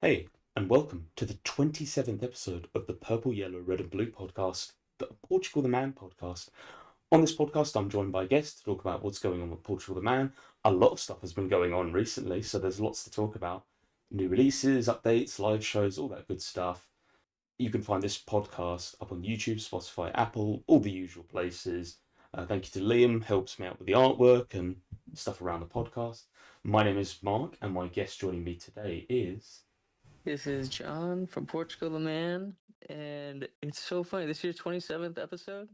Hey, and welcome to the 27th episode of the Purple, Yellow, Red, and Blue podcast, the Portugal the Man podcast. On this podcast, I'm joined by a guest to talk about what's going on with Portugal the Man. A lot of stuff has been going on recently, so there's lots to talk about. New releases, updates, live shows, all that good stuff. You can find this podcast up on YouTube, Spotify, Apple, all the usual places. Thank you to Liam, helps me out with the artwork and stuff around the podcast. My name is Mark, and my guest joining me today is. This is John from PortugaltheMan, and it's so funny. This is your 27th episode.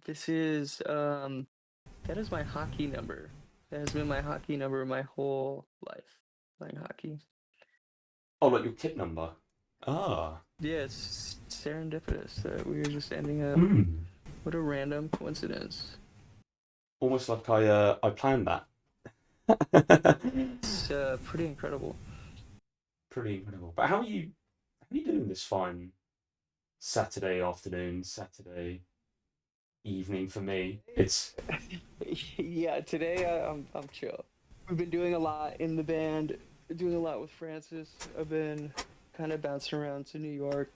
This is that is my hockey number. That has been my hockey number my whole life playing hockey. Oh, like your kit number. Ah. Yeah, it's serendipitous that we were just ending up. Mm. What a random coincidence. Almost like I planned that. It's pretty incredible. Pretty incredible. But how are you doing this fine Saturday afternoon, Saturday evening for me? It's Yeah, today I'm chill. We've been doing a lot in the band, doing a lot with Francis. I've been kind of bouncing around to New York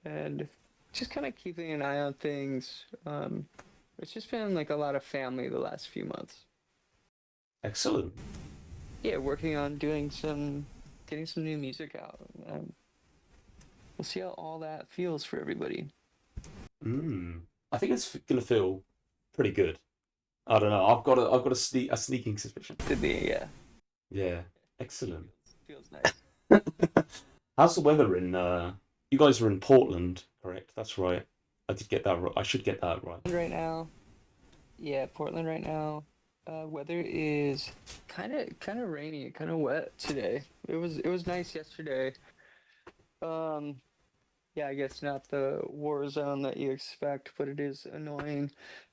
and just kind of keeping an eye on things. It's just been like a lot of family the last few months. excellent. Yeah, working on getting some new music out. We'll see how all that feels for everybody. Mm. I think it's gonna feel pretty good. I don't know. I've got a sneaking suspicion. To be, yeah, Yeah, excellent. feels nice. How's the weather in? You guys are in Portland, correct? That's right. I did get that right. I should get that right. Right now, yeah, Portland right now. Weather is kind of rainy, kind of wet today. It was nice yesterday. Um, yeah, I guess not the war zone that you expect, but it is annoying.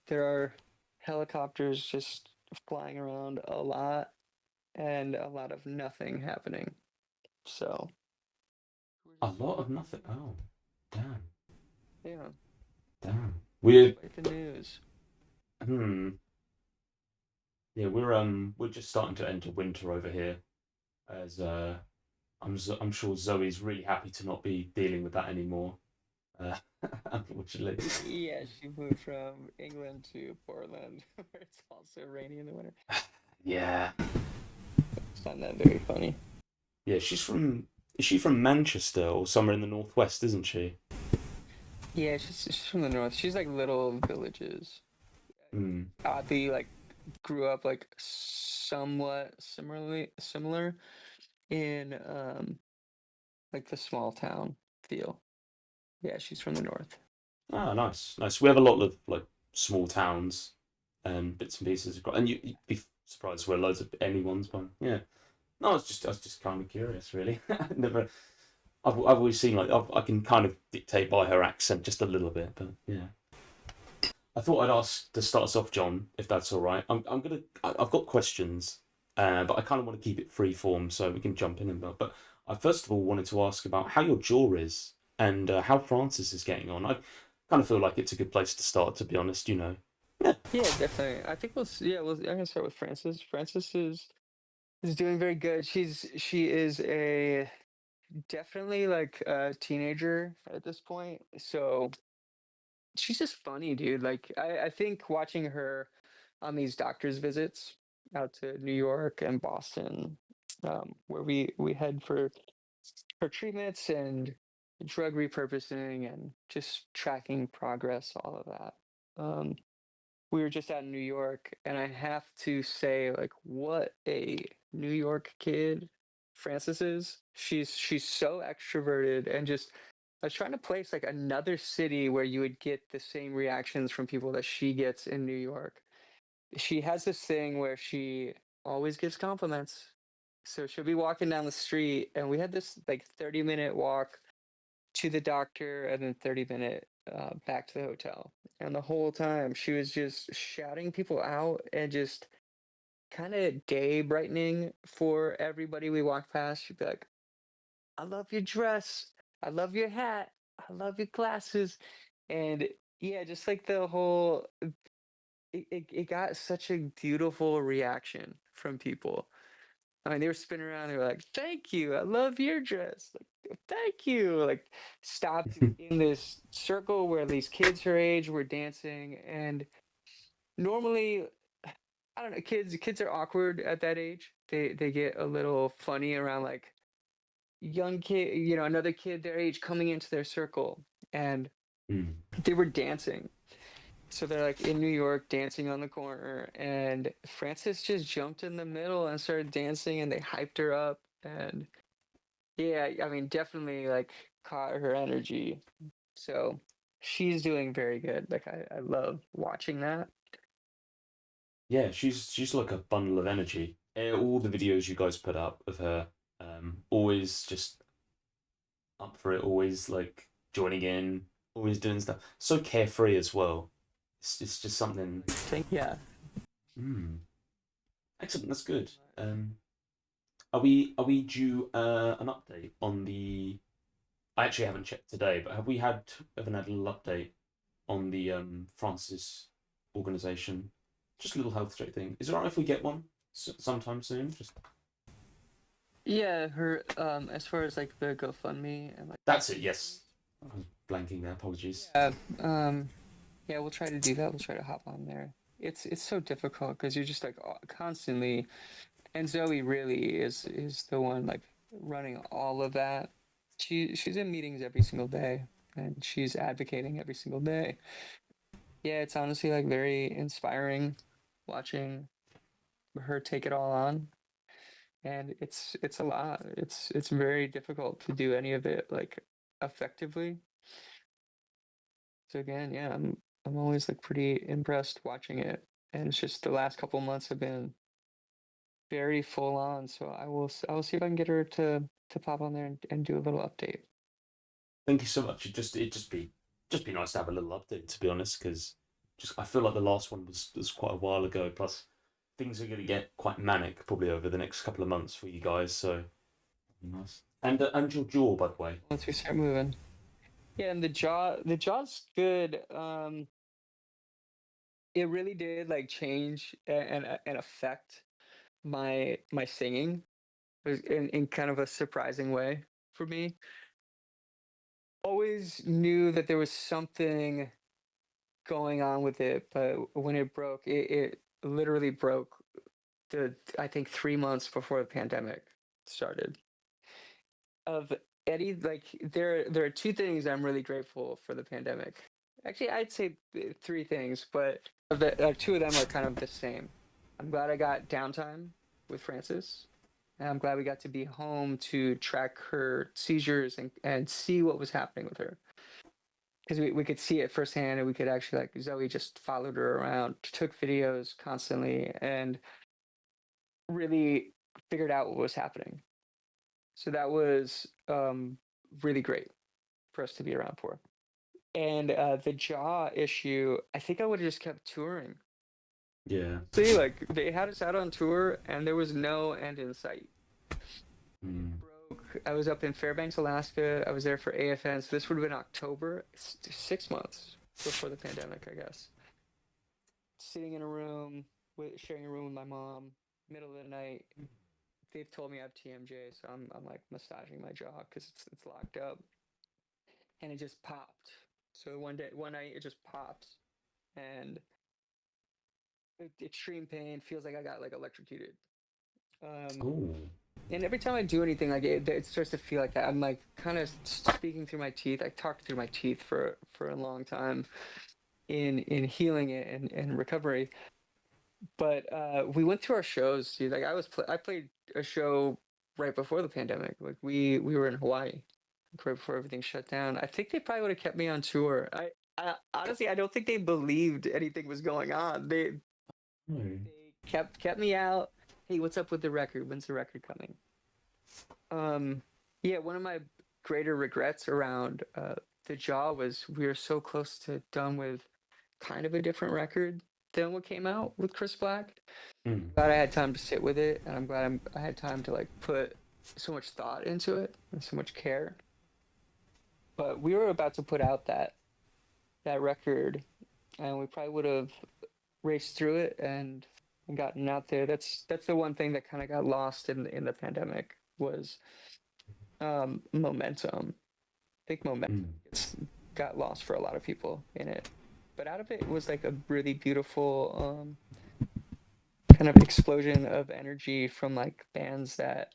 There are helicopters just flying around a lot and a lot of nothing happening. So we're A just lot of nothing. Oh, damn, yeah, damn. We're quite the news. hmm. Yeah, we're just starting to enter winter over here. As I'm sure Zoe's really happy to not be dealing with that anymore. Uh, unfortunately. Yeah, she moved from England to Portland, where it's also rainy in the winter. Yeah. It's not that very funny. Yeah, she's from. Is she from Manchester or somewhere in the northwest? Isn't she? Yeah, she's from the north. She's like little villages. Hmm. Oddly, like grew up like somewhat similar in like the small town feel. Yeah, she's from the north. Ah, nice, nice. We have a lot of like small towns and bits and pieces, and you'd be surprised where loads of anyone's from. Yeah. No, I was just kind of curious, really. Never. I've always seen like I can kind of dictate by her accent just a little bit, but yeah. I thought I'd ask to start us off, John, if that's all right. I've got questions, but I kind of want to keep it free form so we can jump in and out. But I first of all wanted to ask about how your jaw is and how Francis is getting on. I kind of feel like it's a good place to start, to be honest. Yeah. Yeah, definitely. I think yeah, I'm gonna start with Frances. Frances is doing very good. She is a definitely like a teenager at this point. So she's just funny, dude. Like I think watching her on these doctor's visits out to New York and Boston, where we head for treatments and drug repurposing and just tracking progress, all of that. Um, we were just out in New York, and I have to say, like, what a New York kid Frances is. She's so extroverted and just. I was trying to place like another city where you would get the same reactions from people that she gets in New York. She has this thing where she always gives compliments. So she'll be walking down the street, and we had this like 30-minute walk to the doctor and then 30-minute back to the hotel. And the whole time she was just shouting people out and just kind of day brightening for everybody we walked past. She'd be like, I love your dress. I love your hat. I love your glasses. And yeah, just like the whole, it got such a beautiful reaction from people. I mean, they were spinning around. They were like, "Thank you, I love your dress." Like, "Thank you." Like, stopped in this circle where these kids her age were dancing, and normally, I don't know, kids are awkward at that age. They get a little funny around like young kid, another kid their age coming into their circle, and Mm. they were dancing. So they're like in New York dancing on the corner, and Frances just jumped in the middle and started dancing, and they hyped her up. And yeah, I mean, definitely like caught her energy. So she's doing very good. Like, I love watching that. Yeah, she's like a bundle of energy. All the videos you guys put up of her, always just up for it, always like joining in, always doing stuff. So carefree as well. It's just something. Yeah. Mm, excellent. That's good. Are we due an update on the? I actually haven't checked today, but haven't had a little update on the Francis organization? Just a little health check thing. Is it alright if we get one sometime soon? Just Yeah, her as far as like the GoFundMe and like that's it. Yes, I was blanking there. Apologies. yeah, yeah, we'll try to do that. We'll try to hop on there. It's so difficult because you're just like constantly, and Zoe really is the one like running all of that. She's in meetings every single day, and she's advocating every single day. Yeah, it's honestly like very inspiring watching her take it all on, and it's a lot. It's very difficult to do any of it like effectively. So again, yeah, I'm always like pretty impressed watching it, and it's just the last couple months have been very full on. So I will see if I can get her to pop on there and do a little update. Thank you so much. It'd just be nice to have a little update, to be honest, because just I feel like the last one was quite a while ago. Plus, things are going to get quite manic probably over the next couple of months for you guys. So nice. And your jaw, by the way. Once we start moving, yeah, and the jaw's good. It really did like change and affect my singing in kind of a surprising way for me. Always knew that there was something going on with it, but when it broke, it literally broke the I think 3 months before the pandemic started. Of any like there are two things I'm really grateful for the pandemic. Actually, I'd say three things, but two of them are kind of the same. I'm glad I got downtime with Frances. And I'm glad we got to be home to track her seizures and see what was happening with her. Because we could see it firsthand, and we could actually like Zoe just followed her around, took videos constantly, and really figured out what was happening. So that was really great for us to be around for. And the jaw issue, I think I would have just kept touring. Yeah. See, like they had us out on tour, and there was no end in sight. Mm. Broke. I was up in Fairbanks, Alaska. I was there for AFN. So this would have been October, 6 months before the pandemic, I guess. Sitting in a room sharing a room with my mom, middle of the night. They've told me I have TMJ, so I'm like massaging my jaw because it's locked up, and it just popped. So one night, it just pops, and extreme pain. Feels like I got like electrocuted. Um, Oh. and every time I do anything, like it starts to feel like that. I'm like kind of speaking through my teeth. I talked through my teeth for a long time in healing it and recovery. But we went to our shows, dude. Like I played a show right before the pandemic. Like we were in Hawaii, like, right before everything shut down. I think they probably would have kept me on tour. I honestly I don't think they believed anything was going on. No. They kept me out. Hey, what's up with the record? When's the record coming? Yeah, one of my greater regrets around the jaw was we were so close to done with kind of a different record than what came out with Chris Black. Mm. Glad I had time to sit with it, and I'm glad I had time to like put so much thought into it and so much care. But we were about to put out that record, and we probably would have raced through it and and gotten out there. That's the one thing that kind of got lost in the pandemic was momentum. I think momentum Mm. got lost for a lot of people in it. But out of it was like a really beautiful kind of explosion of energy from like bands that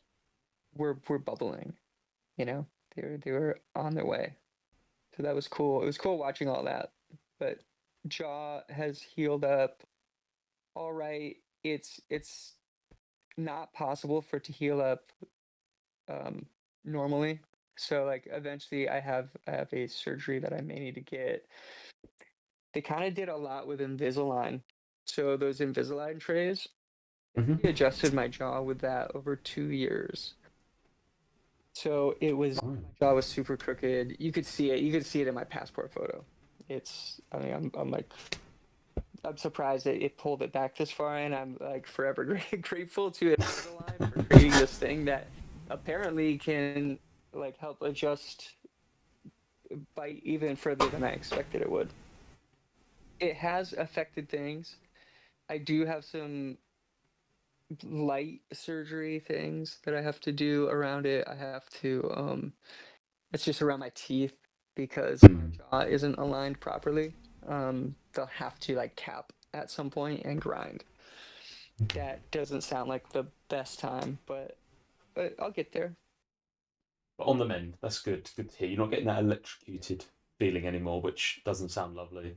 were bubbling, you know? They were on their way. So that was cool. It was cool watching all that. But Jaw has healed up all right. It's not possible for it to heal up um normally. So like eventually I have a surgery that I may need to get. They kind of did a lot with Invisalign. So those Invisalign trays, they Hmm. really adjusted my jaw with that over 2 years. So it was Fine. my jaw was super crooked. You could see it. You could see it in my passport photo. I mean, I'm like I'm surprised that it pulled it back this far, and I'm like forever grateful to Invisalign for creating this thing that apparently can like help adjust bite even further than I expected it would. It has affected things. I do have some light surgery things that I have to do around it. I have to it's just around my teeth because my Mm. jaw isn't aligned properly. They'll have to like cap at some point and grind. That doesn't sound like the best time, but I'll get there. But on the mend, that's good. Good to hear. You're not getting that electrocuted feeling anymore, which doesn't sound lovely.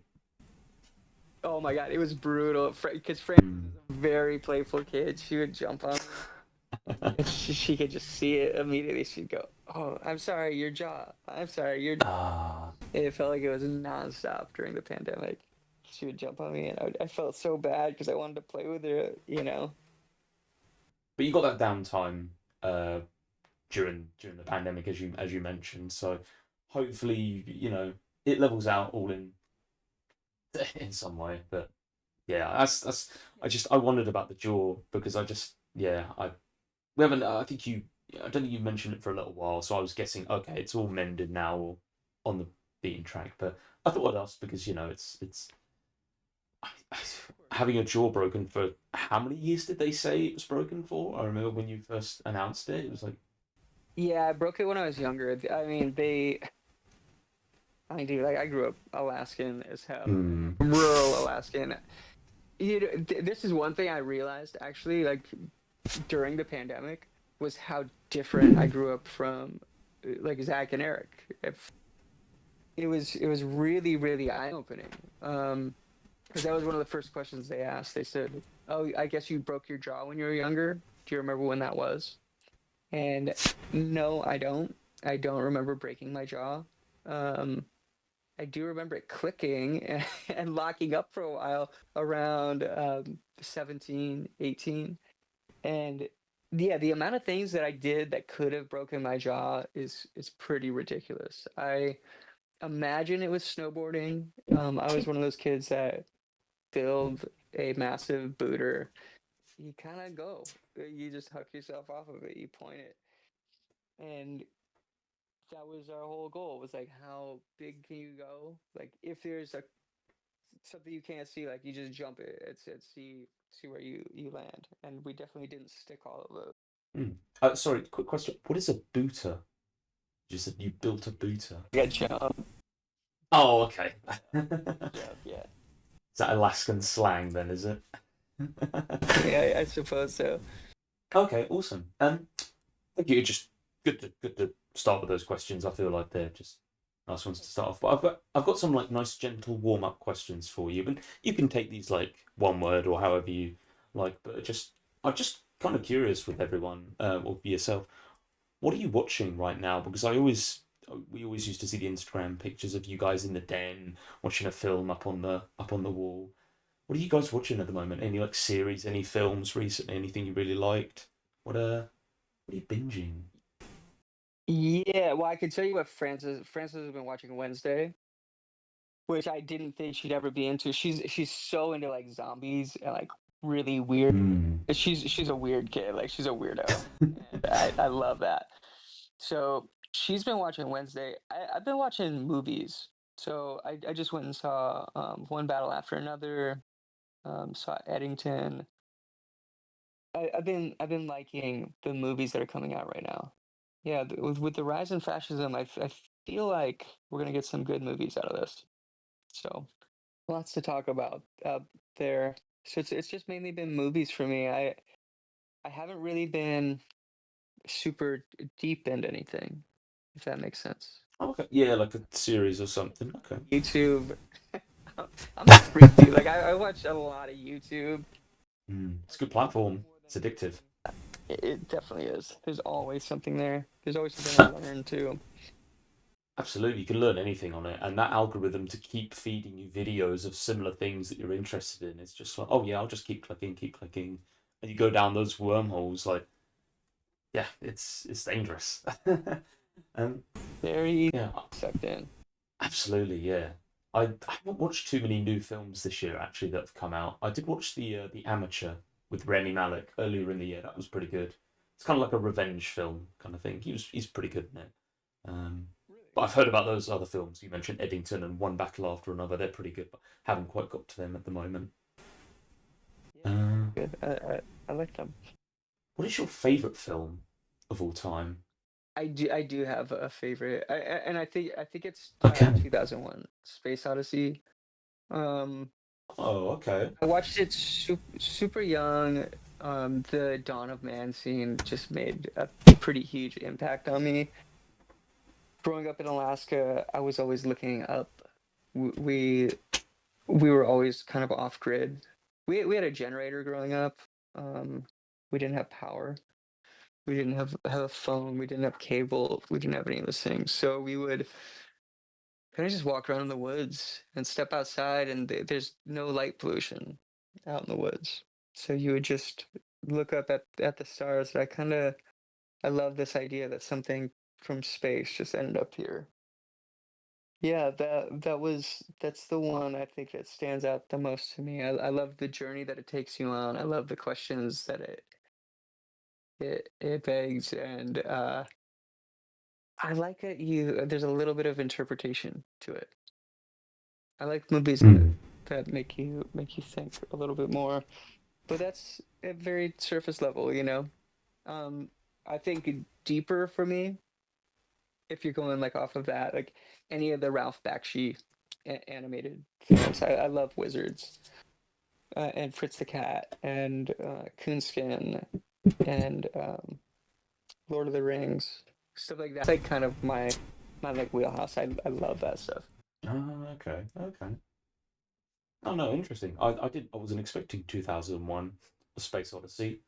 Oh my god, it was brutal because Frances Mm. is a very playful kid. She would jump on me. If she could just see it immediately, she'd go, "Oh, I'm sorry, your jaw. I'm sorry, your jaw." Ah, It felt like it was nonstop during the pandemic. She would jump on me, and I felt so bad because I wanted to play with her, you know. but you got that downtime uh, during the pandemic, as you mentioned. So hopefully, it levels out all in some way. But yeah, that's. I wondered about the jaw because I just yeah I we haven't. I think you. I don't think you mentioned it for a little while, so I was guessing. Okay, it's all mended now, or on the beaten track. But I thought I'd ask because it's having a jaw broken for how many years did they say it was broken for? I remember when you first announced it. It was like, Yeah, I broke it when I was younger. I mean, dude, like I grew up Alaskan as hell, hmm, rural Alaskan. This is one thing I realized actually, like during the pandemic, was how different I grew up from like Zach and Eric. It was really really eye opening. Because that was one of the first questions they asked. They said, "Oh, I guess you broke your jaw when you were younger. Do you remember when that was?" And no, I don't. I don't remember breaking my jaw. Um, I do remember it clicking and locking up for a while around 17, 18. And yeah, the amount of things that I did that could have broken my jaw is pretty ridiculous. I imagine it was snowboarding. I was one of those kids that build a massive booter. You kind of go. You just hook yourself off of it. You point it, and that was our whole goal. Was like, how big can you go? Like, if there's a something you can't see, like you just jump it. It's see where you land. And we definitely didn't stick all of those. hmm. Sorry, quick question. What is a booter? You said you built a booter. Yeah, jump. Oh, okay. Jump. Yeah. Is that Alaskan slang then? Is it? Yeah, I suppose so. Okay, awesome. Thank you. Just good to start with those questions. I feel like they're just nice ones to start off. But I've got some like nice gentle warm up questions for you, and you can take these like one word or however you like. But I'm just kind of curious with everyone or for yourself. What are you watching right now? Because we always used to see the Instagram pictures of you guys in the den watching a film up on the wall. What are you guys watching at the moment? Any like series, any films recently? Anything you really liked? What are you binging? Yeah, well, I can tell you what Frances has been watching Wednesday, which I didn't think she'd ever be into. She's so into like zombies and like really weird. Hmm. She's a weird kid. Like she's a weirdo, and I love that. So she's been watching Wednesday. I've been watching movies. So I just went and saw One Battle After Another. Saw Eddington. I've been liking the movies that are coming out right now. Yeah, with the rise in fascism, I feel like we're gonna get some good movies out of this. So lots to talk about there. So it's just mainly been movies for me. I haven't really been super deep into anything, if that makes sense. Okay. Yeah, like a series or something. Okay. YouTube. I'm a freak, dude. Like I watch a lot of YouTube. It's a Like good way platform. more than It's addictive. anything. It definitely is. There's always something there. There's always something to learn too. Absolutely, you can learn anything on it, and that algorithm to keep feeding you videos of similar things that you're interested in, it's just like, oh yeah, I'll just keep clicking, and you go down those wormholes. Like, yeah, it's dangerous. um, Very easy yeah, to get sucked in. absolutely, yeah. I haven't watched too many new films this year actually that have come out. I did watch the Amateur with Rami Malek earlier in the year. That was pretty good. It's kind of like a revenge film kind of thing. He's pretty good in it. Um, Really? but I've heard about those other films. You mentioned Eddington and One Battle After Another. They're pretty good, but haven't quite got to them at the moment. Yeah, they're Uh, very good. I like them. what is your favourite film of all time? I do have a favorite, and I think it's Okay. 2001: Space Odyssey. Um, Oh, okay. I watched it super young. The Dawn of Man scene just made a pretty huge impact on me. Growing up in Alaska, I was always looking up. We we were always kind of off grid. We had a generator growing up. Um, we didn't have power. We didn't have a phone. We didn't have cable. We didn't have any of those things. So we would kind of just walk around in the woods and step outside, and there's no light pollution out in the woods. So you would just look up at the stars. I love this idea that something from space just ended up here. Yeah, that's the one I think that stands out the most to me. I love the journey that it takes you on. I love the questions that it begs, and I like it. There's a little bit of interpretation to it. I like movies Hmm. that make you think a little bit more, but that's at very surface level, you know. Um, I think deeper for me, if you're going like off of that, like any of the Ralph Bakshi animated films. I love Wizards, and Fritz the Cat, and Coonskin, and Lord of the Rings, stuff like that. It's like kind of my like wheelhouse. I love that stuff. Oh, okay. Okay. Oh no, interesting. I wasn't expecting 2001: A Space Odyssey.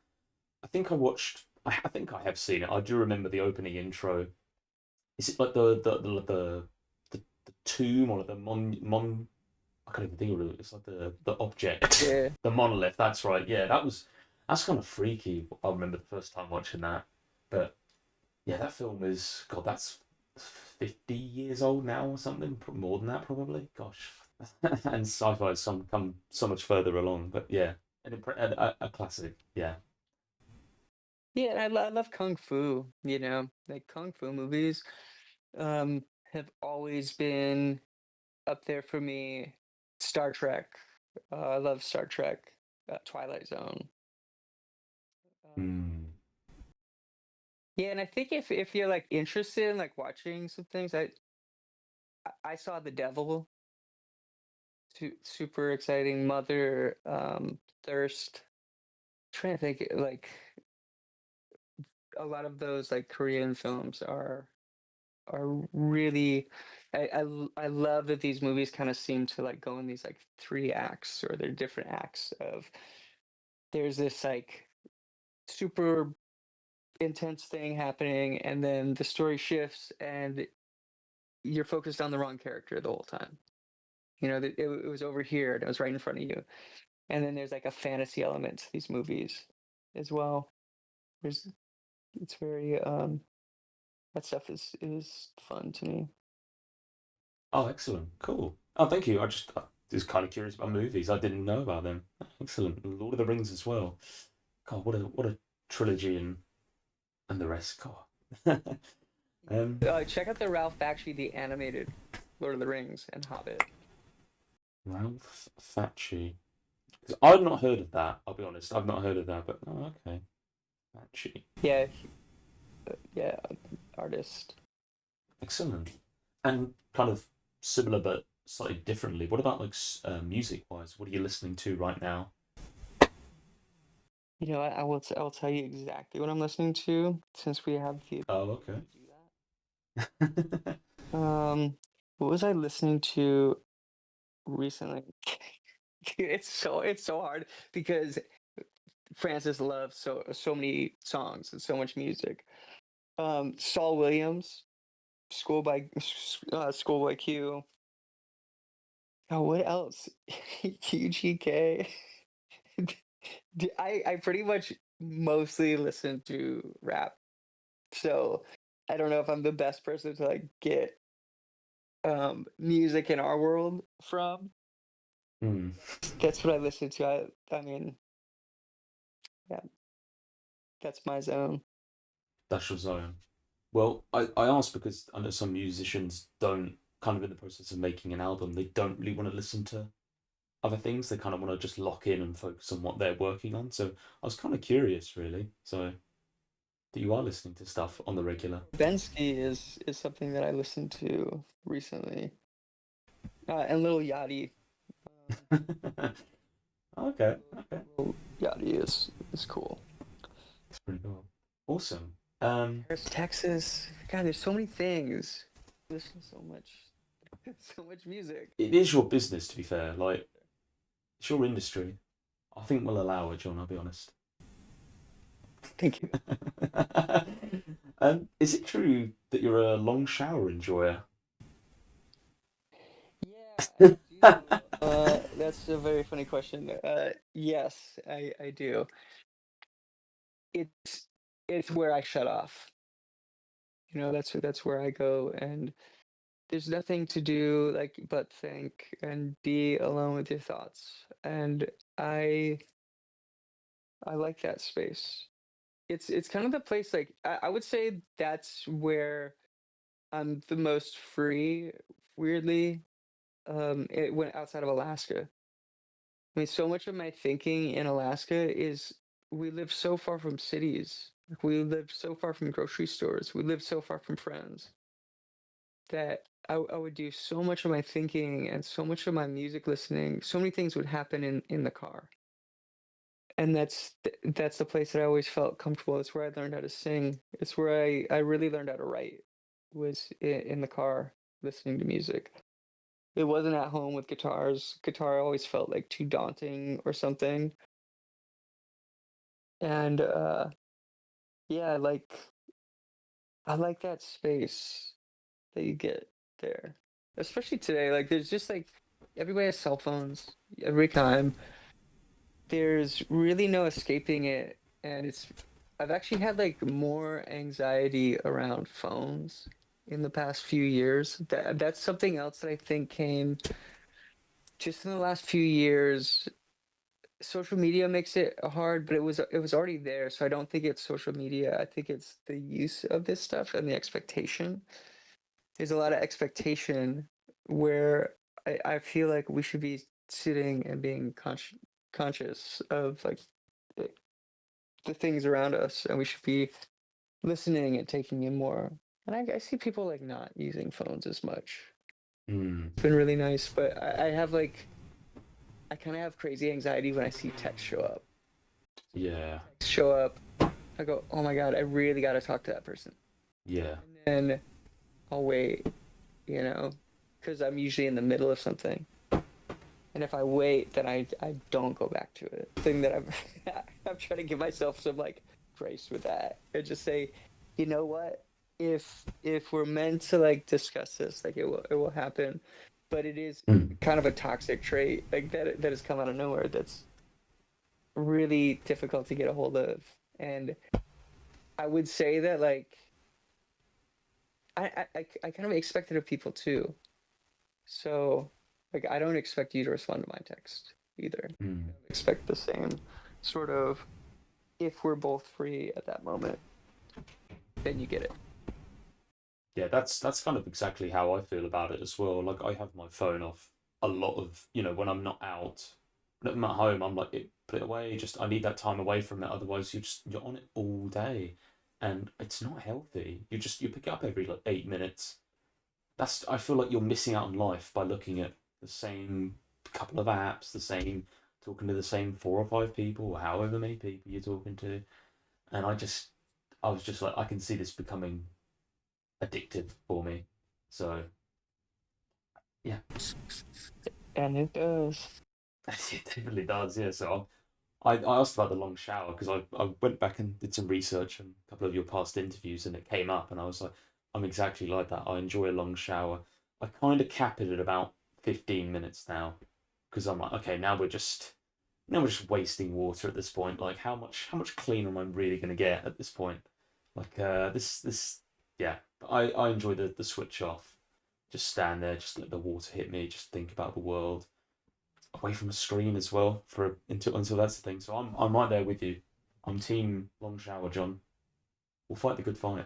I think I watched. I think I have seen it. I do remember the opening intro. Is it like the tomb or the mon? I can't even think of it. It's like the object, Yeah, the monolith. That's right. Yeah, that's kind of freaky. I remember the first time watching that. But yeah, that film is God. That's 50 years old now or something. More than that, probably. Gosh. And sci-fi has come so much further along. But yeah, a classic. Yeah. yeah. I love kung fu. You know, like kung fu movies have always been up there for me. Star Trek. I love Star Trek. Twilight Zone. Hmm. Yeah, and I think if you're like interested in like watching some things, I saw The Devil. Super exciting. Mother, Thirst. Trying to think like a lot of those like Korean films are really. I love that these movies kind of seem to like go in these like three acts, or they're different acts of. There's this like super intense thing happening, and then the story shifts, and you're focused on the wrong character the whole time. You know, it was over here and it was right in front of you. And then there's like a fantasy element to these movies as well. There's it's very that stuff is fun to me. Oh, excellent. Cool. Oh, thank you. I just kind of curious about movies. I didn't know about them. Excellent. Lord of the Rings as well. God, what a trilogy and the rest. God. Check out the Ralph Bakshi the animated Lord of the Rings and Hobbit. Ralph Facci. 'Cause I've not heard of that. I'll be honest, I've not heard of that. But oh, okay, actually, Yeah, yeah, artist. excellent. And kind of similar but slightly differently. What about like music wise? What are you listening to right now? You know, I will tell you exactly what I'm listening to since we have the Oh, ability okay. to do that. What was I listening to recently? Dude, it's so hard because Francis loves so many songs and so much music. Saul Williams, Schoolboy Q. Oh, what else? UGK. I pretty much mostly listen to rap, so I don't know if I'm the best person to like get music in our world from. Hmm. That's what I listen to. I mean, yeah, that's my zone. That's your zone. Well, I asked because I know some musicians don't, kind of in the process of making an album, they don't really want to listen to other things. They kind of want to just lock in and focus on what they're working on. So I was kind of curious, really. So that you are listening to stuff on the regular. Bensky is something that I listened to recently, and Lil Yachty. Okay, okay, Lil Yachty is cool. that's pretty cool. Awesome. Paris, Texas. God, there's so many things. Listen to so much, so much music. It is your business, to be fair. Like it's your industry. I think we'll allow it, John. I'll be honest. Thank you. Is it true that you're a long shower enjoyer? Yeah, I do. That's a very funny question. Yes, I do. It's it's where I shut off. You know, that's where I go, and there's nothing to do like but think and be alone with your thoughts. And I I like that space. It's kind of the place like I would say that's where I'm the most free, weirdly, it went outside of Alaska. I mean, so much of my thinking in Alaska is we live so far from cities. Like, we live so far from grocery stores. We live so far from friends that I would do so much of my thinking and so much of my music listening. So many things would happen in the car, and that's the place that I always felt comfortable. It's where I learned how to sing. It's where I really learned how to write. Was in the car listening to music. It wasn't at home with guitars. Guitar always felt like too daunting or something. And yeah, I like that space that you get there. Especially today. Like there's just like everybody has cell phones every time. There's really no escaping it. And I've actually had like more anxiety around phones in the past few years. That's something else that I think came just in the last few years. Social media makes it hard, but it was already there. So I don't think it's social media. I think it's the use of this stuff and the expectation. There's a lot of expectation where I feel like we should be sitting and being conscious of like the, the things around us, and we should be listening and taking in more. And I see people like not using phones as much. Hmm. It's been really nice, but I have like I kind of have crazy anxiety when I see text show up. So when I see Yeah. text show up, I go, "Oh my god, I really got to talk to that person." Yeah. And then I'll wait, you know, because I'm usually in the middle of something. And if I wait, then I don't go back to it. Thing that I'm I'm trying to give myself some like grace with that and just say, you know what? If we're meant to like discuss this, like it will happen. But it is Hmm. kind of a toxic trait like that has come out of nowhere. That's really difficult to get a hold of. And I would say that like I kind of expect it of people too. So like I don't expect you to respond to my text either. I Hmm. kind of expect the same sort of if we're both free at that moment, then you get it. Yeah, that's kind of exactly how I feel about it as well. Like I have my phone off a lot of, when I'm not out. When I'm at home, I'm like, put it away. Just I need that time away from it. Otherwise, you're on it all day, and it's not healthy. You pick it up every like 8 minutes. I feel like you're missing out on life by looking at the same couple of apps, talking to the same 4 or 5 people, or however many people you're talking to. And I was just like, I can see this becoming addictive for me. So yeah, And it does. it definitely does. Yeah. So I asked about the long shower because I went back and did some research on a couple of your past interviews, and it came up, and I was like, I'm exactly like that. I enjoy a long shower. I kind of cap it at about 15 minutes now because I'm like, okay, now we're just wasting water at this point. Like, how much cleaner am I really going to get at this point? Like, this yeah. I enjoy the switch off. Just stand there, just let the water hit me, just think about the world away from a screen as well for until that's the thing. So I'm right there with you. I'm team long shower, John. We'll fight the good fight.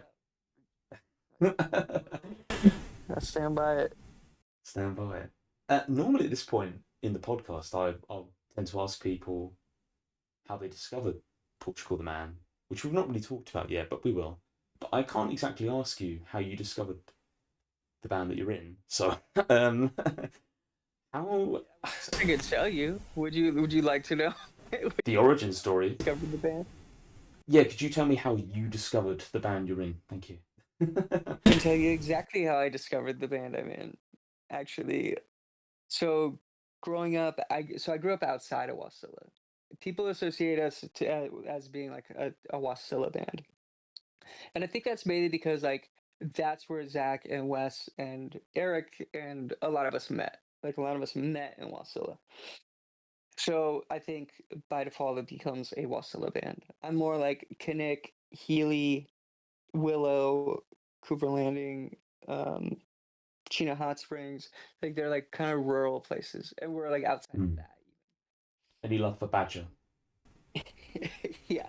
I stand by it. Stand by it. Normally at this point in the podcast, I'll tend to ask people how they discovered Portugal the Man, which we've not really talked about yet, but we will. But I can't exactly ask you how you discovered the band that you're in. So, um, how I could tell you. Would you like to know? the origin story? Discovered the band. Yeah, could you tell me how you discovered the band you're in? Thank you. I can tell you exactly how I discovered the band I'm in. Actually, so growing up, I grew up outside of Wasilla. People associate us as being like a Wasilla band, and I think that's mainly because like that's where Zach and Wes and Eric and a lot of us met. Like a lot of us met in Wasilla. So I think by default it becomes a Wasilla band. I'm more like Kinnick, Healy, Willow, Cooper Landing, um, Chena Hot Springs. Like they're like kind of rural places, and we're like outside of Hmm. that. Any love for Badger? Yeah, yeah.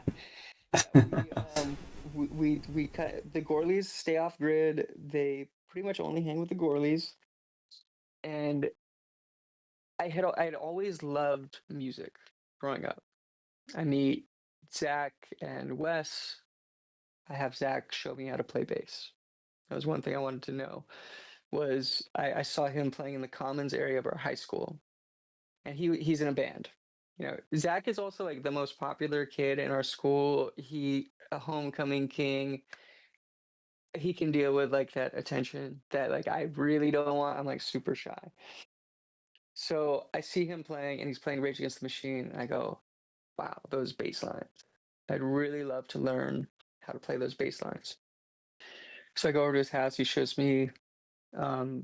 We cut the Gourleys stay off grid. They pretty much only hang with the Gourleys, and I had always loved music growing up. I meet Zach and Wes. I have Zach show me how to play bass. That was one thing I wanted to know. Was I saw him playing in the commons area of our high school, and he's in a band. You know, Zach is also like the most popular kid in our school. He a homecoming king. He can deal with like that attention that like I really don't want. I'm like super shy. So I see him playing, and he's playing Rage Against the Machine, and I go, "Wow, those bass lines! I'd really love to learn how to play those bass lines." So I go over to his house. He shows me um,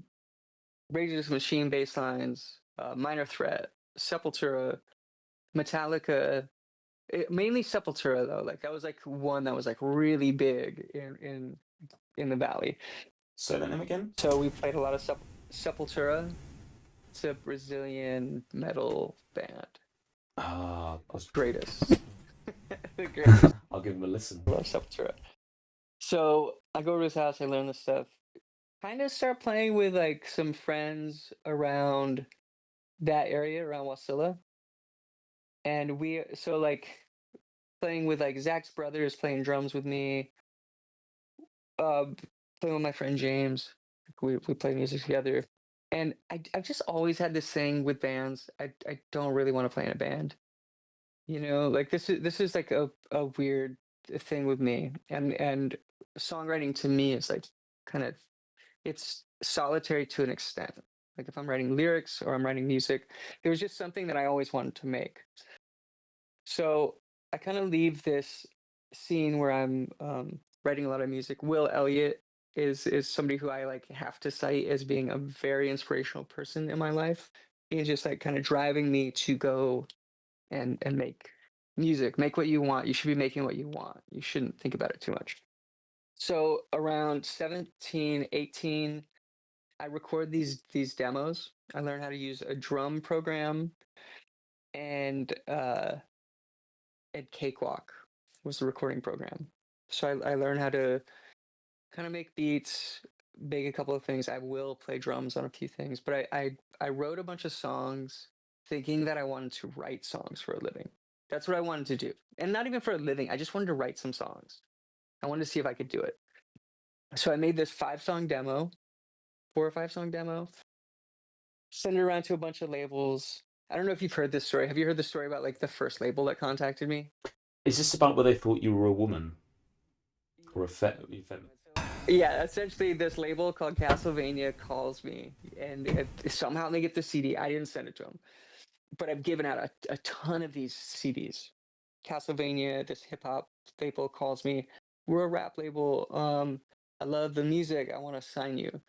Rage Against the Machine bass lines, Minor Threat, Sepultura, Metallica. Mainly Sepultura though. Like that was like one that was like really big in the valley. Say that name again. So we played a lot of Sepultura. It's a Brazilian metal band. Ah, Greatest. The greatest. I'll give him a listen. I love Sepultura. So I go to his house, I learn this stuff. Kind of start playing with like some friends around that area, around Wasilla. And like playing with like Zach's brothers playing drums with me, uh, playing with my friend James. We play music together. And I've just always had this thing with bands. I don't really want to play in a band. You know, like this is like a weird thing with me. And songwriting to me is like kind of it's solitary to an extent. Like if I'm writing lyrics or I'm writing music, it was just something that I always wanted to make. So I kind of leave this scene where I'm writing a lot of music. Will Elliott is somebody who I like have to cite as being a very inspirational person in my life. He's just like kind of driving me to go and make music. Make what you want. You should be making what you want. You shouldn't think about it too much. So around 17, 18, I record these demos. I learn how to use a drum program and Cakewalk was the recording program. So I learned how to kind of make beats, make a couple of things. I will play drums on a few things, but I wrote a bunch of songs thinking that I wanted to write songs for a living. That's what I wanted to do. And not even for a living. I just wanted to write some songs. I wanted to see if I could do it. So I made this 5-song demo, 4 or 5 song demo, sent it around to a bunch of labels. I don't know if you've heard this story. Have you heard the story about like the first label that contacted me? Is this about where they thought you were a woman or a Yeah, essentially, this label called Castlevania calls me, and somehow they get the CD. I didn't send it to them, but I've given out a ton of these CDs. Castlevania, this hip hop label calls me. We're a rap label. I love the music. I want to sign you.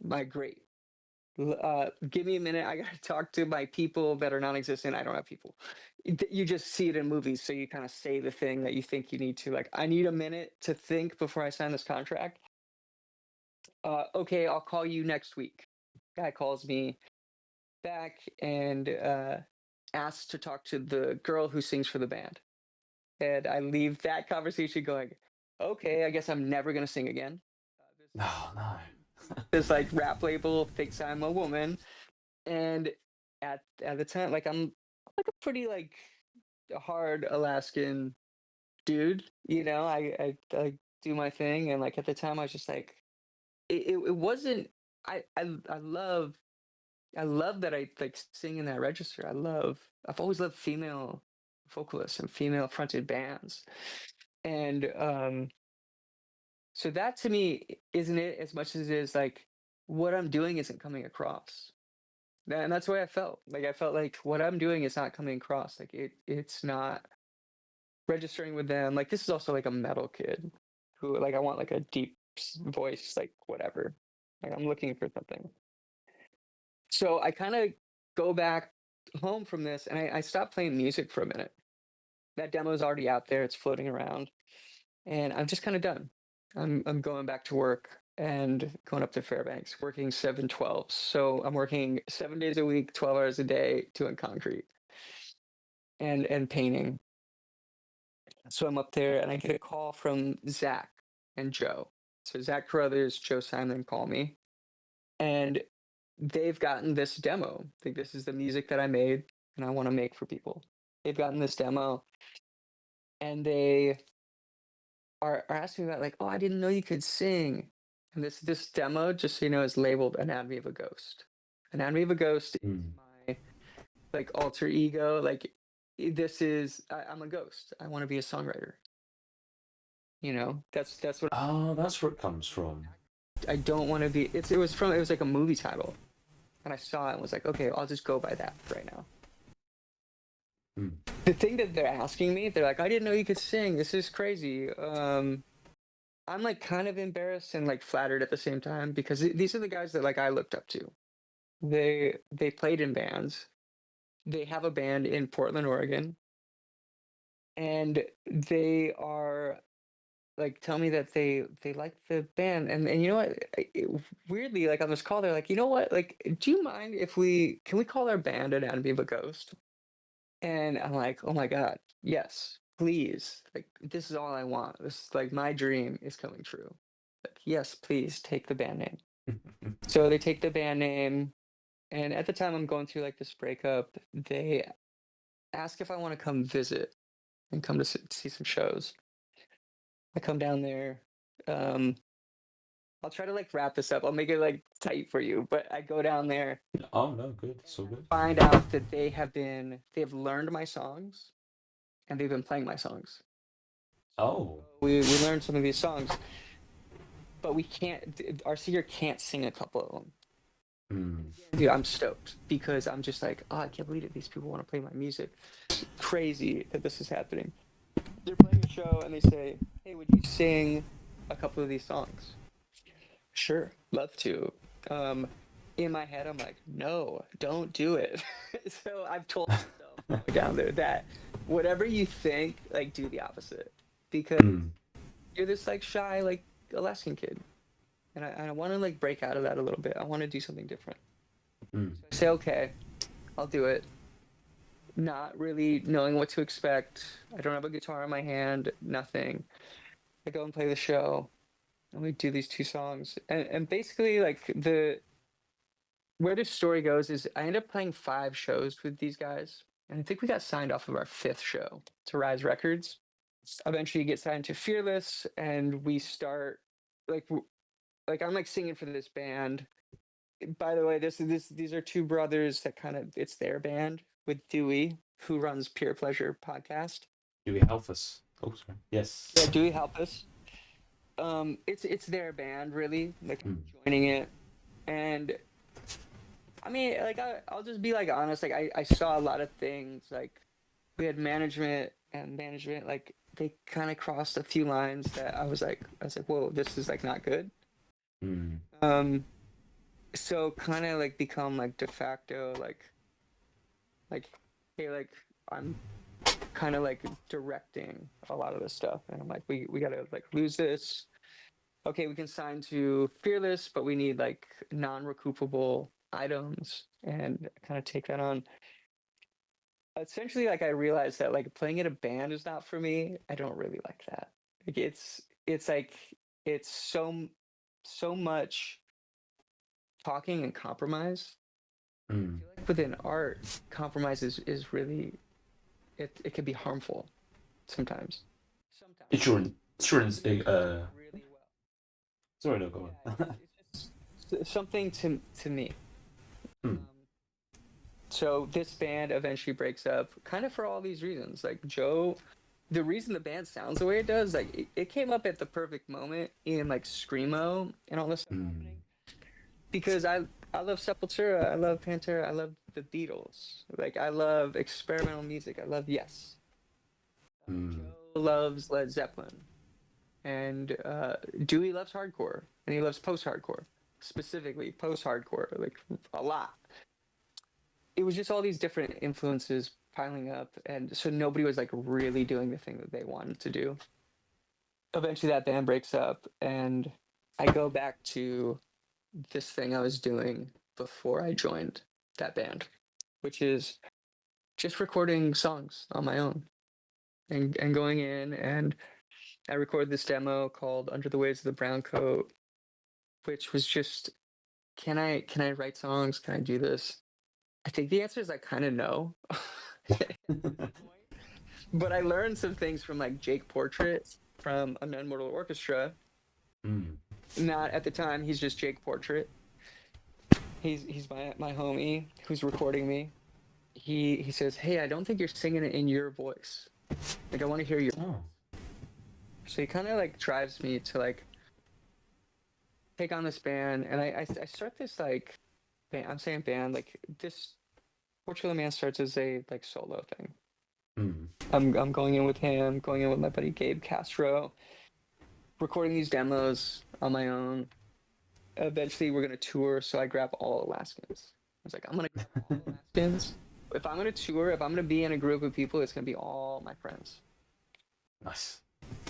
My great. Give me a minute. I gotta talk to my people that are non-existent. I don't have people. You just see it in movies, so you kind of say the thing that you think you need to. Like, I need a minute to think before I sign this contract. Okay, I'll call you next week. Guy calls me back and asks to talk to the girl who sings for the band. And I leave that conversation going, okay, I guess I'm never gonna sing again. Oh no. This like rap label thinks I'm a woman, and at the time, like I'm like a pretty like hard Alaskan dude, you know. I do my thing, and like at the time, I was just like, it wasn't. I love that I like sing in that register. I've always loved female vocalists and female fronted bands. And so that to me isn't it as much as it is like what I'm doing isn't coming across. And that's the way I felt. Like I felt like what I'm doing is not coming across. Like it's not registering with them. Like this is also like a metal kid who like I want like a deep voice, like whatever. Like I'm looking for something. So I kind of go back home from this and I stopped playing music for a minute. That demo is already out there, it's floating around, and I'm just kind of done. I'm going back to work and going up to Fairbanks, working 7/12. So I'm working 7 days a week, 12 hours a day doing concrete and painting. So I'm up there and I get a call from Zach and Joe. So Zach Carruthers, Joe Simon call me, and they've gotten this demo. I think this is the music that I made and I want to make for people. They've gotten this demo and they are asking me about like, oh, I didn't know you could sing. And this demo, just so you know, is labeled Anatomy of a Ghost. Anatomy of a Ghost is Mm. my like alter ego. Like this is I'm a ghost. I want to be a songwriter. You know, that's what Oh, that's where it comes from. I don't want to be. It was like a movie title, and I saw it and was like, okay, I'll just go by that right now. Mm. The thing that they're asking me, they're like, I didn't know you could sing. This is crazy. I'm like kind of embarrassed and like flattered at the same time because these are the guys that like I looked up to. They played in bands. They have a band in Portland, Oregon, and they are like tell me that they like the band and you know what weirdly like on this call they're like you know what like do you mind if we can we call our band Anatomy of a Ghost. And I'm like, oh my God, yes, please. Like, this is all I want. This is like my dream is coming true. Like, yes, please take the band name. So they take the band name. And at the time I'm going through like this breakup, they ask if I want to come visit and come to see some shows. I come down there. Um, I'll try to like wrap this up. I'll make it like tight for you, but I go down there Oh no, good. It's all good. find out that they have learned my songs and they've been playing my songs. Oh. We learned some of these songs, but we can't. Our singer can't sing a couple of them. Mm. Dude, I'm stoked because I'm just like, oh, I can't believe it. These people want to play my music. Crazy that this is happening. They're playing a show and they say, hey, would you sing a couple of these songs? Sure, love to. In my head, I'm like, no, don't do it. So I've told myself going down there that whatever you think, like, do the opposite because Mm. you're this like shy, like Alaskan kid, and I want to like break out of that a little bit. I want to do something different. Mm. So I say, okay, I'll do it. Not really knowing what to expect. I don't have a guitar in my hand. Nothing. I go and play the show, and we do these 2 songs, and basically like where this story goes is I ended up playing 5 shows with these guys, and I think we got signed off of our 5th show to Rise Records. Eventually, you get signed to Fearless, and we start like like I'm like singing for this band. By the way, these are 2 brothers that kind of it's their band with Dewey, who runs Pure Pleasure podcast. Do we help us? Oh, sorry. Yes. Yeah, Dewey help us. It's their band really. Like I'm Mm. joining it, and I mean, like I'll just be like honest. Like I saw a lot of things. Like we had management and management. Like they kind of crossed a few lines that I was like, whoa, this is like not good. Mm. Um, so kind of like become like de facto like hey like I'm kind of like directing a lot of this stuff, and I'm like we gotta like lose this. Okay, we can sign to Fearless, but we need like non-recoupable items and kind of take that on. Essentially, like I realized that like playing in a band is not for me. I don't really like that. Like it's like it's so much talking and compromise. I Mm. feel like within art, compromise is really it can be harmful sometimes. Sometimes. Insurance. Music can work really well. Sorry, no, go Yeah, on. it's just something to me. Mm. Um, so this band eventually breaks up, kind of for all these reasons. Like Joe, the reason the band sounds the way it does, like it came up at the perfect moment in like screamo and all this stuff Mm. happening. Because I love Sepultura, I love Pantera, I love the Beatles. Like I love experimental music. I love Yes. Mm. Joe loves Led Zeppelin, and Dewey loves hardcore, and he loves post-hardcore, specifically post-hardcore, like a lot. It was just all these different influences piling up, and so nobody was like really doing the thing that they wanted to do. Eventually, that band breaks up, and I go back to this thing I was doing before I joined that band, which is just recording songs on my own and going in, and I recorded this demo called Under the Waves of the Brown Coat, which was just can I write songs? Can I do this? I think the answer is I kind of know. But I learned some things from like Jake Portrait from Unknown Mortal Orchestra. Mm. Not at the time, he's just Jake Portrait. He's my homie who's recording me. He says, "Hey, I don't think you're singing it in your voice. Like I want to hear your Oh. voice." So he kind of like drives me to like take on this band, and I start this like band. I'm saying band like this. PortugaltheMan starts as a like solo thing. Mm. I'm going in with him, going in with my buddy Gabe Castro, recording these demos on my own. Eventually, we're gonna tour, so I grab all Alaskans. I was like, I'm gonna grab all Alaskans. If I'm gonna tour, if I'm gonna be in a group of people, it's gonna be all my friends. Nice.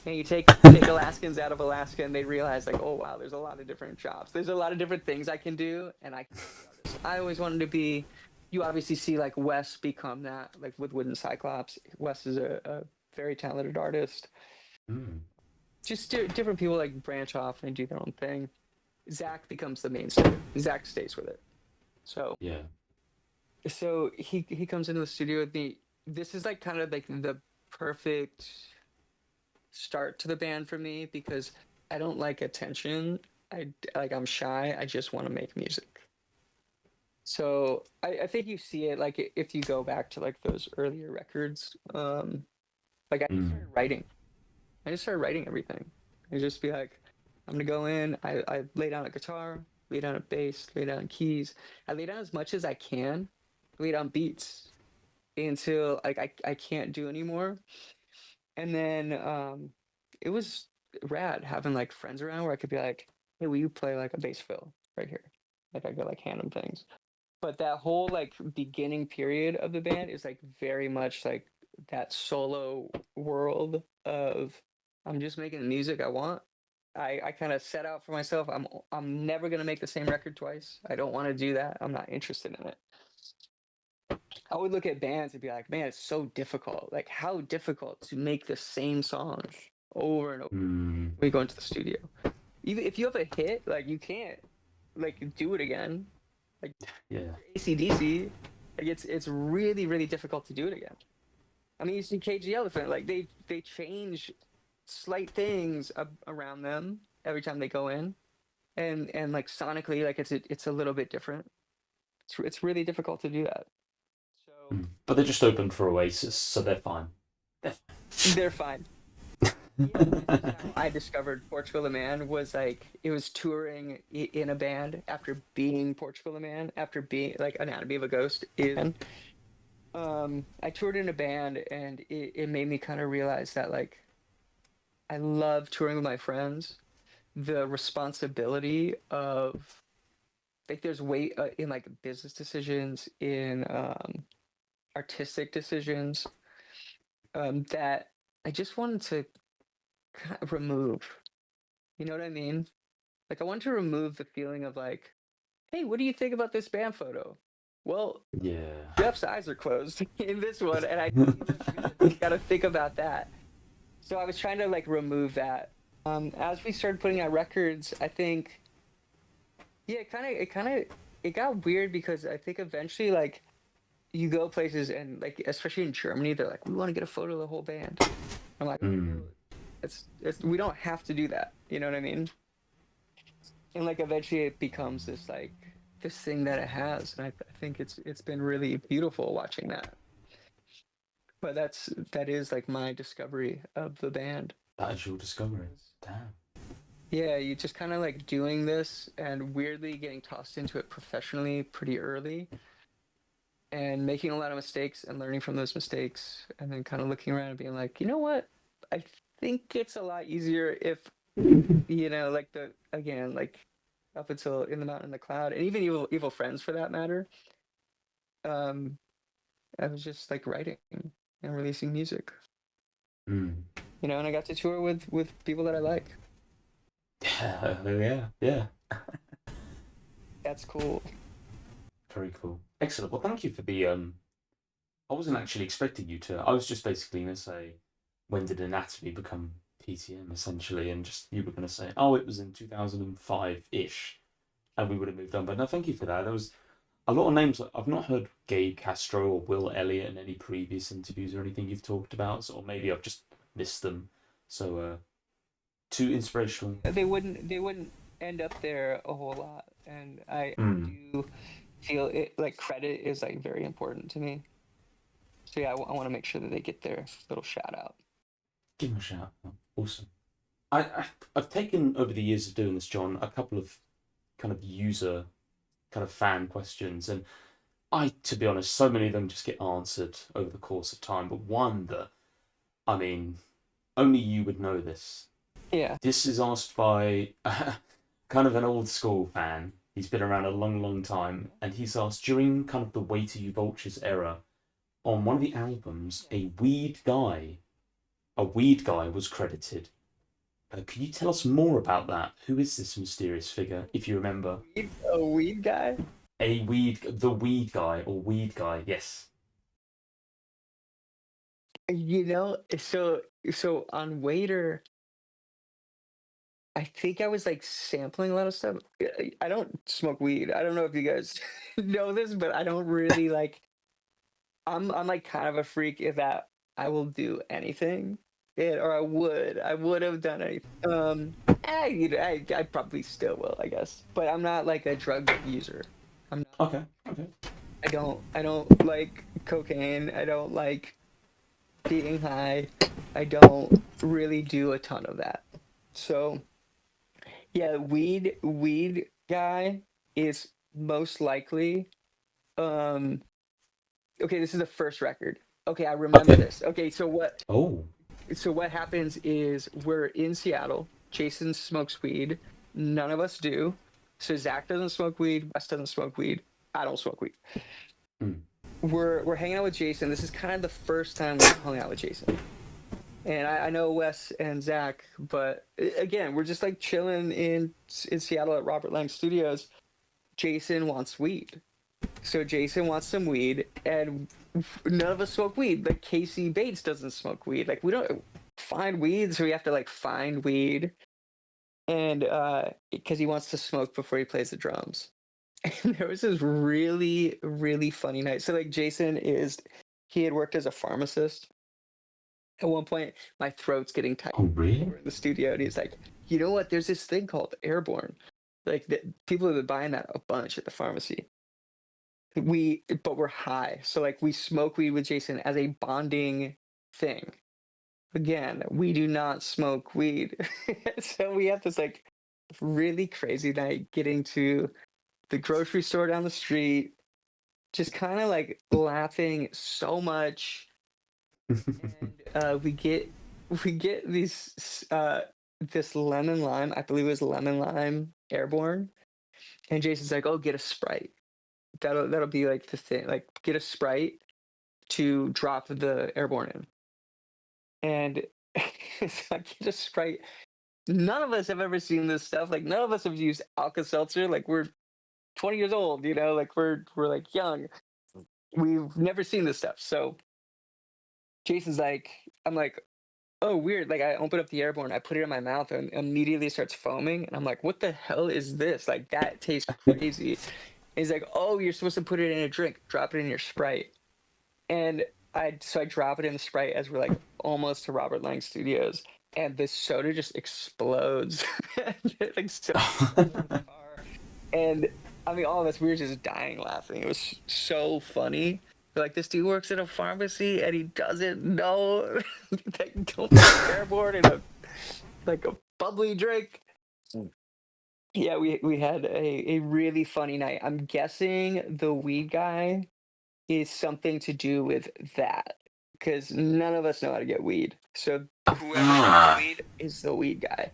And you take Alaskans out of Alaska, and they realize like, oh wow, there's a lot of different jobs. There's a lot of different things I can do, and I can be the artist. I always wanted to be. You obviously see like Wes become that, like with Wooden Cyclops. Wes is a very talented artist. Mm. Just different people like branch off and do their own thing. Zach becomes the mainstay. Zach stays with it. So Yeah. he comes into the studio with me. This is like kind of like the perfect start to the band for me because I don't like attention. I'm shy. I just want to make music. So I think you see it like if you go back to like those earlier records. Like I just Mm. started writing. I just started writing everything. I just be like, I'm gonna go in. I lay down a guitar, lay down a bass, lay down keys. I lay down as much as I can, lay down beats until like I can't do anymore. And then it was rad having like friends around where I could be like, hey, will you play like a bass fill right here? Like I could like hand them things. But that whole like beginning period of the band is like very much like that solo world of I'm just making the music I want. I kind of set out for myself. I'm never gonna make the same record twice. I don't want to do that. I'm not interested in it. I would look at bands and be like, man, it's so difficult. Like how difficult to make the same song over and over Mm. when you go into the studio. Even if you have a hit, like you can't like do it again. Like Yeah. AC/DC, like it's really really difficult to do it again. I mean, you see KG Elephant, like they change slight things around them every time they go in, and like sonically, like it's a little bit different. It's really difficult to do that. So But they're just open for Oasis, so they're fine. They're they're fine. Yeah, this is how I discovered Portugal the Man. Was like it was touring in a band after being Portugal the Man, after being like Anatomy of a Ghost is. I toured in a band, and it made me kind of realize that like I love touring with my friends. The responsibility of like there's weight in like business decisions, in artistic decisions, that I just wanted to kind of remove. You know what I mean? Like I want to remove the feeling of like, hey, what do you think about this band photo? Well, yeah. Jeff's eyes are closed in this one, and I think he looks good. You got to think about that. So I was trying to like remove that. As we started putting out records, I think, yeah, it got weird because I think eventually, like, you go places and like, especially in Germany, they're like, we want to get a photo of the whole band. I'm like, okay, Mm. well, it's we don't have to do that. You know what I mean? And like eventually it becomes this like this thing that it has, and I think it's been really beautiful watching that. But that is like my discovery of the band. That is your discovery. Damn. Yeah, you just kind of like doing this and weirdly getting tossed into it professionally pretty early, and making a lot of mistakes and learning from those mistakes, and then kind of looking around and being like, you know what? I think it's a lot easier if, like the again, like up until In the Mountain in the Cloud, and even Evil Friends for that matter. Um, I was just like writing and releasing music, Mm. and I got to tour with people that I like. Yeah, yeah. That's cool. Very cool. Excellent. Well, thank you for the. I wasn't actually expecting you to. I was just basically going to say, when did Anatomy become PTM, essentially? And just you were going to say, oh, it was in 2005 ish. And we would have moved on. But no, thank you for that. There was a lot of names. I've not heard Gabe Castro or Will Elliott in any previous interviews or anything you've talked about. So, or maybe I've just missed them. So, two inspirational. They wouldn't end up there a whole lot, and I Mm. do feel it like credit is like very important to me. So yeah, I want to make sure that they get their little shout out. Give him a shout. Awesome. I've taken over the years of doing this, John, a couple of kind of user, kind of fan questions, and to be honest, so many of them just get answered over the course of time. But one that, I mean, only you would know this. Yeah. This is asked by kind of an old school fan. He's been around a long, long time, and he's asked during kind of the Way to You Vultures era, on one of the albums, a weed guy was credited. Can you tell us more about that? Who is this mysterious figure, if you remember? A weed guy. The weed guy, or weed guy, yes. So on Waiter, I think I was like sampling a lot of stuff. I don't smoke weed. I don't know if you guys know this, but I don't really like. I'm like kind of a freak in that I will do anything, or I would have done anything. I probably still will, I guess, but I'm not like a drug user. I'm not. Okay, okay. I don't like cocaine. I don't like being high. I don't really do a ton of that. So yeah, weed guy is most likely. Um, okay, this is the first record. Okay, I remember Okay. this. Okay, Oh. so what happens is we're in Seattle. Jason smokes weed. None of us do. So Zach doesn't smoke weed. Wes doesn't smoke weed. I don't smoke weed. Mm. We're hanging out with Jason. This is kind of the first time we've hung out with Jason. And I know Wes and Zach, but again, we're just like chilling in Seattle at Robert Lang Studios. Jason wants weed. So Jason wants some weed, and none of us smoke weed. Like Casey Bates doesn't smoke weed. Like we don't find weed, so we have to like find weed, and because he wants to smoke before he plays the drums. And there was this really, really funny night. So like he had worked as a pharmacist. At one point, my throat's getting tight. Oh, really? We're in the studio, and he's like, "You know what? There's this thing called Airborne. Like people have been buying that a bunch at the pharmacy. But we're high, so like we smoke weed with Jason as a bonding thing. Again, we do not smoke weed, so we have this like really crazy night getting to the grocery store down the street, just kind of like laughing so much, and we get this lemon lime. I believe it was lemon lime airborne, and Jason's like, "Oh, get a Sprite. That'll be like the thing. Like, get a Sprite to drop the airborne in." And it's like, get a Sprite. None of us have ever seen this stuff. Like, none of us have used Alka-Seltzer. Like, we're 20 years old, like we're like young. We've never seen this stuff. So Jason's like, I'm like, oh, weird. Like, I open up the airborne, I put it in my mouth, and immediately starts foaming. And I'm like, what the hell is this? Like, that tastes crazy. And he's like, oh, you're supposed to put it in a drink, drop it in your Sprite. And I drop it in the Sprite as we're like almost to Robert Lang Studios, and the soda just explodes. Like so in the car. And I mean, all of us, we were just dying laughing. It was so funny. Like, this dude works at a pharmacy and he doesn't know that you don't put airborne in a bubbly drink. Yeah, we had a really funny night. I'm guessing the weed guy is something to do with that, because none of us know how to get weed. So whoever got the weed is the weed guy.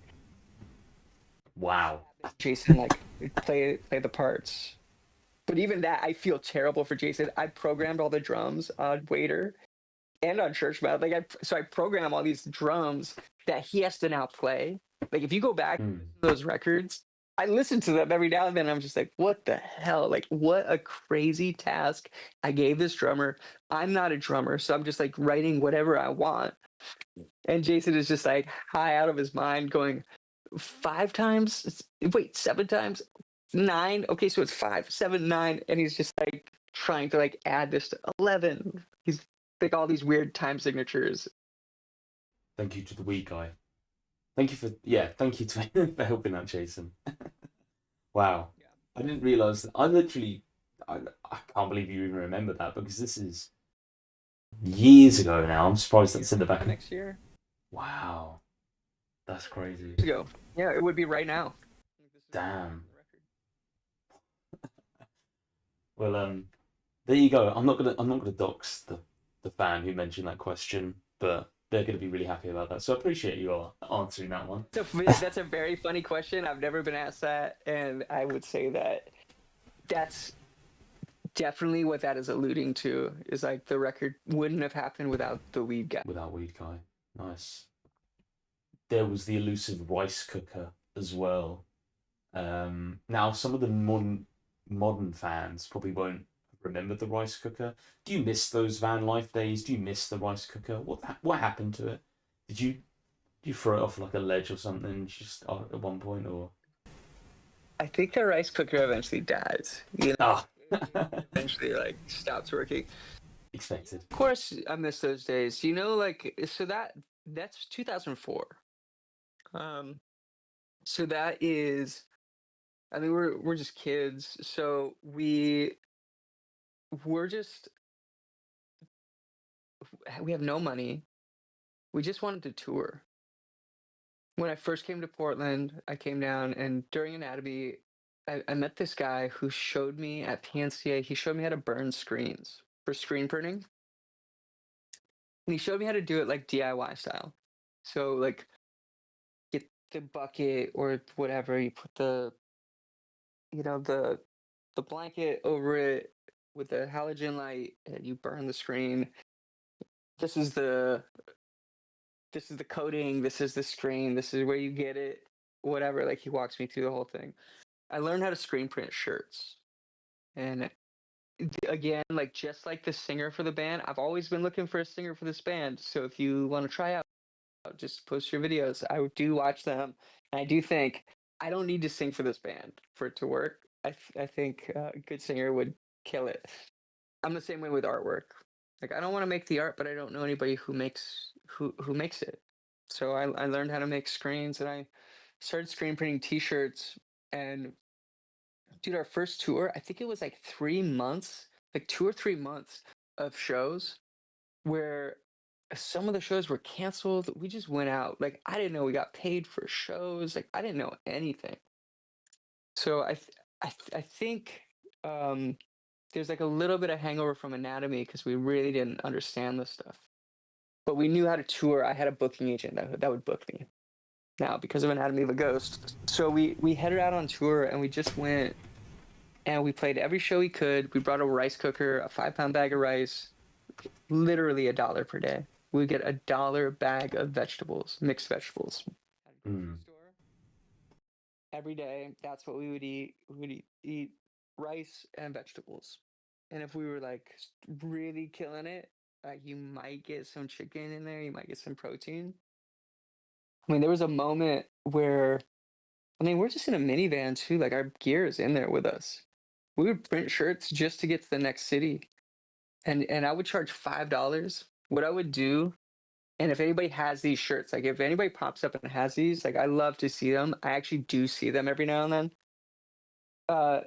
Wow. Jason like play the parts. But even that, I feel terrible for Jason. I programmed all the drums on Waiter and on Church Mouth. So I program all these drums that he has to now play. Like, if you go back and listen to those records, I listen to them every now and then. I'm just like, what the hell? Like, what a crazy task I gave this drummer. I'm not a drummer, so I'm just like writing whatever I want. And Jason is just like high out of his mind, going, 5 times? Wait, 7 times? 9? Okay, so it's 5, 7, 9, and he's just like trying to like add this to 11. He's like all these weird time signatures. Thank you to the weed guy. Thank you thank you for helping out Jason. Wow. Yeah. I didn't realize that. I can't believe you even remember that, because this is years ago now. I'm surprised that's in the back. Next year? Wow. That's crazy. Years ago. Yeah, it would be right now. Damn. Well, there you go. I'm not gonna dox the fan who mentioned that question, but they're gonna be really happy about that. So I appreciate you all answering that one. That's a very funny question. I've never been asked that, and I would say that that's definitely what that is alluding to, is like the record wouldn't have happened without the weed guy. Without weed guy. Nice. There was the elusive rice cooker as well. Now some of the modern fans probably won't remember the rice cooker. Do you miss those van life days? Do you miss the rice cooker? What happened to it? Did you throw it off like a ledge or something just at one point, or? I think the rice cooker eventually dies. Ah. Eventually like stops working. Expected. Of course, I miss those days. Like, so that's 2004. So that is, I mean, we're just kids, so we're just we have no money. We just wanted to tour. When I first came to Portland, I came down, and during anatomy, I met this guy who showed me at PNCA. He showed me how to burn screens for screen printing, and he showed me how to do it like DIY style. So like, get the bucket or whatever, you put the blanket over it with a halogen light, and you burn the screen. This is the coating, this is the screen, this is where you get it, whatever. Like, he walks me through the whole thing. I learned how to screen print shirts. And again, like, just like the singer for the band, I've always been looking for a singer for this band. So if you want to try out, just post your videos. I do watch them, and I do think I don't need to sing for this band for it to work. I think a good singer would kill it. I'm the same way with artwork. Like I don't want to make the art, but I don't know anybody who makes it. So I learned how to make screens, and I started screen printing T-shirts. And dude, our first tour, I think it was like 3 months, like 2 or 3 months of shows where some of the shows were canceled. We just went out. Like I didn't know we got paid for shows. Like I didn't know anything. So I think um, there's like a little bit of hangover from anatomy because we really didn't understand this stuff. But we knew how to tour. I had a booking agent that would book me now because of Anatomy of a Ghost. So we headed out on tour and we just went and we played every show we could. We brought a rice cooker, a 5 pound bag of rice, literally $1 per day. We get $1 bag of vegetables, mixed vegetables. At a grocery Mm. store every day. That's what we would eat. We would eat rice and vegetables. And if we were like really killing it, you might get some chicken in there. You might get some protein. I mean, there was a moment where I mean, we're just in a minivan too. Like our gear is in there with us. We would print shirts just to get to the next city, and I would charge $5. What I would do, and if anybody has these shirts, like if anybody pops up and has these, like I love to see them. I actually do see them every now and then. Uh,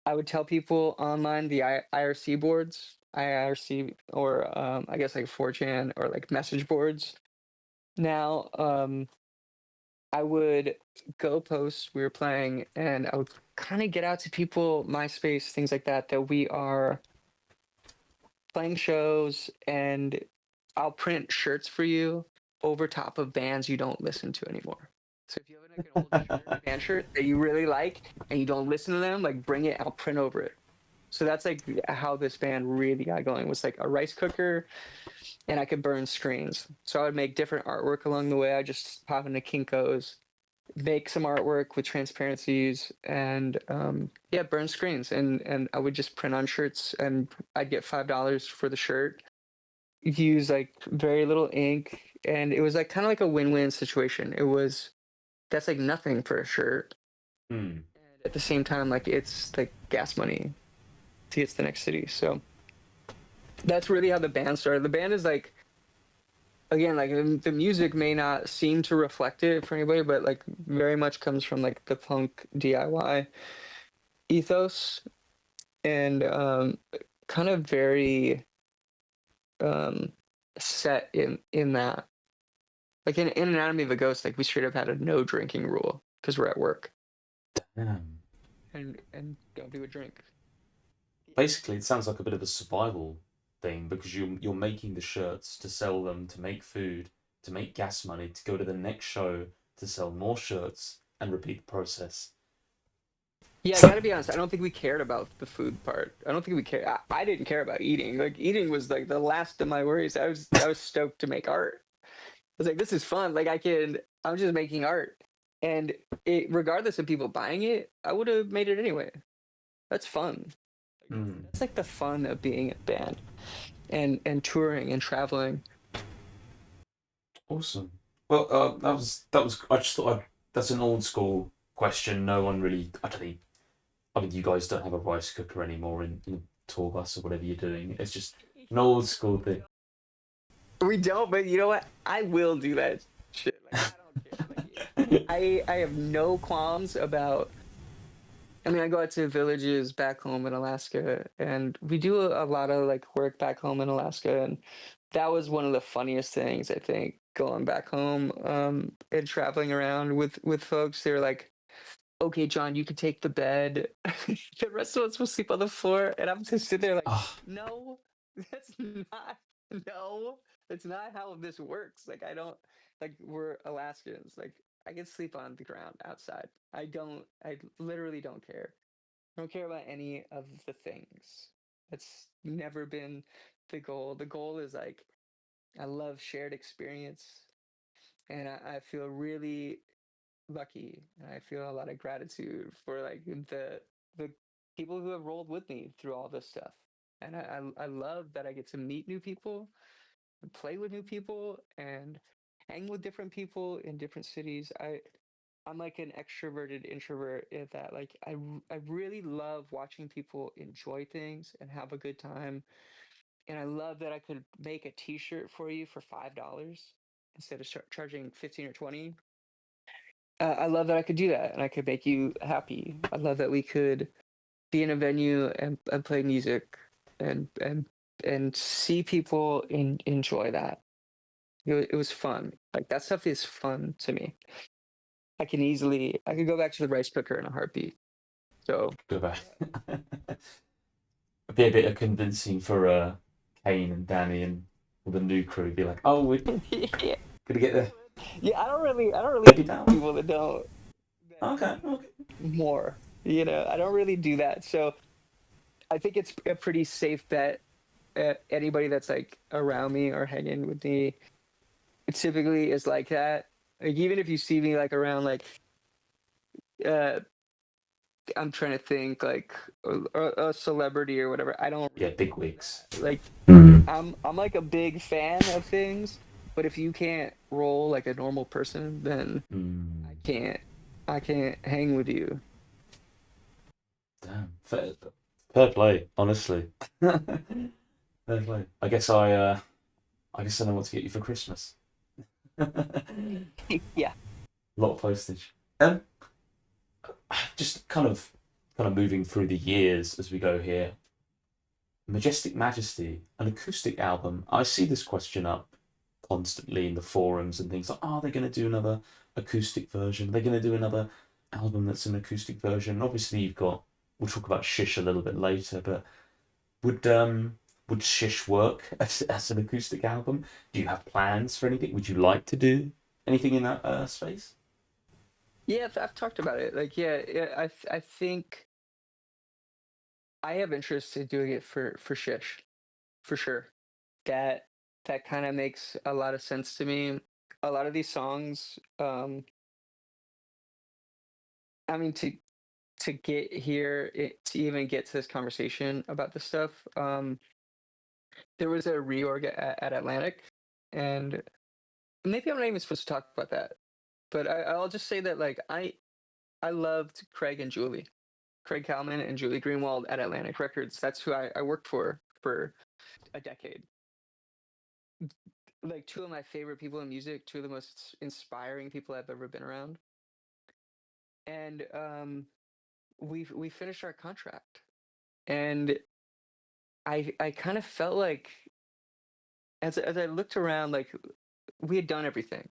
I would tell people online the IRC boards, IRC, or I guess like 4chan or like message boards. Now, I would go post we were playing, and I would kind of get out to people, MySpace, things like that, that we are playing shows, and I'll print shirts for you over top of bands you don't listen to anymore. So if you have like an old shirt, band shirt that you really like and you don't listen to them, like bring it, I'll print over it. So that's like how this band really got going, was like a rice cooker, and I could burn screens. So I would make different artwork along the way. I just pop into Kinko's, make some artwork with transparencies, and yeah, burn screens. And I would just print on shirts, and I'd get $5 for the shirt. Use like very little ink, and it was like kind of like a win-win situation. It was that's like nothing for a shirt, Mm. and at the same time, like it's like gas money to get to the next city. So that's really how the band started. The band is like, again, like the music may not seem to reflect it for anybody, but like very much comes from like the punk DIY ethos, and kind of very um set in that. Like in Anatomy of a Ghost, like we straight up had a no drinking rule because we're at work, Damn. and don't do a drink. Basically, it sounds like a bit of a survival thing because you're making the shirts to sell them, to make food, to make gas money, to go to the next show, to sell more shirts, and repeat the process. Yeah, I gotta be honest. I don't think we cared about the food part. I don't think we care. I didn't care about eating. Like eating was like the last of my worries. I was stoked to make art. I was like, this is fun. Like I'm just making art, and regardless of people buying it, I would have made it anyway. That's fun. Like Mm. that's like the fun of being a band, and touring and traveling. Awesome. Well, that was. I just thought that's an old school question. No one really. I don't think. I mean, you guys don't have a rice cooker anymore in tour bus or whatever you're doing. It's just an old school thing. We don't, but you know what? I will do that shit. Like I don't care. Like I have no qualms about. I mean, I go out to villages back home in Alaska, and we do a lot of like work back home in Alaska, and that was one of the funniest things I think going back home, and traveling around with folks. They're like, "Okay, John, you can take the bed. The rest of us will sleep on the floor," and I'm just sitting there like, Ah, "No, that's not. No, that's not how this works. Like, I don't like we're Alaskans. Like, I can sleep on the ground outside. I don't. I literally don't care. I don't care about any of the things. That's never been the goal. The goal is like I love shared experience, and I feel really lucky, and I feel a lot of gratitude for like the people who have rolled with me through all this stuff. And I love that I get to meet new people and play with new people and hang with different people in different cities. I'm like an extroverted introvert in that like I really love watching people enjoy things and have a good time. And I love that I could make a t-shirt for you for $5 instead of charging 15 or 20. I love that I could do that and I could make you happy. I love that we could be in a venue and play music and and see people enjoy that. It was fun. Like that stuff is fun to me. I could go back to the rice cooker in a heartbeat. So Go back. It'd be a bit of convincing for Kane and Danny and all the new crew. Be like, oh, we're yeah, gonna get the yeah. I don't really baby down. people that don't that Okay, okay. more. I don't really do that. So I think it's a pretty safe bet. Anybody that's like around me or hanging with me, it typically is like that. Like even if you see me like around like uh I'm trying to think like a celebrity or whatever. I don't Yeah, really big do wigs. that. Like Mm. I'm like a big fan of things, but if you can't roll like a normal person, then I Mm. can't I can't hang with you. Damn, fair play, honestly. Fair play. I guess I know what to get you for Christmas. A Yeah. lot of postage. Just kind of moving through the years as we go here. Majestic Majesty, an acoustic album. I see this question up constantly in the forums and things like, are they going to do another acoustic version? Are they going to do another album that's an acoustic version? Obviously, we'll talk about Shish a little bit later, but would would Shish work as an acoustic album? Do you have plans for anything? Would you like to do anything in that space? Yeah, I've talked about it. Like, yeah, I think I have interest in doing it for Shish, for sure. That that kind of makes a lot of sense to me. A lot of these songs, I mean, to get here, to even get to this conversation about this stuff, there was a reorg at Atlantic, and maybe I'm not even supposed to talk about that, but I'll just say that like I loved Craig Kalman and Julie Greenwald at Atlantic Records. That's who I worked for a decade. Like two of my favorite people in music, two of the most inspiring people I've ever been around. And we finished our contract. And I kind of felt like as I looked around, like we had done everything.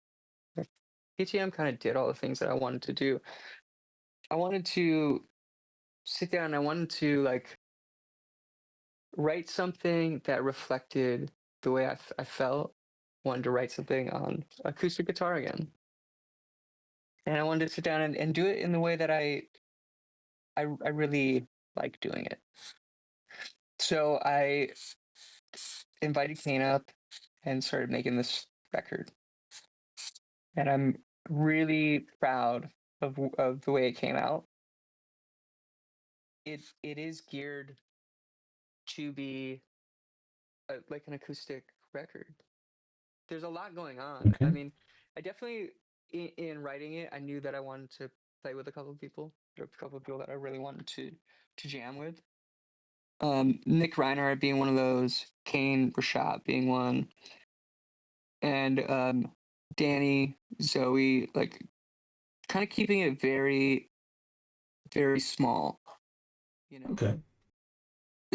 Like, PTM kind of did all the things that I wanted to do. I wanted to sit down and I wanted to like write something that reflected the way I felt. Wanted to write something on acoustic guitar again. And I wanted to sit down and do it in the way that I really like doing it. So I invited Kane up and started making this record. And I'm really proud of the way it came out. It is geared to be like an acoustic record. There's a lot going on. I Okay. mean, I definitely in writing it, I knew that I wanted to play with a couple of people. There were a couple of people that I really wanted to jam with. Nick Reinhardt being one of those, Kane Richotte being one, and Danny, Zoe, like kind of keeping it very, very small, you know. Okay.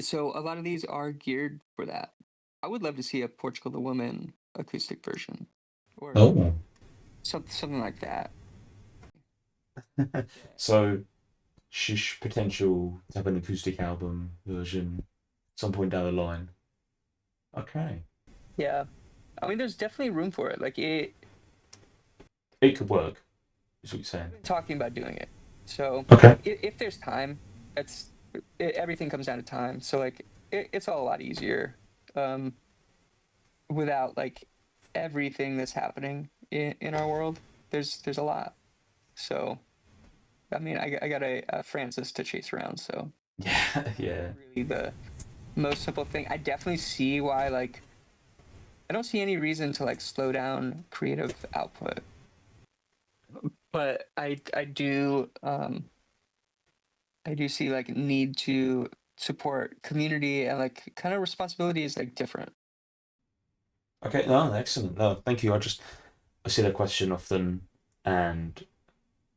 So a lot of these are geared for that. I would love to see a Portugal the Woman acoustic version, or Oh. something like that. So, Shish potential to have an acoustic album version some point down the line. Okay. Yeah, I mean, there's definitely room for it. Like It could work, is what you're saying. I've been talking about doing it. So Okay. if there's time, everything comes down to time. So like it's all a lot easier um, without like everything that's happening in our world. There's a lot. So I mean, I got a Francis to chase around. So Yeah, not yeah. really the most simple thing. I definitely see why like I don't see any reason to like slow down creative output. but I do see like need to support community and like kind of responsibility is like different. Okay, no, excellent. No, thank you. I see that question often, and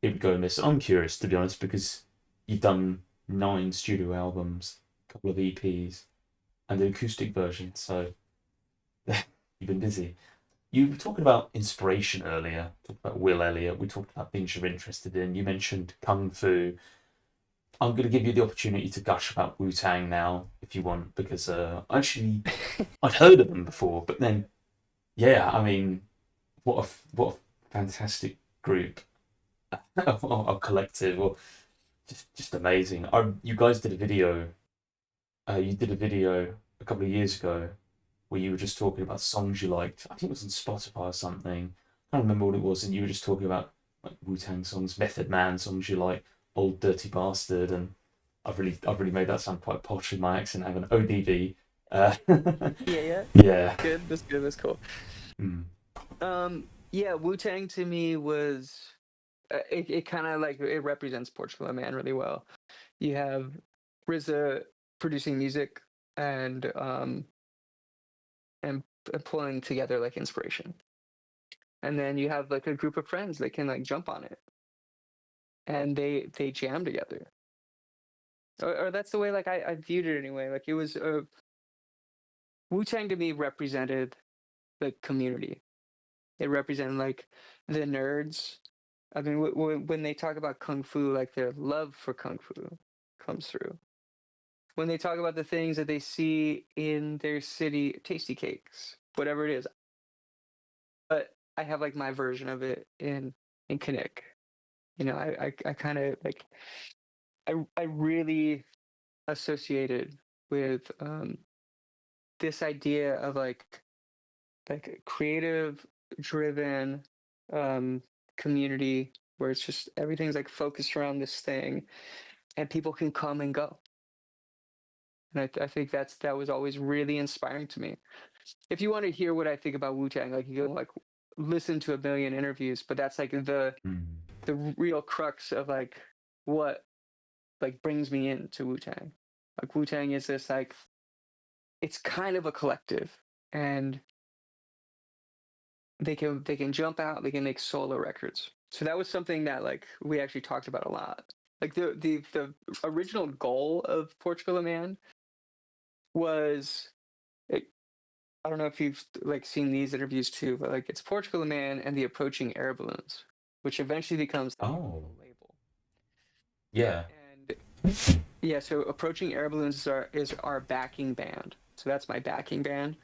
it would go in this. I'm curious to be honest because you've done 9 studio albums, a couple of EPs, and an acoustic version, so you've been busy. You were talking about inspiration earlier. Talked about Will Elliott. We talked about things you're interested in. You mentioned kung fu. I'm going to give you the opportunity to gush about Wu Tang now, if you want, because actually I'd heard of them before, but then yeah, I mean, what a fantastic group, a collective, or just amazing. You guys did a video. You did a video a couple of years ago where you were just talking about songs you liked. I think it was on Spotify or something. I don't remember what it was, and you were just talking about like Wu Tang songs, Method Man songs you like, Old Dirty Bastard, and I've really made that sound quite posh with my accent. I have an ODB. Uh, Yeah, yeah. yeah. Good. That's good. That's cool. Mm. Yeah, Wu Tang to me was it kind of like it represents Portugal Man really well. You have RZA producing music and and pulling together like inspiration, and then you have like a group of friends that can like jump on it, and they jam together. Or that's the way like I viewed it anyway. Like it was Wu Tang to me represented the community. It represented like the nerds. I mean, when they talk about kung fu, like their love for kung fu comes through. When they talk about the things that they see in their city, tasty cakes, whatever it is. But I have like my version of it in Kinnick. You know, I kind of like I really associated with this idea of like a creative driven um community where it's just everything's like focused around this thing and people can come and go. And I think that was always really inspiring to me. If you want to hear what I think about Wu Tang, like you can like listen to a million interviews, but that's like Mm. the real crux of like what like brings me into Wu Tang. Like Wu Tang is this like it's kind of a collective, and they can jump out, they can make solo records. So that was something that like we actually talked about a lot. Like the original goal of Portugal Man was it, I don't know if you've like seen these interviews too, but like it's Portugal Man and the Approaching Air Balloons, which eventually becomes the name of Oh, the label. yeah. And yeah, so Approaching Air Balloons is our backing band. So that's my backing band.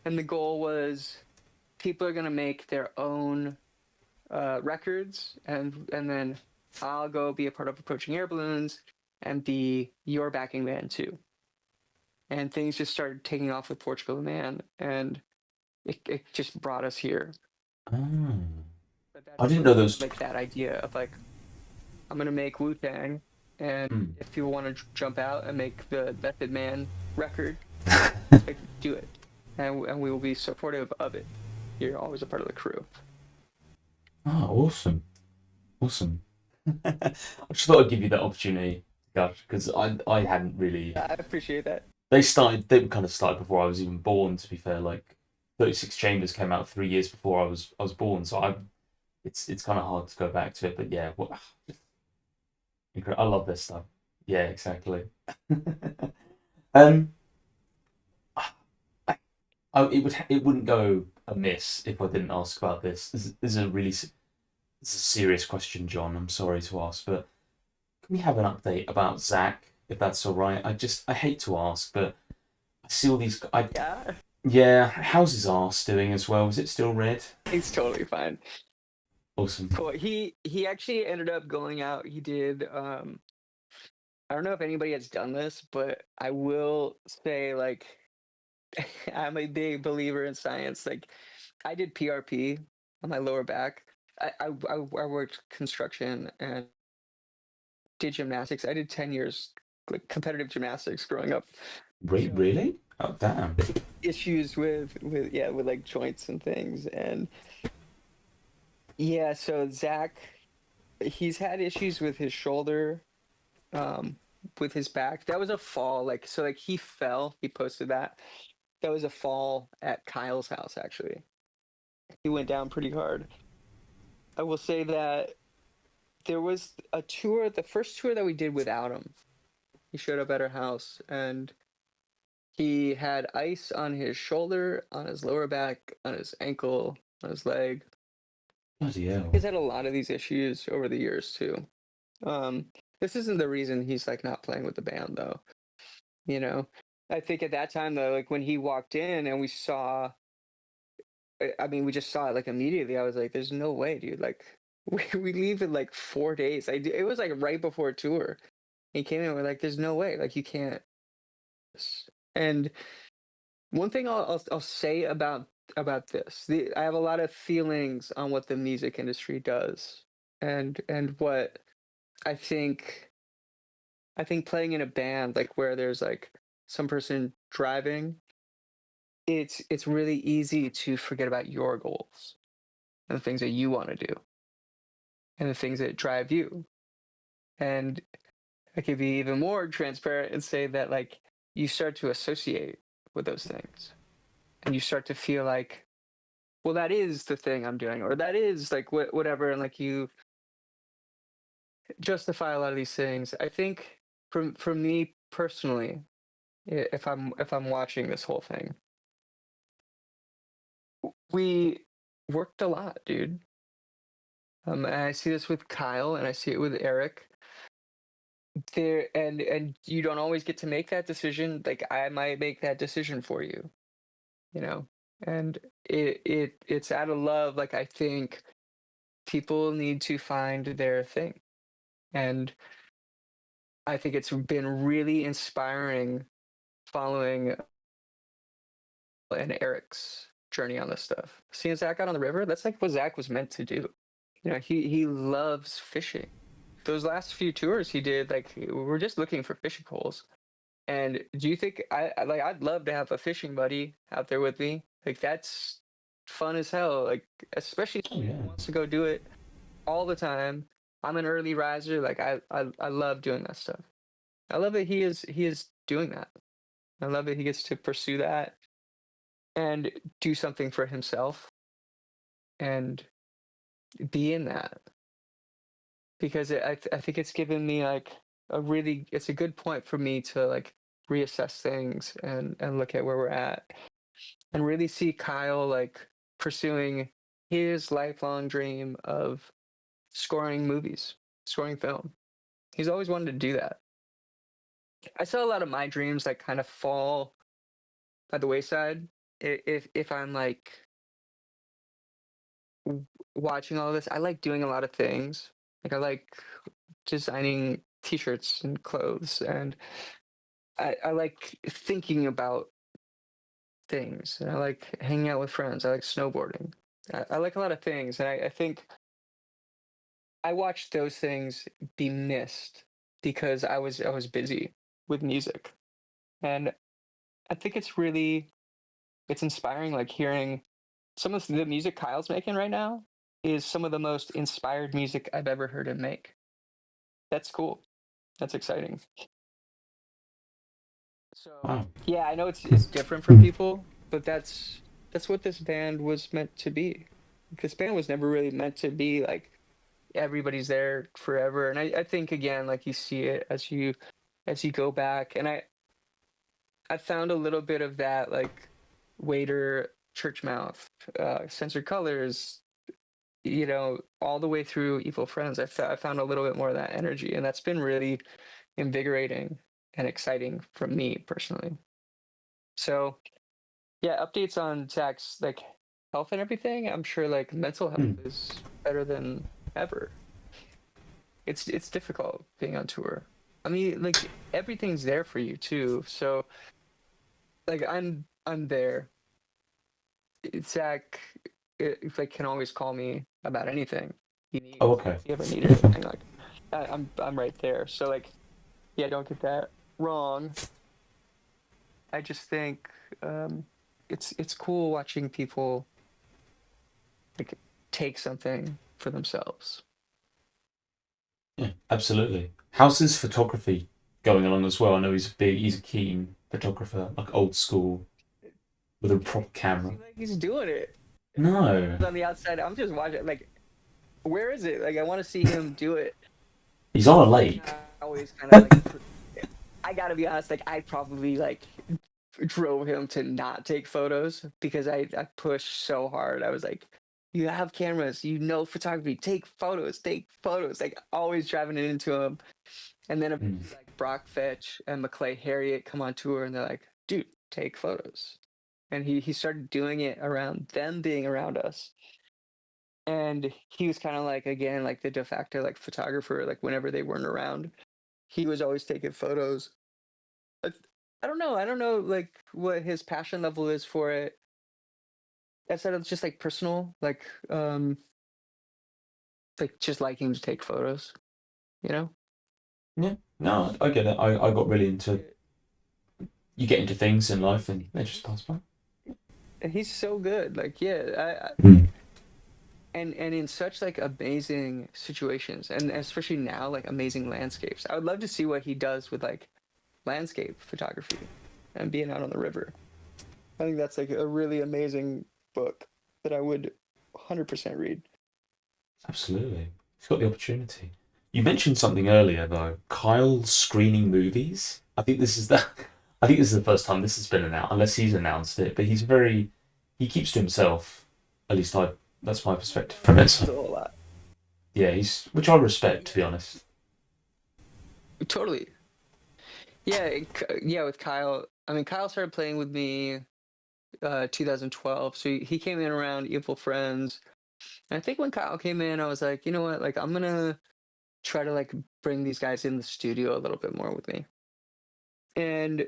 And the goal was people are gonna make their own records, and then I'll go be a part of Approaching Air Balloons and be your backing band too. And things just started taking off with Portugal the Man, and it just brought us here. Oh. But I that's didn't know like kind of those. like that idea of like I'm gonna make Wu Tang, and Mm. if people want to jump out and make the Method Man record, like do it, and we will be supportive of it. You're always a part of the crew. Oh, awesome. Awesome. I just thought I'd give you that opportunity, gosh, because I hadn't really. I appreciate that. They were kind of started before I was even born, to be fair. Like 36 Chambers came out 3 years before I was born, so it's kind of hard to go back to it. But yeah, what, I love this stuff. Yeah, exactly. um, I, it wouldn't go amiss if I didn't ask about this. This is a really it's a serious question, John. I'm sorry to ask, but can we have an update about Zach, if that's all right? I hate to ask, but I see all these. Yeah, Yeah, how's his arse doing as well? Is it still red? he's totally fine. Awesome. Cool. He actually ended up going out. He did. I don't know if anybody has done this, but I will say like I'm a big believer in science. Like I did PRP on my lower back. I worked construction and did gymnastics. I did 10 years like competitive gymnastics growing up. So Really? Oh, damn. issues with with like joints and things, and yeah. So Zach he's had issues with his shoulder, um, with his back. That was a fall, like so, like he fell. He posted that. That was a fall at Kyle's house. Actually, he went down pretty hard. I will say that there was a tour, the first tour that we did without him. He showed up at our house and he had ice on his shoulder, on his lower back, on his ankle, on his leg. Bloody hell. He's had a lot of these issues over the years too. Um, this isn't the reason he's like not playing with the band though. You know, I think at that time though, like when he walked in and we saw, I mean, we just saw it like immediately. I was like, "There's no way, dude! Like, we leave in like 4 days." It was like right before tour. He came in, we're like, "There's no way! Like, you can't." And one thing I'll say about this, I have a lot of feelings on what the music industry does, and what I think. I think playing in a band, like where there's like some person driving, it's really easy to forget about your goals and the things that you want to do and the things that drive you. And I could be even more transparent and say that like you start to associate with those things and you start to feel like, well, that is the thing I'm doing, or that is like whatever. And like you justify a lot of these things. I think for me personally, if I'm watching this whole thing, we worked a lot, dude. And I see this with Kyle, and I see it with Eric. There and you don't always get to make that decision. Like I might make that decision for you, you know. And it's out of love. Like I think people need to find their thing, and I think it's been really inspiring following and Eric's journey on this stuff. Seeing Zach out on the river, that's like what Zach was meant to do. You know, he loves fishing. Those last few tours he did, like we're just looking for fishing holes. And do you think like I'd love to have a fishing buddy out there with me? Like that's fun as hell. Like especially Oh somebody yeah. who wants to go do it all the time. I'm an early riser. Like I love doing that stuff. I love that he is doing that. I love that he gets to pursue that and do something for himself and be in that because I think it's given me like it's a good point for me to like reassess things and look at where we're at and really see Kyle like pursuing his lifelong dream of scoring movies, scoring film. He's always wanted to do that. I saw a lot of my dreams like kind of fall by the wayside if I'm like watching all this. I like doing a lot of things. Like I like designing t-shirts and clothes, and I like thinking about things, and I like hanging out with friends. I like snowboarding. I like a lot of things, and I think I watched those things be missed because I was busy with music, and I think it's inspiring. Like hearing some of the music Kyle's making right now is some of the most inspired music I've ever heard him make. That's cool. That's exciting. So Wow. yeah, I know it's different for people, but that's what this band was meant to be. This band was never really meant to be like everybody's there forever. And I think again, like you see it as you go back, and I found a little bit of that like Waiter, Church Mouth, Censored Colors, you know, all the way through Evil Friends. I found a little bit more of that energy, and that's been really invigorating and exciting for me personally. So yeah, updates on Zach's like health and everything. I'm sure like mental health Hmm. is better than ever. It's difficult being on tour. I mean, like everything's there for you too. So like I'm there. Zach, if like can always call me about anything he needs. Oh, Like okay. if you ever need anything, like I'm right there. So like yeah, don't get that wrong. I just think um, it's cool watching people like take something for themselves. Yeah, absolutely. How's his photography going along as well? I know he's a keen photographer, like old school with a proper It doesn't camera. seem like he's doing it. No, On the outside, I'm just watching. Like, where is it? Like, I want to see him do it. he's on a And lake. I always kind of like. I gotta be honest. Like, I probably like drove him to not take photos because I pushed so hard. I was like, "You have cameras. You know photography. Take photos. Take photos." Like, always driving it into him. And then Mm. eventually, like Brock Fetch and McClay Harriet come on tour, and they're like, "Dude, take photos." And he started doing it around them being around us. And he was kind of like, again, like the de facto like photographer. Like whenever they weren't around, he was always taking photos. I, I don't know. I don't know like what his passion level is for it. Instead of just like personal, like just liking to take photos. You know. Yeah, no, I get it. I got really into. You get into things in life and they just pass by. And he's so good. Like yeah, I Mm. and in such like amazing situations, and especially now like amazing landscapes. I would love to see what he does with like landscape photography and being out on the river. I think that's like a really amazing book that I would 100% read. Absolutely, he's got the opportunity. You mentioned something earlier though. Kyle screening movies. I think this is the. I think this is the first time this has been announced, unless he's announced it. But he's very. He keeps to himself. At least I. That's my perspective from it. It's So, a whole lot. yeah, he's which I respect to be honest. Totally. Yeah, yeah. With Kyle, I mean, Kyle started playing with me 2012, so he came in around Evil Friends. And I think when Kyle came in, I was like, you know what? Like, I'm gonna try to like bring these guys in the studio a little bit more with me, and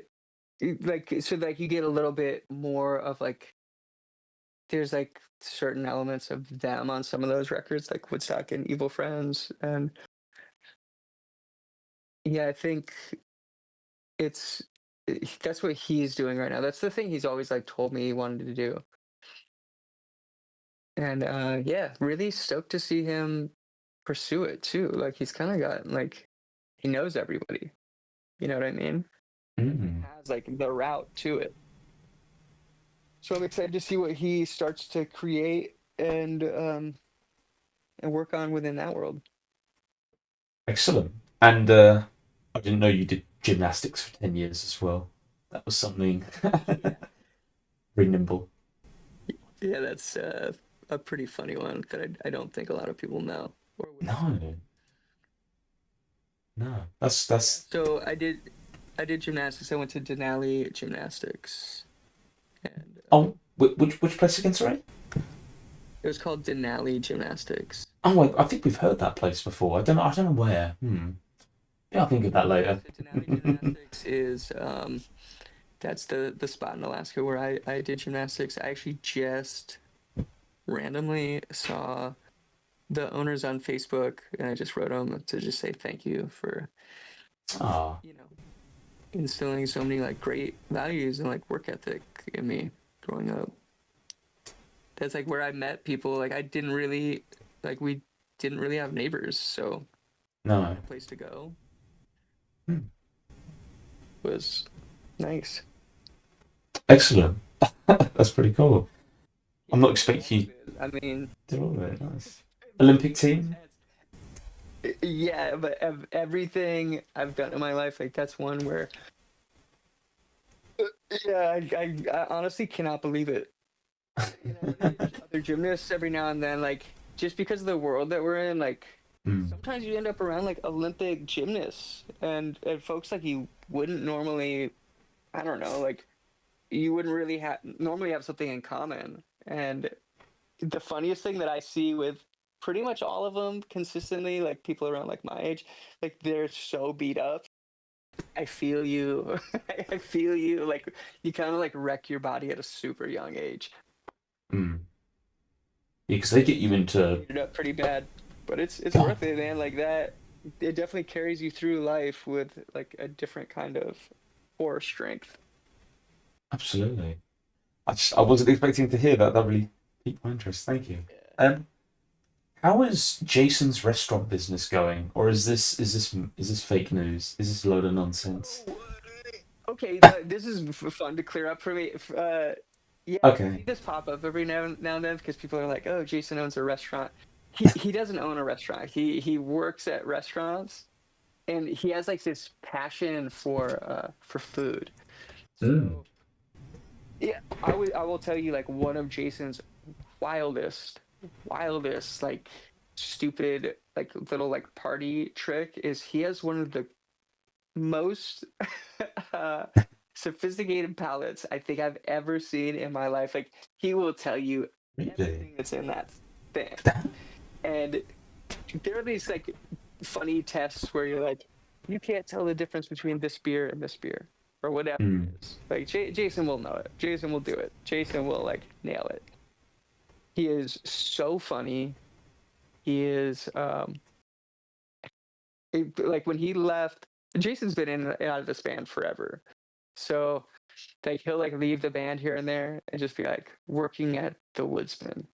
like so like you get a little bit more of like there's like certain elements of them on some of those records, like Woodstock and Evil Friends, and yeah, I think it's that's what he's doing right now. That's the thing he's always like told me he wanted to do, and yeah, really stoked to see him pursue it too. Like he's kind of got like he knows everybody, you know what I mean, and Mm. has like the route to it. So I'm excited to see what he starts to create and work on within that world. Excellent. And I didn't know you did gymnastics for 10 years as well. That was something Yeah. very nimble. Yeah, that's a pretty funny one that I don't think a lot of people know or would No, assume. no. Yeah. That's So I did gymnastics. I went to Denali Gymnastics, and oh, which place again, sorry? it was called Denali Gymnastics. Oh, I think we've heard that place before. I don't know where. Hmm. Yeah, I'll think of that Yeah. later. So Denali Gymnastics is that's the spot in Alaska where I did gymnastics. I actually just randomly saw the owners on Facebook, and I just wrote them to just say thank you for Ah, you know instilling so many like great values and like work ethic in me growing up. That's like where I met people. Like I didn't really like we didn't really have neighbors, so no. having a place to go Hmm. was nice. Excellent. That's pretty cool. I'm Yeah, not I did all expecting of you it. I mean, to do all of it. Nice. but Olympic in a team? sense, yeah, but everything I've done in my life, like that's one where, yeah, I honestly cannot believe it. And I look at other gymnasts every now and then, like just because of the world that we're in, like Hmm. sometimes you end up around like Olympic gymnasts and folks like you wouldn't normally, I don't know, like you wouldn't really have normally have something in common. And the funniest thing that I see with pretty much all of them consistently, like people around like my age, like they're so beat up. I feel you. I feel you. Like you kind of like wreck your body at a super young age. Hmm. Yeah, because they get It's you like into. beat it up pretty bad, but it's God, worth it, man. Like that, it definitely carries you through life with like a different kind of core strength. absolutely. I wasn't expecting to hear that. That really piqued my interest. Thank you. Yeah. Um, How is Jason's restaurant business going, or is this fake news? Is this a load of nonsense? Oh, okay. This is fun to clear up for me. Yeah, I see Okay. this pop up every now and then because people are like, "Oh, Jason owns a restaurant." He doesn't own a restaurant. He works at restaurants, and he has like this passion for food. Mm. So yeah, I will tell you like one of Jason's wildest like stupid like little like party trick is he has one of the most uh, sophisticated palettes I think I've ever seen in my life. Like he will tell you Really? everything that's in that thing, and there are these like funny tests where you're like, you can't tell the difference between this beer and this beer or whatever it Mm. is. Like Jason will know it. Jason will do it. Jason will like nail it. He is so funny. He is like when he left. Jason's been in and out of this band forever, so like he'll like leave the band here and there and just be like working at the Woodsman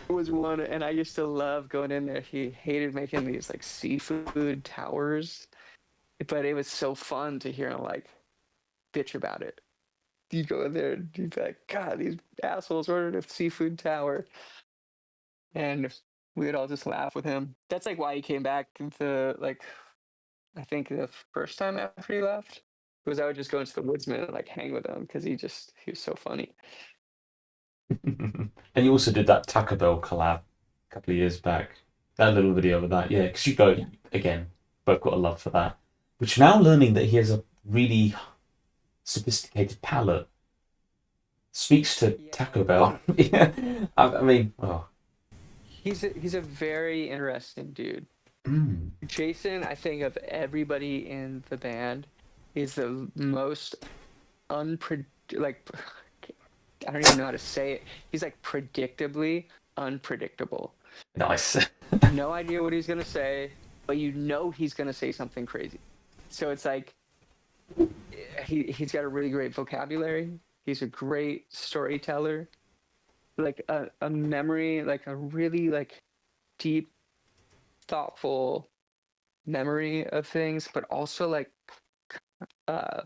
was one, and I used to love going in there. He hated making these like seafood towers, but it was so fun to hear him like bitch about it. You go in there and you'd be like, God, these assholes ordered a seafood tower, and we would all just laugh with him. That's like why he came back the like I think the first time after he left was I would just go into the Woodsman and like hang with him because he was so funny. And you also did that Taco Bell collab a couple of years back. That little video of that, yeah, because you go Yeah. again, both got a love for that. Which now learning that he has a really sophisticated palate speaks to Yeah. Taco Bell. Yeah, I mean, oh, He's a very interesting dude. mm, Jason, I think of everybody in the band, is the most like I don't even know how to say it. He's like predictably unpredictable. Like you nice. have no idea what he's gonna say, but you know he's gonna say something crazy. So it's like he's got a really great vocabulary. He's a great storyteller, like a memory, like a really like deep, thoughtful memory of things, but also like uh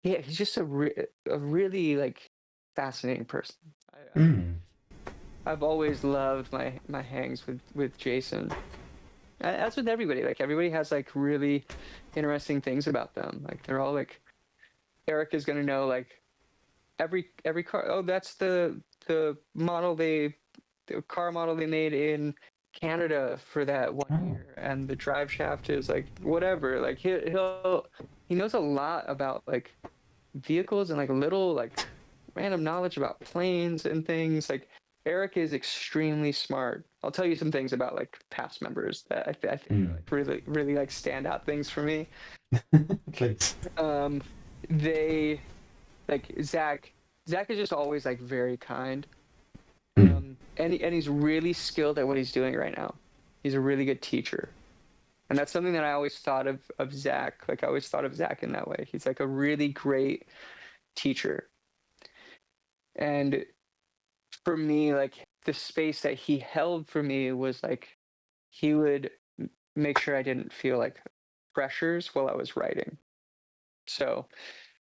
yeah, he's just a really like fascinating person. Mm. I've always loved my hangs with Jason. As with everybody, like everybody has like really interesting things about them. Like they're all like Eric is gonna know like every car. Oh, that's the model the car model they made in Canada for that one Oh. year, and the drive shaft is like whatever. Like he knows a lot about like vehicles and like little like random knowledge about planes and things. Like Eric is extremely smart. I'll tell you some things about like past members that I think are Mm. like really like standout things for me. Please. Um, they like Zach is just always like very kind. Mm. And he's really skilled at what he's doing right now. He's a really good teacher. And that's something that I always thought of Zach. Like I always thought of Zach in that way. He's like a really great teacher. And for me, like the space that he held for me was like he would make sure I didn't feel like pressures while I was writing. So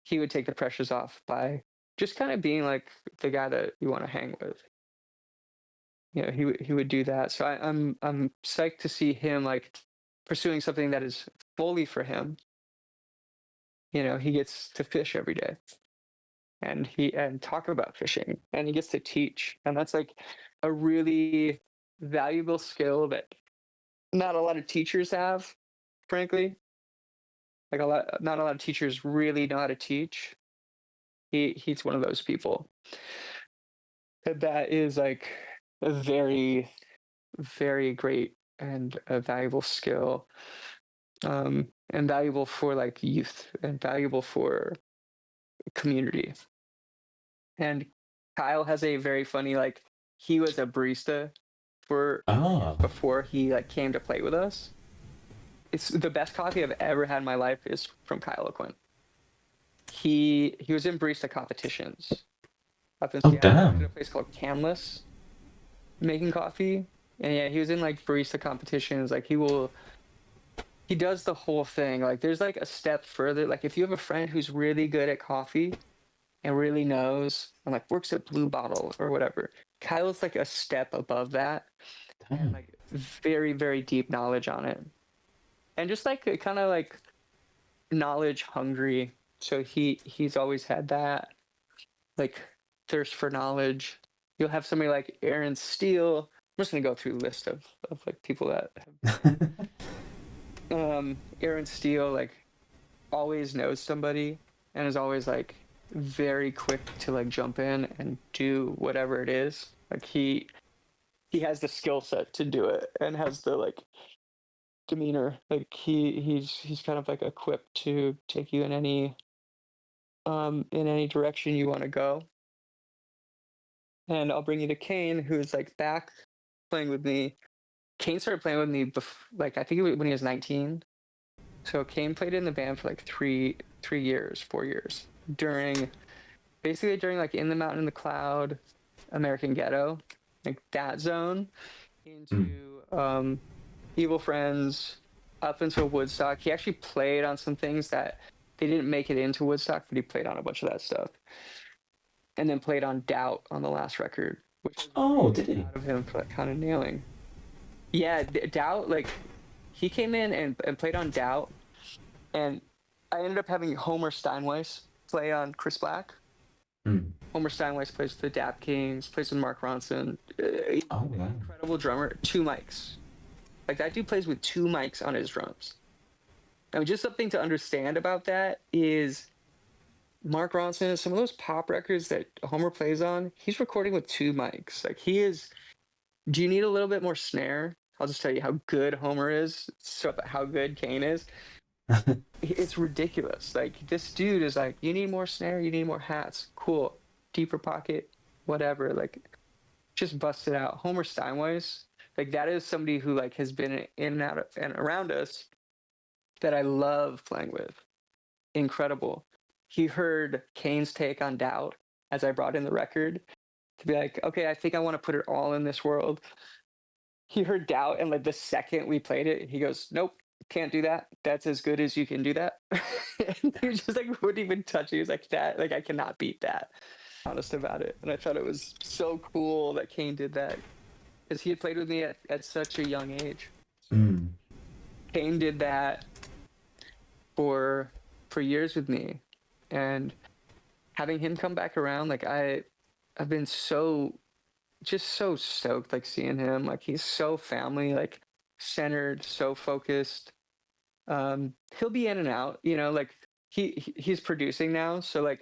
he would take the pressures off by just kind of being like the guy that you want to hang with. You know, he would do that. So I'm psyched to see him like pursuing something that is fully for him. You know, he gets to fish every day and talk about fishing and he gets to teach. And that's like a really valuable skill that not a lot of teachers have, frankly. Like not a lot of teachers really know how to teach. He's one of those people. And that is like a very great and a valuable skill, and valuable for like youth and valuable for community. And Kyle has a very funny like he was a barista for years Ah. before he like came to play with us. It's the best coffee I've ever had in my life is from Kyle O'Quinn. He was in barista competitions up in Oh Seattle. He worked at damn. a place called Canless making coffee. And yeah, he was in like barista competitions. Like he does the whole thing. Like there's like a step further. Like if you have a friend who's really good at coffee and really knows and like works at Blue Bottle or whatever, Kyle's like a step above that and Damn. like very, very deep knowledge on it. And just like kind of like knowledge hungry. So he's always had that like thirst for knowledge. You'll have somebody like Aaron Steele. I'm just gonna go through a list of like people that Aaron Steele like always knows somebody and is always like very quick to like jump in and do whatever it is. Like he has the skill set to do it and has the like demeanor. Like he's kind of like equipped to take you in any direction you want to go. And I'll bring you to Kane, who's like back playing with me. Kane started playing with me like I think when he was 19. So Kane played in the band for like 3 years, 4 years during basically during like In the Mountain in the Cloud, American Ghetto, like that zone Mm. into Evil Friends up until Woodstock. He actually played on some things that they didn't make it into Woodstock, but he played on a bunch of that stuff. And then played on Doubt on the last record, which I was Oh, really did he? proud of him for like, kind of nailing. Yeah, Doubt, like he came in and played on Doubt, and I ended up having Homer Steinweiss play on Chris Black. Mm. Homer Steinweiss plays with the Dap Kings, plays with Mark Ronson. Oh, wow. Incredible drummer, two mics. Like that dude plays with two mics on his drums. I mean, just something to understand about that is Mark Ronson, some of those pop records that Homer plays on, he's recording with two mics. Like he is. Do you need a little bit more snare? I'll just tell you how good Homer is, so how good Kane is. It's ridiculous. Like this dude is like, you need more snare, you need more hats. Cool, deeper pocket, whatever. Like just bust it out. Homer Steinweiss, like that is somebody who like has been in and out of, and around us that I love playing with. Incredible. He heard Kane's take on Doubt as I brought in the record to be like, okay, I think I want to put it all in this world. He heard Doubt, and like the second we played it, he goes, "Nope, can't do that. That's as good as you can do that." And he just like wouldn't even touch it. He was like, "That, like, I cannot beat that." Honest about it, and I thought it was so cool that Kane did that because he had played with me at such a young age. So Mm. Kane did that for years with me, and having him come back around, like I've been so just so stoked like seeing him. Like he's so family like centered, so focused. He'll be in and out, you know, like he's producing now, so like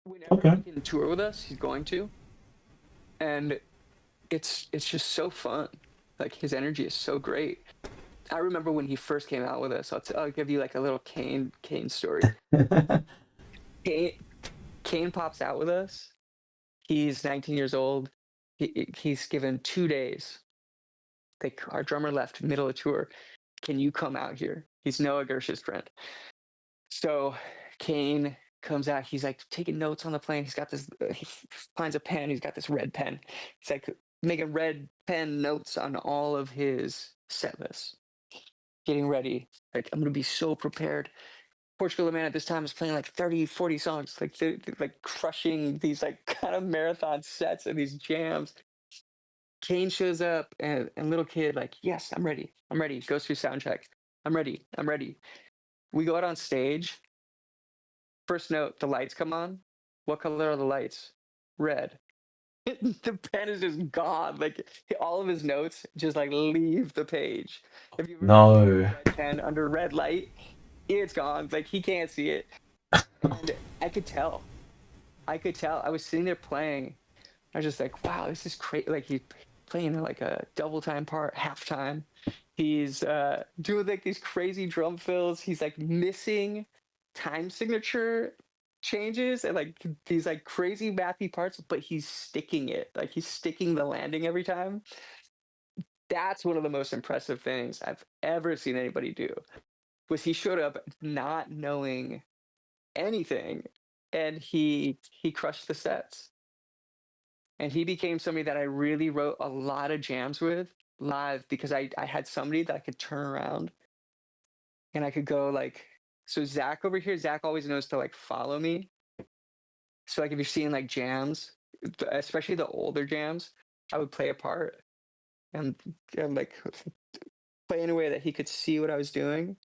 whenever he Okay. can tour with us, he's going to. And it's just so fun. Like his energy is so great. I remember when he first came out with us. I'll give you like a little Kane story. Kane, Kane pops out with us. He's 19 years old. He's given 2 days. Like our drummer left middle of tour. Can you come out here? He's Noah Gersh's friend. So Kane comes out. He's like taking notes on the plane. He's got this. He finds a pen. He's got this red pen. He's like making red pen notes on all of his set lists. Getting ready. Like I'm gonna be so prepared. PortugaltheMan at this time is playing like 30, 40 songs. Like they're like crushing these like kind of marathon sets and these jams. Kane shows up and little kid like, yes, I'm ready. I'm ready. Goes through sound check. I'm ready. I'm ready. We go out on stage. First note, the lights come on. What color are the lights? Red. The pen is just gone. Like all of his notes just like leave the page. If you've ever seen like a No. red pen under red light, it's gone. Like he can't see it. And I could tell. I could tell. I was sitting there playing. I was just like, wow, this is crazy. Like he's playing like a double time part, halftime. He's doing like these crazy drum fills. He's like missing time signature changes and like these like crazy mathy parts, but he's sticking it. Like he's sticking the landing every time. That's one of the most impressive things I've ever seen anybody do. Was he showed up not knowing anything, and he crushed the sets. And he became somebody that I really wrote a lot of jams with. live because I had somebody that I could turn around and I could go like, so Zach over here, Zach always knows to like follow me. So like if you're seeing like jams, especially the older jams, I would play a part and, like play in a way that he could see what I was doing.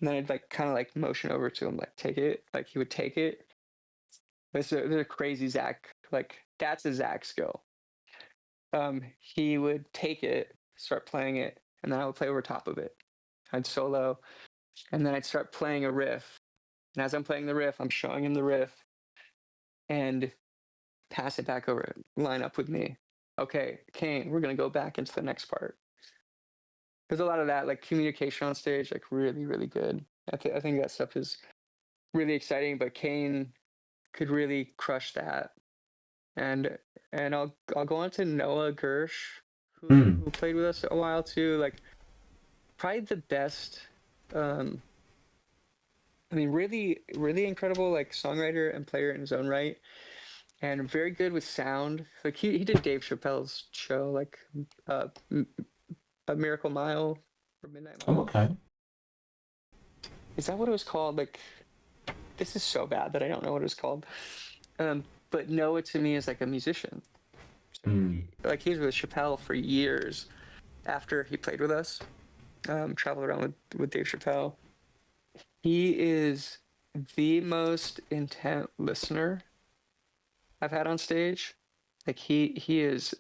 And then I'd like kind of like motion over to him, like take it, like he would take it. There's a crazy Zach, like that's a Zach skill. He would take it, start playing it, and then I would play over top of it. I'd solo, and then I'd start playing a riff. And as I'm playing the riff, I'm showing him the riff and pass it back over, line up with me. Okay, Kane, we're gonna go back into the next part. There's a lot of that, like communication on stage, like really, really good. I think that stuff is really exciting, but Kane could really crush that. And I'll go on to Noah Gersh, who played with us a while too. Like probably the best. I mean, really, really incredible like songwriter and player in his own right, and very good with sound. Like he did Dave Chappelle's show, like a Miracle Mile or Midnight Mile. Oh, okay. Is that what it was called? Like, this is so bad that I don't know what it was called. But Noah to me is like a musician. So he was with Chappelle for years after he played with us. Traveled around with Dave Chappelle. He is the most intent listener I've had on stage. Like he is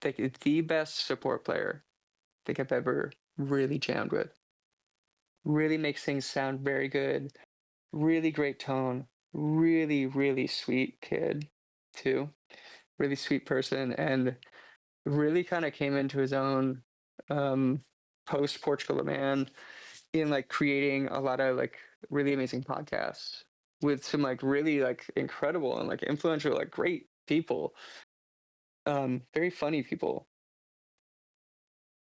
like the best support player I think I've ever really jammed with. Really makes things sound very good. Really great tone. Really, really sweet kid too. Really sweet person, and really kind of came into his own post PortugaltheMan in like creating a lot of like really amazing podcasts with some like really like incredible and like influential like great people, very funny people.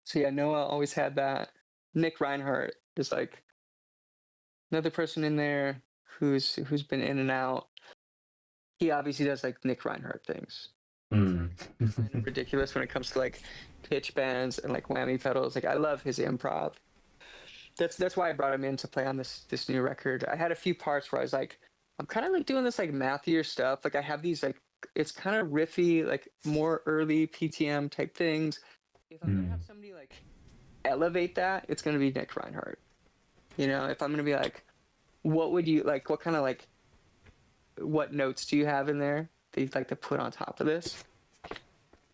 So yeah, Noah always had that. Nick Reinhardt is like another person in there who's been in and out. He obviously does like Nick Reinhardt things. It's like kind of ridiculous when it comes to like pitch bends and like whammy pedals. Like I love his improv. That's why I brought him in to play on this new record. I had a few parts where I was like, I'm kind of like doing this like mathier stuff. Like I have these like it's kind of riffy, like more early PTM type things. If I'm gonna have somebody like elevate that, it's gonna be Nick Reinhardt. You know, if I'm gonna be like, what would you like? What kind of like what notes do you have in there that you'd like to put on top of this?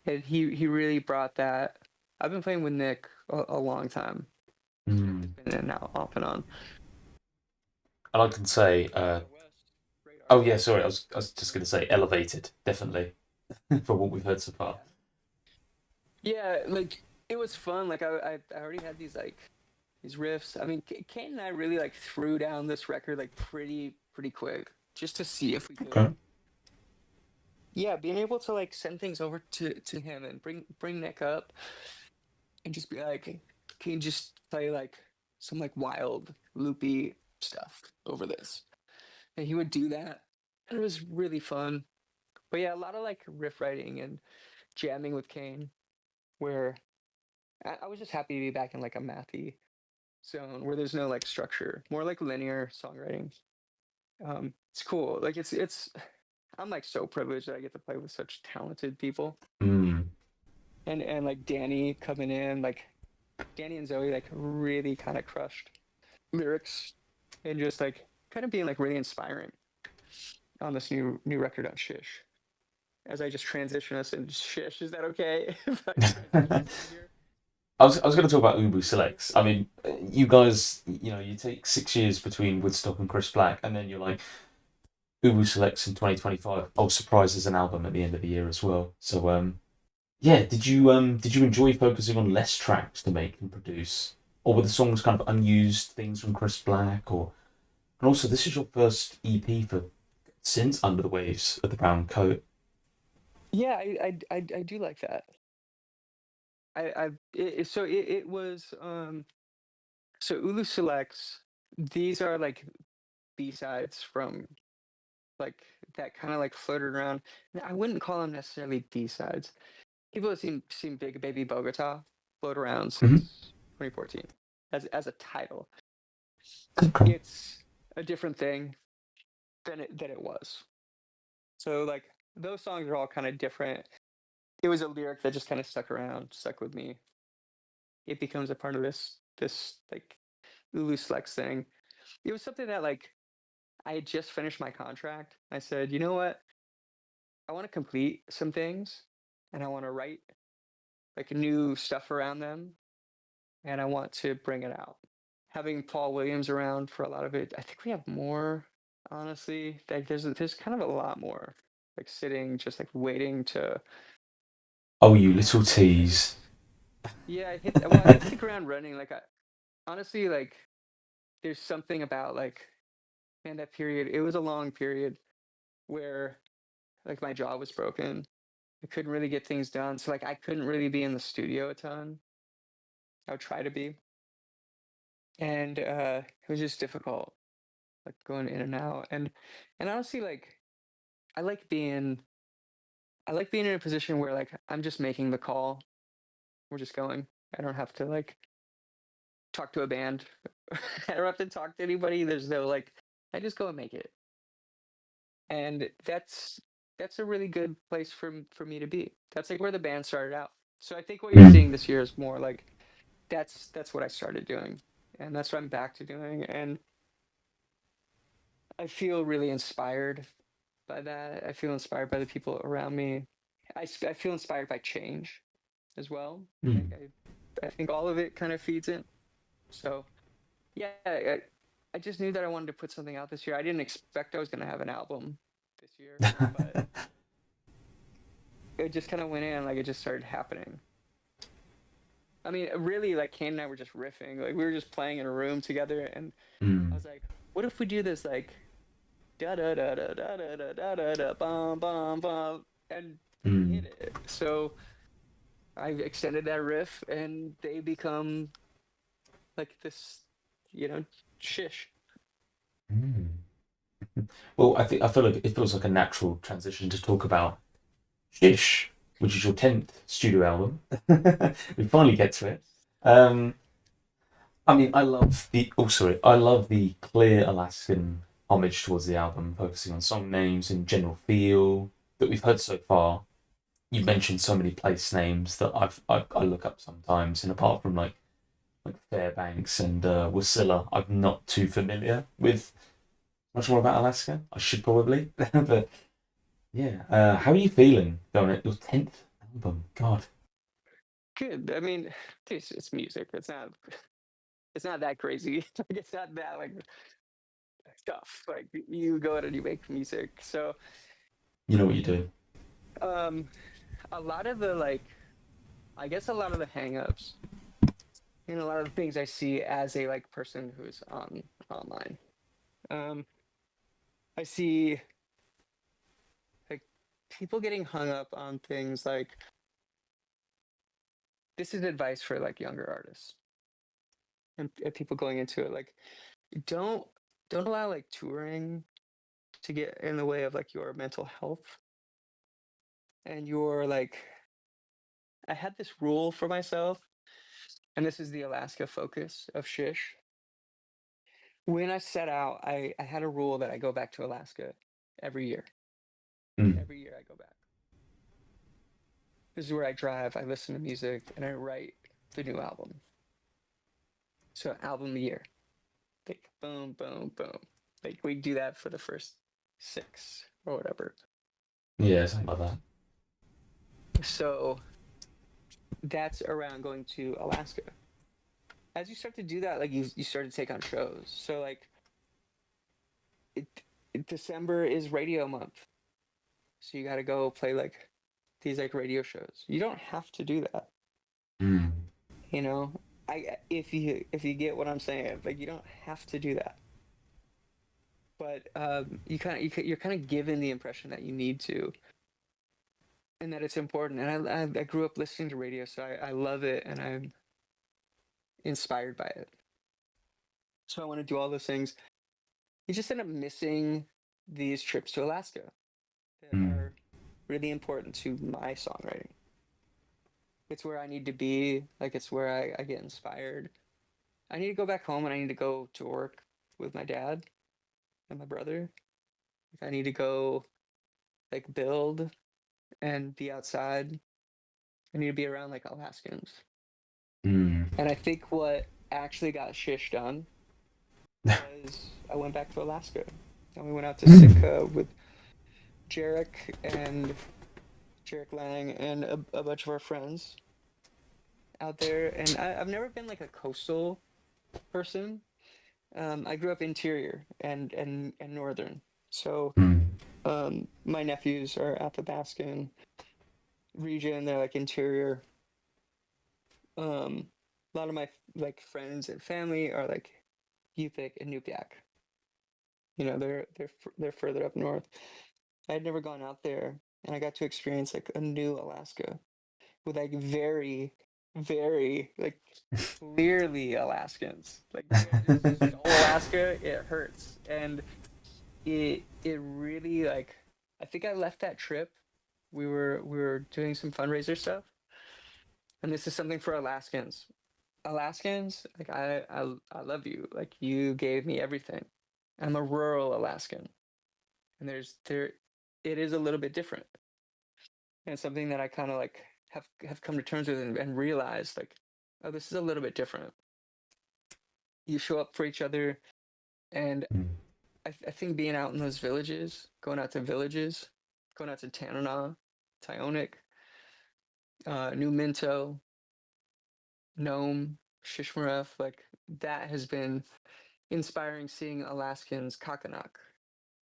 And he really brought that. I've been playing with Nick a long time. He's been in and out, off and on. And I can say, oh yeah, sorry, I was just going to say elevated, definitely, for what we've heard so far. Yeah, like it was fun. Like I already had these like these riffs. I mean, Kane and I really like threw down this record like pretty quick just to see if we could. Okay. Yeah, being able to like send things over to him and bring Nick up and just be like, can you just play like some like wild loopy stuff over this? And he would do that. And it was really fun. But yeah, a lot of like riff writing and jamming with Kane, where I was just happy to be back in like a mathy zone where there's no like structure, more like linear songwriting. It's cool. Like it's I'm like so privileged that I get to play with such talented people. And like Danny coming in, like Danny and Zoe like really kind of crushed lyrics and just like kind of being like really inspiring on this new record on Shish. As I just transition us into Shish, is that okay? If I transition here? I was going to talk about ULU Selects. I mean, you guys, you know, you take 6 years between Woodstock and Chris Black, and then you're like, ULU Selects in 2025. Oh, surprise! There's an album at the end of the year as well. So, yeah, did you enjoy focusing on less tracks to make and produce, or were the songs kind of unused things from Chris Black, or and also this is your first EP for since Under the Waves of the Brown Coat. Yeah, I do like that. It was so ULU Selects. These are like B-sides from like that kind of like floated around. I wouldn't call them necessarily B-sides. People seem Big Baby Bogota. float around Mhm. since 2014 as a title. Okay. It's a different thing than it was. So like those songs are all kind of different. It was a lyric that just kind of stuck with me. It becomes a part of this like ULU Selects thing. It was something that like I had just finished my contract. I said, you know what? I want to complete some things and I want to write like new stuff around them and I want to bring it out. Having Paul Williams around for a lot of it, I think we have more, honestly. Like there's kind of a lot more like sitting just like waiting to Oh, you little happen. And tease. yeah, I hit the ground running. Like I honestly like there's something about like man that period. It was a long period where like my jaw was broken. I couldn't really get things done. So like I couldn't really be in the studio a ton. I would try to be. And it was just difficult, like going in and out. And honestly, like I like being I like being in a position where like I'm just making the call. We're just going. I don't have to like talk to a band. I don't have to talk to anybody. There's no like I just go and make it. And that's a really good place for me to be. That's like where the band started out. So I think what you're Mm. seeing this year is more like that's what I started doing, and that's what I'm back to doing, and I feel really inspired by that. I feel inspired by the people around me. I feel inspired by change as well. Mm. Like I think all of it kind of feeds in. So yeah, I just knew that I wanted to put something out this year. I didn't expect I was going to have an album this year, but it just kind of went in, like it just started happening. I mean, really, like Kane and I were just riffing. Like we were just playing in a room together, and I Mm. was like, "What if we do this like da da da da da da da da da da bum bum bum?" And we Mm. hit it. So I extended that riff, and they become like this, you know, shish. Mm. Well, I feel like it feels like a natural transition to talk about Shish, which is your 10th studio album. We finally get to it. Um, I mean, I love the clear Alaskan homage towards the album, focusing on song names and general feel that we've heard so far. You've mentioned so many place names that I look up sometimes, and apart from like Fairbanks and Wasilla, I'm not too familiar with much more about Alaska. I should probably, but yeah. How are you feeling going at your 10th album? God. Good. I mean, it's music. It's not that crazy. Like it's not that like stuff. Like you go out and you make music. So You know what you're doing. um a lot of the like I guess a lot of the hangups and a lot of the things I see as a like person who's on online. Um I see like people getting hung up on things like this is advice for like younger artists and people going into it like don't don't allow like touring to get in the way of like your mental health and your like I had this rule for myself and this is the Alaska focus of Shish. When I set out, I had a rule that I go back to Alaska every year. Mm. Every year I go back. This is where I drive, I listen to music, and I write the new album. So album year. Like boom, boom, boom. Like we do that for the first six or whatever. Yeah, something like that. So that's around going to Alaska. As you start to do that, like you start to take on shows. So like it, December is radio month. So you gotta go play like these like radio shows. You don't have to do that. Mm. You know, I if you get what I'm saying, like you don't have to do that, but you're kind of given the impression that you need to, and that it's important. And I grew up listening to radio, so I love it, and I'm inspired by it. So I want to do all those things. You just end up missing these trips to Alaska that Mm. are really important to my songwriting. It's where I need to be. Like it's where I get inspired. I need to go back home and I need to go to work with my dad and my brother. Like, I need to go like build and be outside. I need to be around like Alaskans. Mm. And I think what actually got Shish done was I went back to Alaska and we went out to Sitka with Jarek and Jarek Lang and a bunch of our friends out there. And I've never been like a coastal person. I grew up interior and northern. So Mm. my nephews are Athabascan region. They're like interior. A lot of my like friends and family are like Yupik and Nupiaq. You know, they're further up north. I had never gone out there, and I got to experience like a new Alaska with like very, very like clearly Alaskans. Like just all Alaska, it hurts, and it really like I think I left that trip. We were doing some fundraiser stuff, and this is something for Alaskans. Alaskans, like I love you. Like you gave me everything. I'm a rural Alaskan, and there it is a little bit different, and it's something that I kind of like have come to terms with and realized like, oh, this is a little bit different. You show up for each other, and Mm. I think being out in those villages, going out to Tanana, Tyonek, New Minto, Nome, Shishmaref, like that has been inspiring seeing Alaskans Kakanak,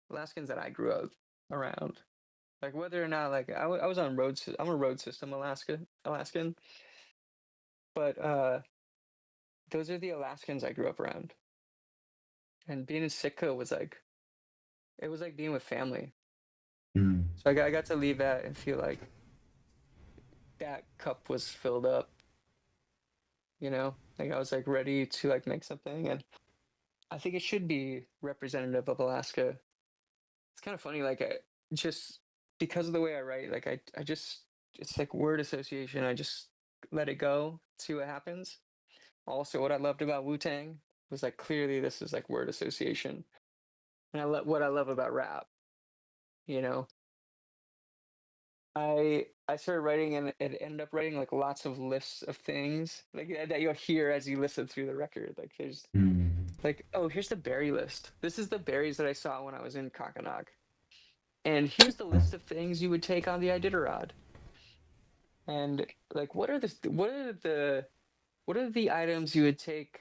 Alaskans that I grew up around. Like whether or not like I was on roads, I'm a road system Alaskan, but those are the Alaskans I grew up around. And being in Sitka was like it was like being with family. Mm. So I got to leave that and feel like that cup was filled up, you know? Like I was like ready to like make something, and I think it should be representative of Alaska. It's kind of funny like just because of the way I write, like I just it's like word association. I just let it go, see what happens. Also, what I loved about Wu-Tang was like clearly this is like word association. And what I love about rap, you know. I started writing and it ended up writing like lots of lists of things like that you'll hear as you listen through the record. Like there's Mm. like, oh, here's the berry list. This is the berries that I saw when I was in Kakanak. And here's the list of things you would take on the Iditarod. And like what are the items you would take?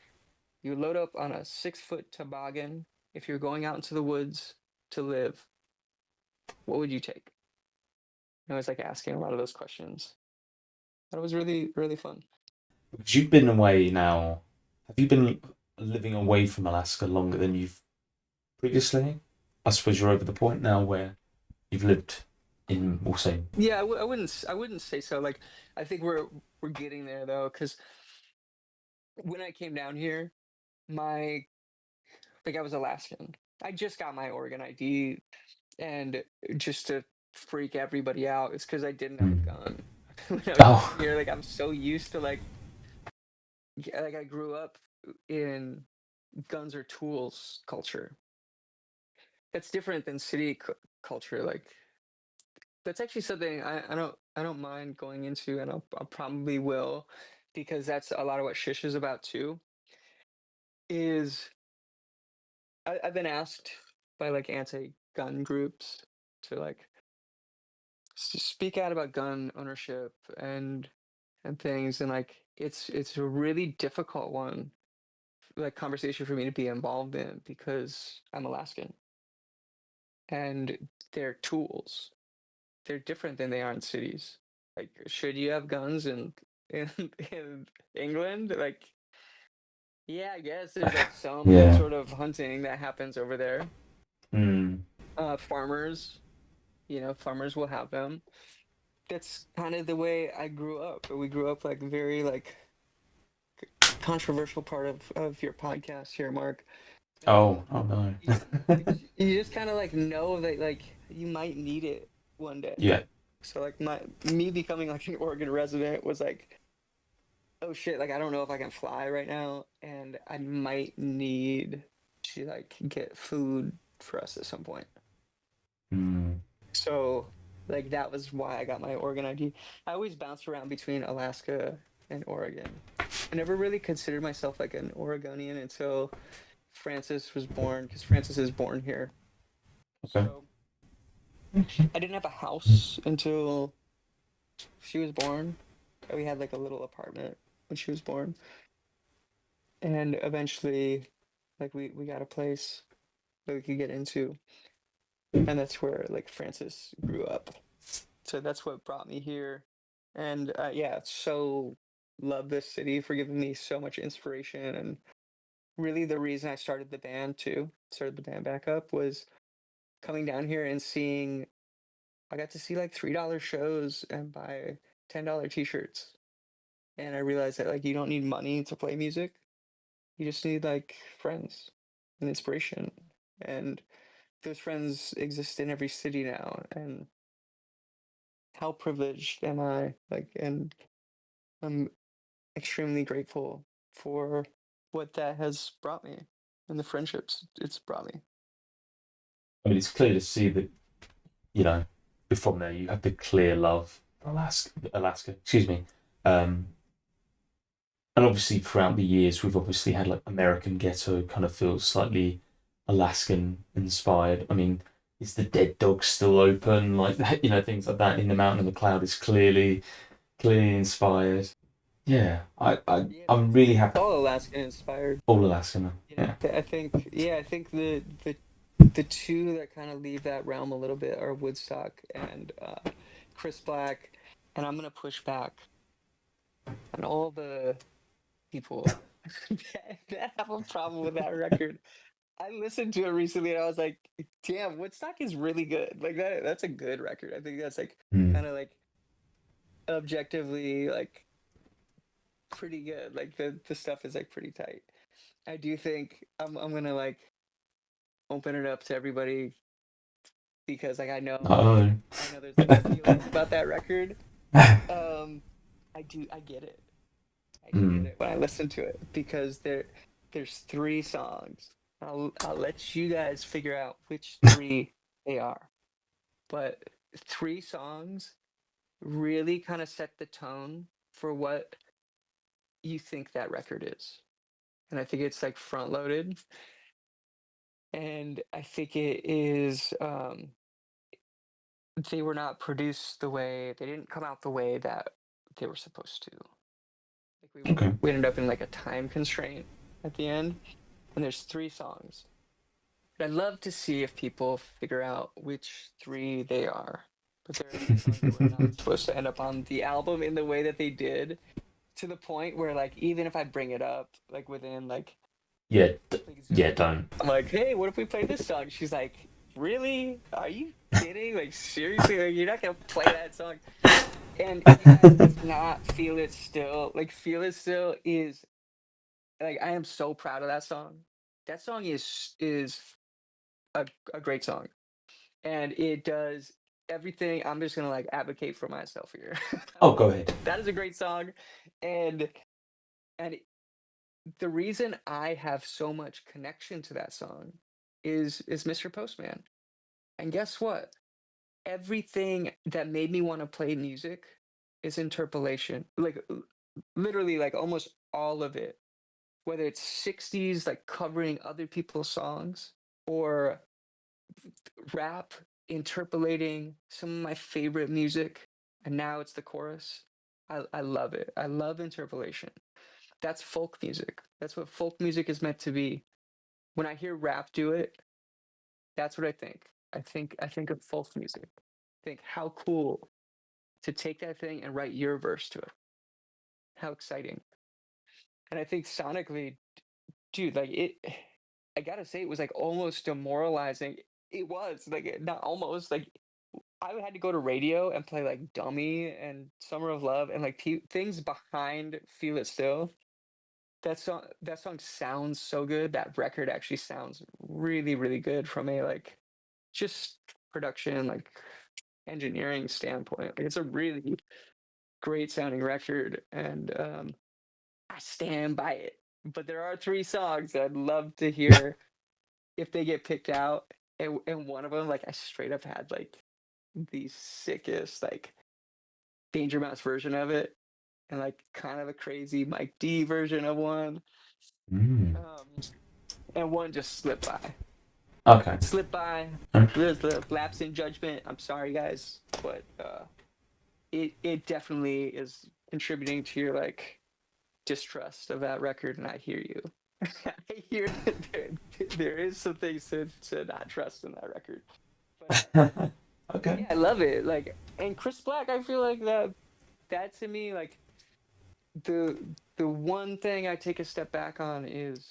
You would load up on a 6-foot toboggan if you're going out into the woods to live. What would you take? And I was like asking a lot of those questions. That was really, really fun. Because you've been away now. Have you been living away from Alaska longer than you've previously? I suppose you're over the point now where you've lived in, we'll say, Yeah, I wouldn't say so. Like I think we're getting there though, because when I came down here, my like I was Alaskan. I just got my Oregon ID, and just to freak everybody out, it's because I didn't have a mm. gun when I was Oh, down here. Like I'm so used to like like I grew up in guns or tools culture. That's different than city culture. Like that's actually something I don't mind going into, and I'll probably will, because that's a lot of what Shish is about too. Is I've been asked by like anti-gun groups to like speak out about gun ownership and things, and like it's a really difficult one, like conversation for me to be involved in because I'm Alaskan and they're tools. They're different than they are in cities. Like, should you have guns in in England? Like, yeah, I guess there's like some yeah. sort of hunting that happens over there. Mm. Farmers, farmers will have them. That's kind of the way I grew up. We grew up like very like controversial part of your podcast here, Mark. Oh, oh no. You, you just kind of like know that like you might need it one day. Yeah. So like me becoming like an Oregon resident was like, oh shit, like I don't know if I can fly right now, and I might need to like get food for us at some point. Mm. So like that was why I got my Oregon ID. I always bounced around between Alaska and Oregon. I never really considered myself like an Oregonian until Frances was born, because Frances is born here. Okay. So I didn't have a house until she was born. We had like a little apartment when she was born, and eventually, like we got a place that we could get into, and that's where like Frances grew up. So that's what brought me here, and yeah, so love this city for giving me so much inspiration, and really the reason I started the band too, started the band back up, was coming down here and seeing. I got to see like $3 shows and buy $10 t-shirts, and I realized that like you don't need money to play music. You just need like friends and inspiration. And those friends exist in every city now. And how privileged am I? Like, and I'm extremely grateful for what that has brought me and the friendships it's brought me. I mean, it's clear to see that, you know, from there you have the clear love for Alaska. Excuse me. Um, and obviously throughout the years we've obviously had like American Ghetto kind of feels slightly Alaskan inspired. I mean, is the Dead Dog still open? Like that, things like that. In the Mountain of the Cloud is clearly inspired. Yeah, Yeah, I'm really it's happy. all Alaskan inspired. All Alaskan. You know, Yeah. I think yeah, I think the two that kind of leave that realm a little bit are Woodstock and Chris Black, and I'm gonna push back on all the people that have a problem with that record. I listened to it recently and I was like, damn, Woodstock is really good. Like that's a good record. I think that's like Mm. kind of like objectively like pretty good. Like the stuff is like pretty tight. I do think I'm gonna like open it up to everybody because like Oh. I know there's like feelings about that record. Um I get it. I get Mm. it when I listen to it because there's three songs. I'll let you guys figure out which three they are. But three songs really kind of set the tone for what you think that record is. And I think it's like front loaded. And I think it is they were not produced the way they didn't come out the way that they were supposed to. Like Okay. we ended up in like a time constraint at the end. And there's three songs. But I'd love to see if people figure out which three they are. But there are three songs that were not supposed to end up on the album in the way that they did, to the point where like even if I bring it up like within Yeah. like Yeah. Zoom, Don't. I'm like, hey, what if we play this song? She's like, really? Are you kidding? Like seriously? Like you're not gonna play that song? And you guys, it's not Feel It Still. Like Feel It Still is like I am so proud of that song. That song is a great song, and it does everything. I'm just gonna like advocate for myself here. Oh, go ahead. That is a great song, and and the reason I have so much connection to that song is Mr. Postman. And guess what? Everything that made me want to play music is interpolation. Like literally, like almost all of it. Whether it's 60s, like covering other people's songs, or rap interpolating some of my favorite music, and now it's the chorus. I love it. I love interpolation. That's folk music. That's what folk music is meant to be. When I hear rap do it, that's what I think. I think of folk music. Think how cool to take that thing and write your verse to it. How exciting. And I think sonically, dude, like it I gotta say it was like almost demoralizing. It was like not almost like I had to go to radio and play like Dummy and Summer of Love and like things behind Feel It Still. That song sounds so good. That record actually sounds really really good from a like just production like engineering standpoint. Like, it's a really great sounding record, and I stand by it. But there are three songs that I'd love to hear if they get picked out, and one of them, like, I straight up had like the sickest like Danger Mouse version of it, and like kind of a crazy Mike D version of one, Mm. and one just slipped by. Okay. It slipped by. There's the lapse in judgment. I'm sorry, guys, but it definitely is contributing to your like distrust of that record, and I hear you. I hear that there is some things to not trust in that record, but Okay. yeah, I love it. Like, and Chris Black, I feel like that to me, like the the one thing I take a step back on is,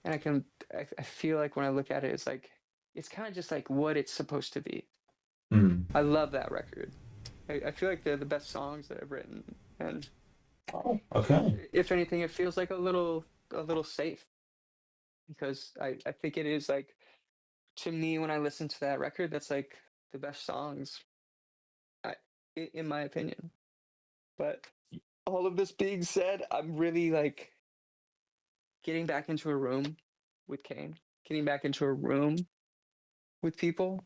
and I feel like when I look at it, it's like it's kind of just like what it's supposed to be. Mm. I love that record. I feel like they're the best songs that I've written, and Oh, okay. if anything, it feels like a little safe, because I think it is like, to me, when I listen to that record, that's like the best songs, I, in my opinion. But all of this being said, I'm really like getting back into a room with Kane, getting back into a room with people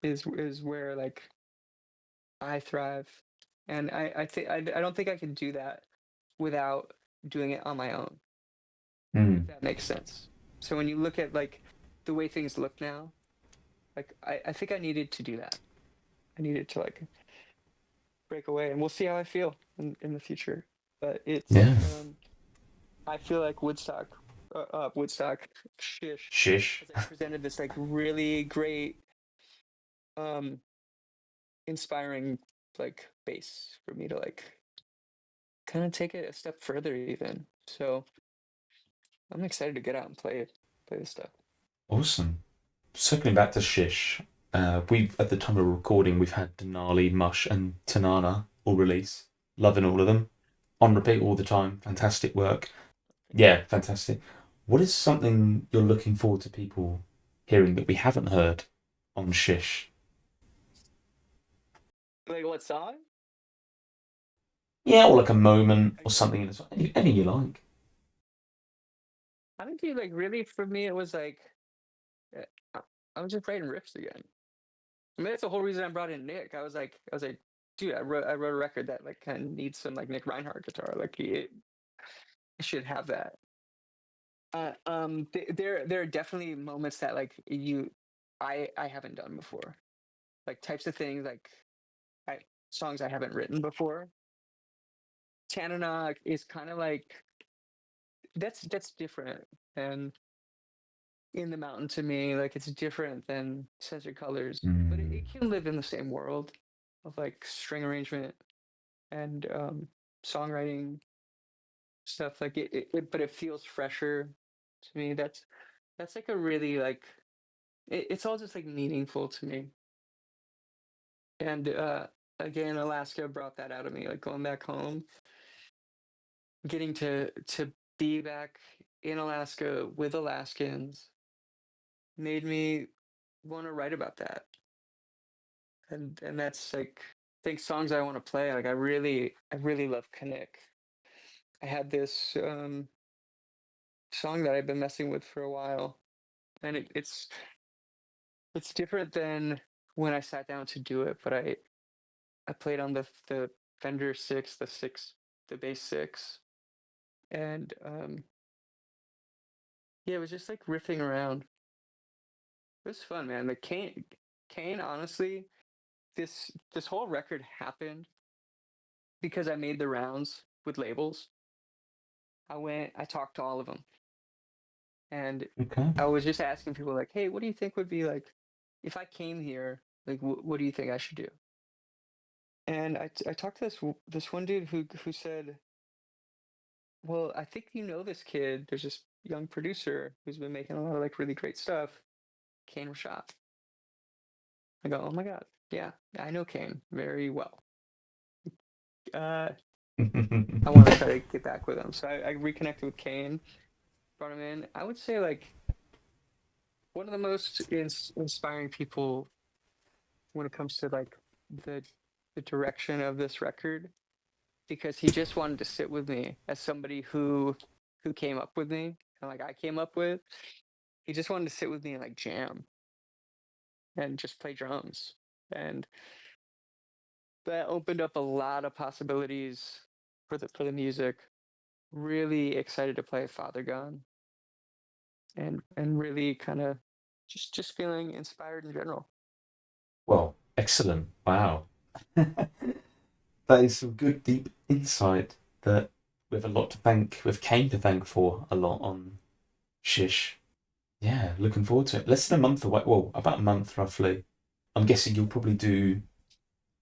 is where like I thrive, and I think I don't think I can do that without doing it on my own, if Mm. that makes sense. So when you look at like the way things look now, like I think I needed to do that. I needed to like break away, and we'll see how I feel in the future. But Yeah. I feel like Woodstock Shish Shish. has like presented this like really great, um, inspiring like base for me to like kind of take it a step further even. So I'm excited to get out and play this stuff. Awesome. Circling back to Shish, we've at the time of recording we've had Denali, Mush, and Tanana all release. Loving all of them. On repeat all the time. Fantastic work. Yeah, fantastic. What is something you're looking forward to people hearing that we haven't heard on Shish? Like, what song? Yeah, or like a moment Like, or something in the song. Any you like. I think you like really, for me it was like, uh, I I was just writing riffs again. I mean, that's the whole reason I brought in Nick. I was like, dude, I wrote a record that like kind of needs some like Nick Reinhardt guitar. Like it should have that. There are definitely moments that like I haven't done before. Like types of things like I, songs I haven't written before. Tanana is kind of like that's different than In the Mountain to me. Like, it's different than Censored Colors, but it, Mm. it can live in the same world of like string arrangement and songwriting stuff. Like but it feels fresher to me. That's like a really like it's all just like meaningful to me. And again, Alaska brought that out of me. Like going back home, getting to be back in Alaska with Alaskans made me want to write about that. And that's like, I think songs I want to play. Like I really love Connect. I had this song that I've been messing with for a while, and it's different than when I sat down to do it. But I played on the Fender six, the bass six, and yeah, it was just like riffing around. It was fun, man. The Kane, honestly, this whole record happened because I made the rounds with labels. I talked to all of them, and Okay. I was just asking people like, "Hey, what do you think would be like if I came here? Like, what do you think I should do?" And I talked to this one dude who said, "Well, I think you know this kid. There's this young producer who's been making a lot of like really great stuff, Kane Rashad." I go, "Oh my god, yeah, I know Kane very well. Uh, I want to try to get back with him." So I reconnected with Kane, brought him in. I would say like one of the most inspiring people when it comes to like the the direction of this record, because he just wanted to sit with me as somebody who came up with me and like I came up with. He just wanted to sit with me and like jam and just play drums. And that opened up a lot of possibilities for the music. Really excited to play Father Gone, and really kind of just feeling inspired in general. Well, excellent. Wow. That is some good deep insight that we have a lot to thank, with Kane to thank for a lot on Shish. Yeah, looking forward to it. Less than a month away. Well, about a month roughly. I'm guessing you'll probably do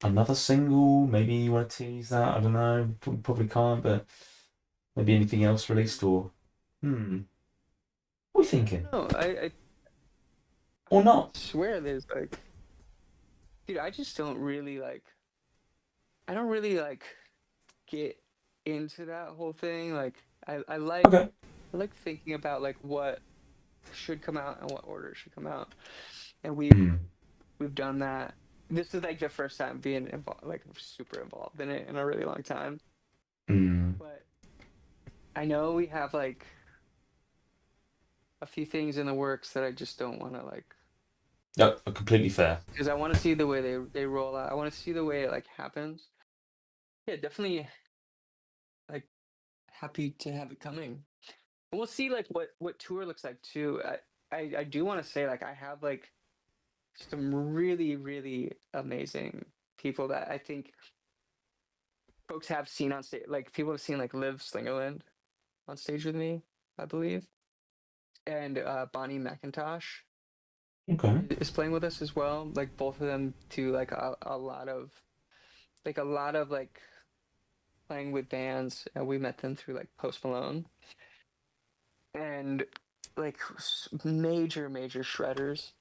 another single. Maybe you want to tease that. I don't know. Probably can't, but maybe anything else released or. What are you I thinking? don't know. Or not? Swear there's like, dude, I just don't really like. I don't really like get into that whole thing. Like, Okay. I like thinking about like what should come out and what order should come out, and Hmm. we've done that. This is like the first time being involved, like super involved in it in a really long time. Hmm. But I know we have like a few things in the works that I just don't want to like, Yeah, completely fair. because I want to see the way they roll out. I want to see the way it like happens. Yeah, definitely like happy to have it coming. And we'll see like what tour looks like too. I do want to say like I have like some really amazing people that I think folks have seen on stage. Like people have seen like Liv Slingerland on stage with me, I believe, and Bonnie McIntosh Okay. is playing with us as well. Like both of them do like a lot of like playing with bands. And we met them through like Post Malone and like major shredders.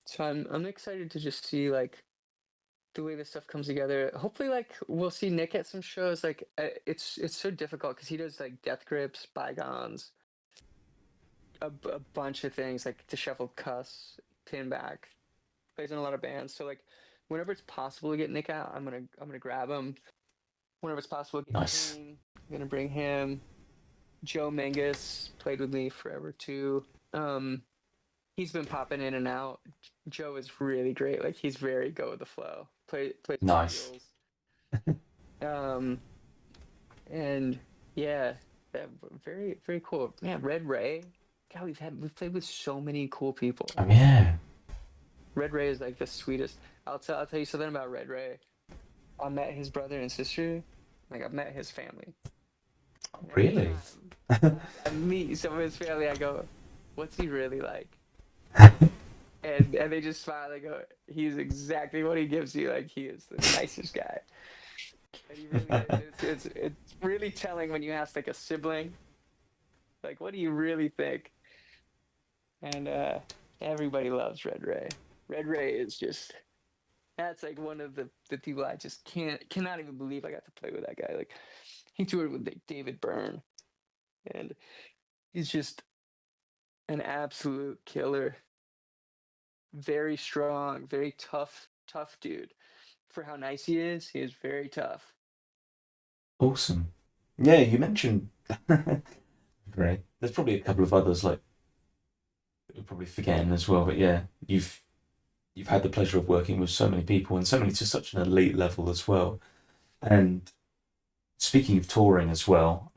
So I'm excited to just see like the way this stuff comes together. Hopefully, like we'll see Nick at some shows. Like it's so difficult because he does like Death Grips, Bygones, a bunch of things like Disheveled Cuss, Pinback. Plays in a lot of bands. So like whenever it's possible to get Nick out, I'm gonna grab him. Whenever it's possible to get Nice. Kane, I'm gonna bring him. Joe Mangus played with me forever too. He's been popping in and out. Joe is really great. Like he's very go with the flow. Plays with Nice. feels. Um, and yeah, that very cool. Man, Red Ray. God, we've played with so many cool people. Oh yeah. Red Ray is like the sweetest. I'll tell you something about Red Ray. I met his brother and sister. Like I've met his family. And every Really? time I meet some of his family, I go, "What's he really like?" And they just smile. They go, "He's exactly what he gives you. Like he is the nicest guy." And he really is. It's really telling when you ask like a sibling, like, "What do you really think?" And everybody loves Red Ray. Red Ray is just that's like one of the people I just cannot even believe I got to play with that guy. Like he toured with like, David Byrne, and he's just an absolute killer. Very strong, very tough dude. For how nice he is very tough. Awesome. Yeah, you mentioned. Great. There's probably a couple of others like we're probably forgetting as well, but yeah, you've had the pleasure of working with so many people and so many to such an elite level as well. And speaking of touring as well,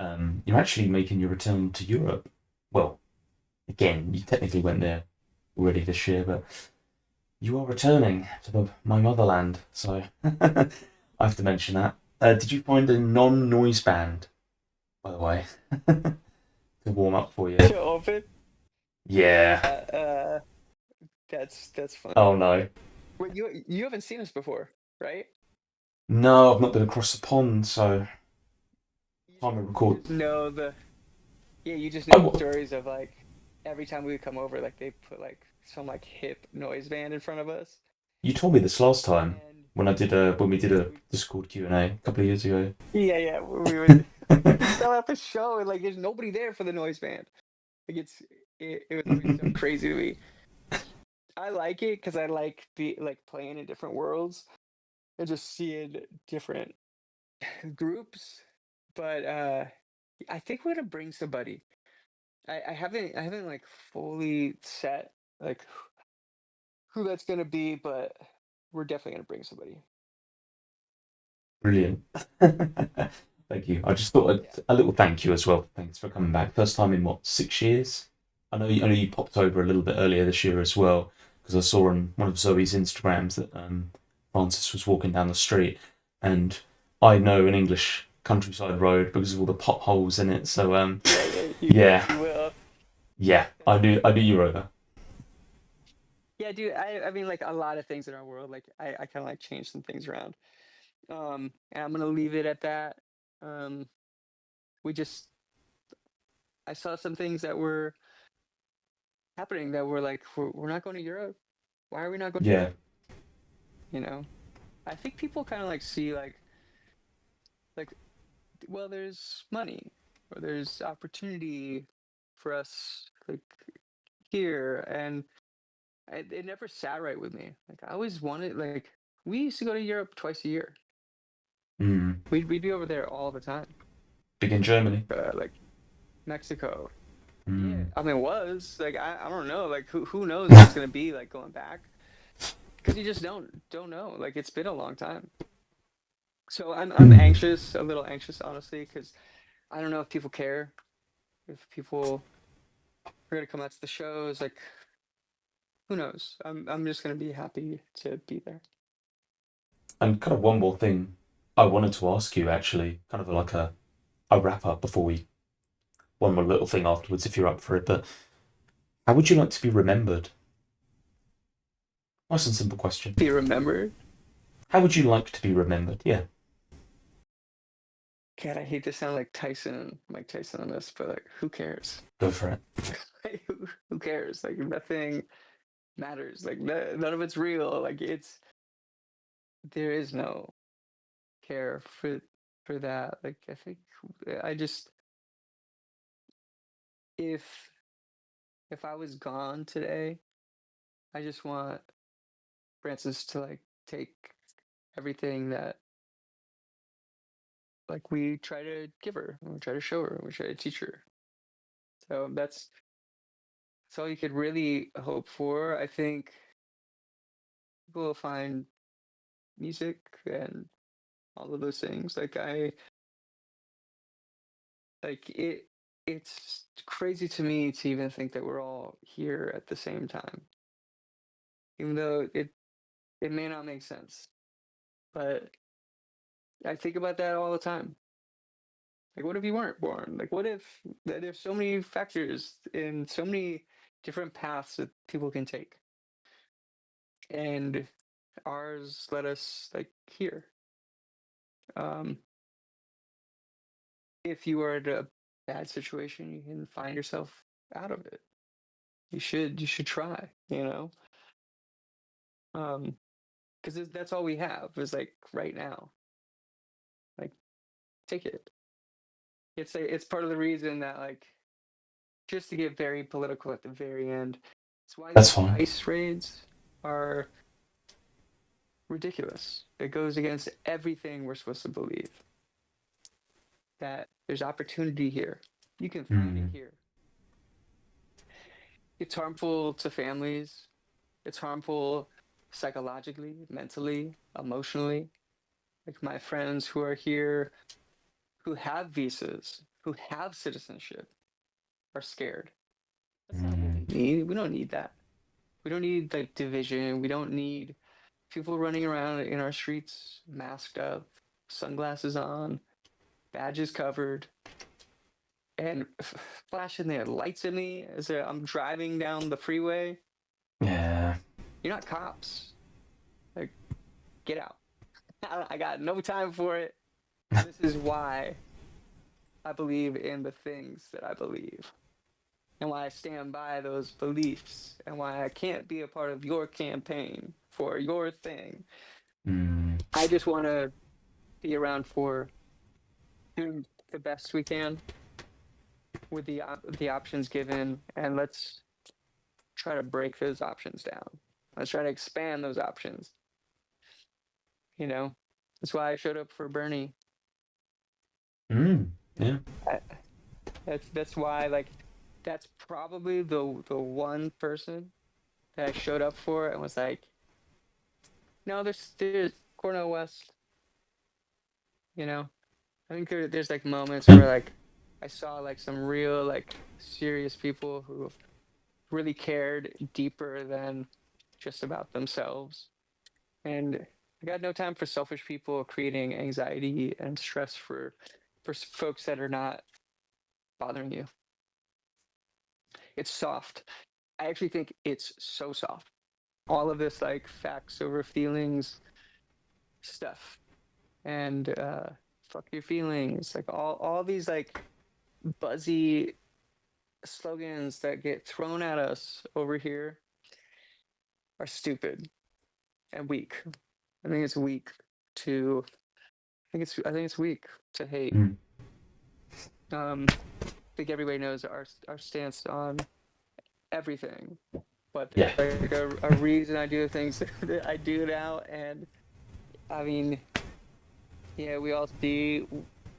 you're actually making your return to Europe. Well, again, you technically went there already this year, but you are returning to my motherland, so I have to mention that. Did you find a non-noise band, by the way, to warm up for you? To open, Yeah. that's Oh funny. no. Wait, you haven't seen us before, right? No, I've not been across the pond, so time of You record. just know the you just I know the w- stories of like every time we would come over, like they put like some like hip noise band in front of us, you told me this last time and when we did a we Discord Q&A a couple of years ago. yeah we would sell out the show and like there's nobody there for the noise band. Like it was always so crazy to me. I like it because I like playing in different worlds and just seeing different groups. But I think we're gonna bring somebody. I haven't like fully set like who that's gonna be, but we're definitely gonna bring somebody. Brilliant. Thank you. I just thought Yeah. a little thank you as well. Thanks for coming back. First time in what, 6 years? I know you popped over a little bit earlier this year as well because I saw on one of Zoe's Instagrams that Francis was walking down the street, and I know an English countryside road because of all the potholes in it. So Yeah, yeah, yeah, you will. yeah, That's I knew you were over. Yeah, dude. I mean, like a lot of things in our world, like I kind of like change some things around. And I'm gonna leave it at that. Um, we just I saw some things that were happening that were like we're not going to Europe. Why are we not going to Yeah, Europe? You know, I think people kind of like see like well, there's money or there's opportunity for us like here, and it never sat right with me. Like I always wanted like we used to go to Europe twice a year. mm. We'd be over there all the time. Big in Germany. Like Mexico. Yeah, Mm. I mean, it was like I don't know, like who knows what it's gonna be like going back because you just don't know. Like it's been a long time, so I'm anxious, a little anxious, honestly, because I don't know if people care, if people are gonna come out to the shows. Like who knows? I'm just gonna be happy to be there. And kind of one more thing I wanted to ask you actually, kind of like a wrap up before we one more little thing afterwards if you're up for it. But how would you like to be remembered? Nice and simple question. Be remembered. How would you like to be remembered? Yeah, God, I hate to sound like Mike Tyson on this, but like, who cares? go for it. Like, who cares? Like, nothing matters. Like, none of it's real. Like, there is no care for that. Like, I think I just if if I was gone today, I just want Frances to like take everything that like we try to give her, and we try to show her, and we try to teach her. So that's all you could really hope for. I think people will find music and all of those things. Like I like it. It's crazy to me to even think that we're all here at the same time, even though it may not make sense. But I think about that all the time. Like, what if you weren't born? Like, what if there's so many factors and so many different paths that people can take, and ours let us like here. Um, if you are in a bad situation, you can find yourself out of it. You should try. Because that's all we have is like right now. Like, take it. It's part of the reason that like just to get very political at the very end. It's why That's these fine. ICE raids are ridiculous. It goes against everything we're supposed to believe. That there's opportunity here. You can find it Mm. here. It's harmful to families. It's harmful psychologically, mentally, emotionally. Like my friends who are here, who have visas, who have citizenship, are scared. That's not what we Mm. need. We don't need that. We don't need like division. We don't need people running around in our streets masked up, sunglasses on, badges covered, and flashing their lights at me as I'm driving down the freeway. Yeah, You're not cops. Like, get out. I got no time for it. This is why I believe in the things that I believe, and why I stand by those beliefs, and why I can't be a part of your campaign for your thing. mm. I just want to be around for doing the best we can with the options given, and let's try to break those options down. Let's try to expand those options. You know, that's why I showed up for Bernie. Yeah. That's why, like, that's probably the one person that I showed up for and was like, no, there's Cornell West. You know, I think there's like moments where like I saw like some real like serious people who really cared deeper than just about themselves. And I got no time for selfish people creating anxiety and stress for folks that are not bothering you. It's soft. I actually think it's so soft. All of this like facts over feelings stuff and fuck your feelings, like all these like buzzy slogans that get thrown at us over here are stupid and weak. I think it's weak to I think it's weak to hate. I think everybody knows our stance on everything, but Yeah. there's like a reason I do the things that I do now, and I mean, yeah, we all see,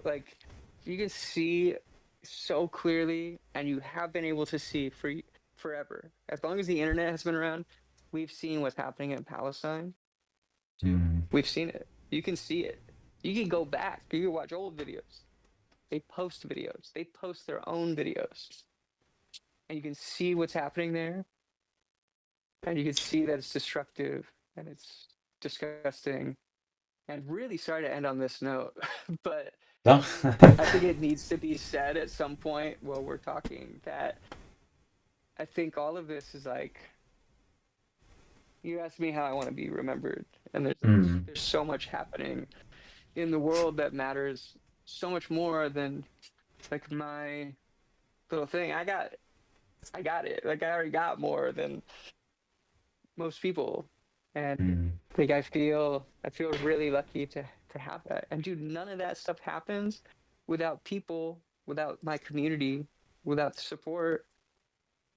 like, you can see so clearly, and you have been able to see for forever. As long as the internet has been around, we've seen what's happening in Palestine too. We've seen it. You can see it. You can go back. You can watch old videos. They post videos. They post their own videos, and you can see what's happening there, and you can see that it's destructive and it's disgusting. And really sorry to end on this note, but No. I think it needs to be said at some point while we're talking that I think all of this is like, you asked me how I want to be remembered, and there's so much happening in the world that matters so much more than like my little thing. I got it. Like I already got more than most people, and like I feel really lucky to have that. And dude, none of that stuff happens without people, without my community, without support,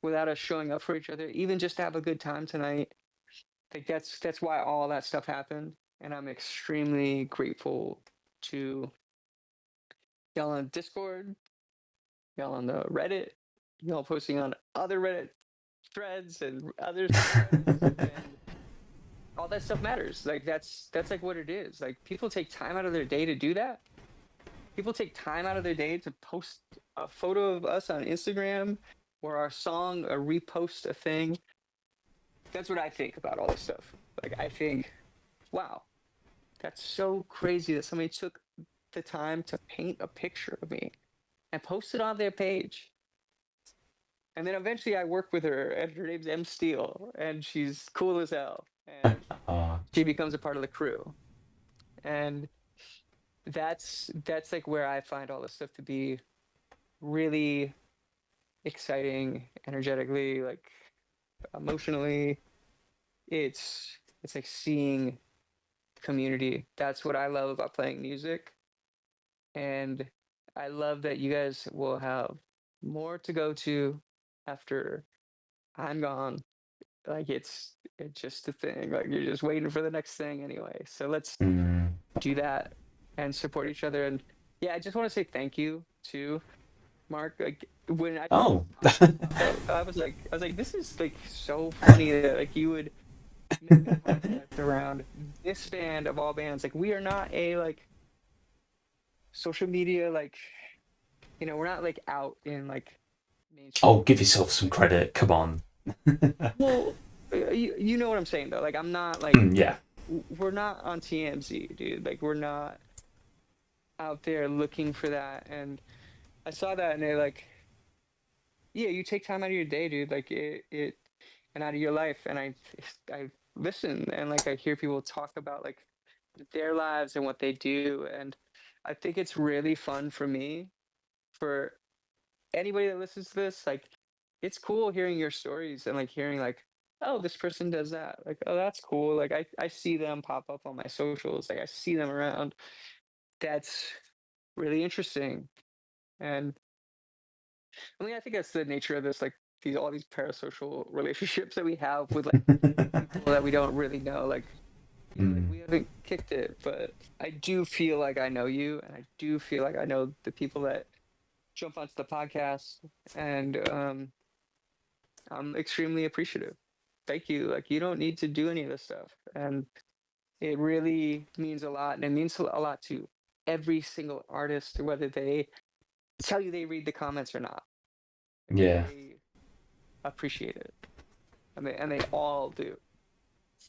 without us showing up for each other, even just to have a good time tonight. Like that's why all that stuff happened, and I'm extremely grateful to y'all on Discord, y'all on the Reddit, y'all posting on other Reddit threads and other threads, and all that stuff matters. Like that's like what it is. Like people take time out of their day to do that. People take time out of their day to post a photo of us on Instagram or our song or repost a thing. That's what I think about all this stuff. Like I think, wow, that's so crazy that somebody took the time to paint a picture of me and post it on their page. And then eventually I work with her, and her name's M Steele, and she's cool as hell. And she becomes a part of the crew. And that's like where I find all this stuff to be really exciting, energetically, like emotionally. It's like seeing community. That's what I love about playing music. And I love that you guys will have more to go to after I'm gone. Like it's just a thing. Like you're just waiting for the next thing anyway. So let's do that and support each other. And yeah, I just want to say thank you to Mark. Like when I Oh. I was like, this is like so funny that like you would make a podcast around this band of all bands. Like we are not a like social media like, we're not like out in like mainstream. Oh, give yourself some credit. Come on. Well, you know what I'm saying though. Like I'm not like Yeah. we're not on TMZ, dude. Like we're not out there looking for that. And I saw that, and they're like, yeah, you take time out of your day, dude. Like it and out of your life. And I listen, and like I hear people talk about like their lives and what they do, and I think it's really fun for me, for anybody that listens to this. Like it's cool hearing your stories and like hearing like, oh, this person does that. Like, oh, that's cool. Like I see them pop up on my socials. Like I see them around. That's really interesting. And I mean, I think that's the nature of this like all these parasocial relationships that we have with like people that we don't really know. Like, like we haven't kicked it, but I do feel like I know you, and I do feel like I know the people that jump onto the podcast, and I'm extremely appreciative. Thank you. Like, you don't need to do any of this stuff, and it really means a lot, and it means a lot to every single artist, whether they tell you they read the comments or not. Like, Yeah. they appreciate it, and they all do.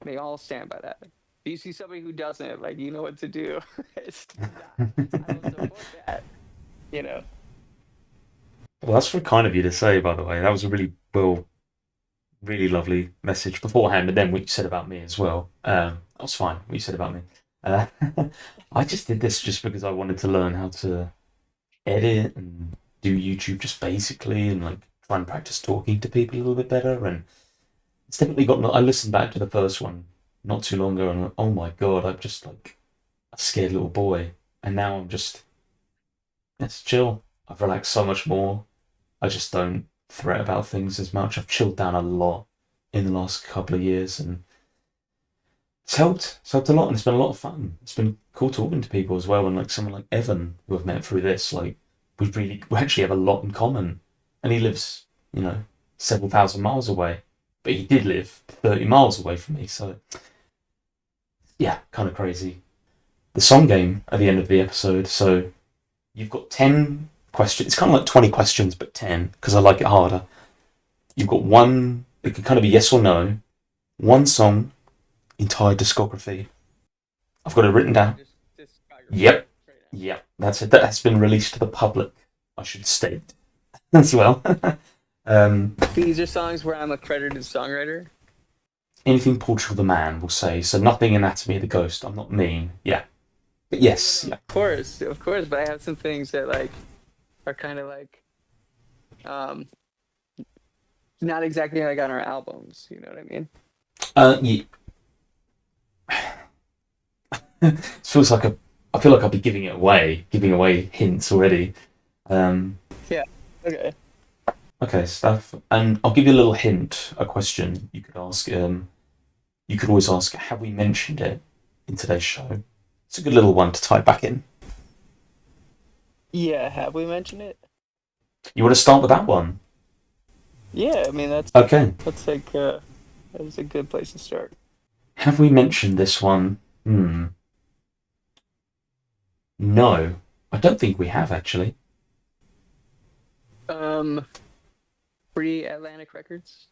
They all stand by that. If you see somebody who doesn't, like, you know what to do. It's not. I don't support that. You know. Well, that's very kind of you to say, by the way. That was a really lovely message beforehand, and then what you said about me as well. That was fine. What you said about me. Uh, I just did this just because I wanted to learn how to edit and do YouTube just basically, and like try and practice talking to people a little bit better. And it's definitely got. I listened back to the first one not too long ago, and oh my god, I'm just like a scared little boy, and now I'm just it's chill. I've relaxed so much more. I just don't fret about things as much. I've chilled down a lot in the last couple of years, and it's helped. It's helped a lot, and it's been a lot of fun. It's been cool talking to people as well, and like someone like Evan, who I've met through this, like we actually have a lot in common, and he lives, several thousand miles away, but he did live 30 miles away from me, so yeah, kind of crazy. The song game at the end of the episode, so you've got 10 questions. It's kind of like 20 questions, but 10, because I like it harder. You've got one, it can kind of be yes or no, one song, entire discography. I've got it written down. Yep. Yep, that's it. That has been released to the public, I should state, as well. These are songs where I'm a credited songwriter. Anything PortugaltheMan will say, so nothing Anatomy of the Ghost. I'm not mean. Yeah. But yes. Yeah. Of course, but I have some things that like are kind of like not exactly like on our albums, you know what I mean? Yeah. It feels like I feel like I'll be giving away hints already. Yeah. Okay. Okay, stuff. And I'll give you a little hint, a question you could ask. You could always ask, have we mentioned it in today's show? It's a good little one to tie back in. Yeah, have we mentioned it? You want to start with that one? Yeah, I mean that's Okay. that's like that's a good place to start. Have we mentioned this one? No, I don't think we have actually. Free Atlantic Records.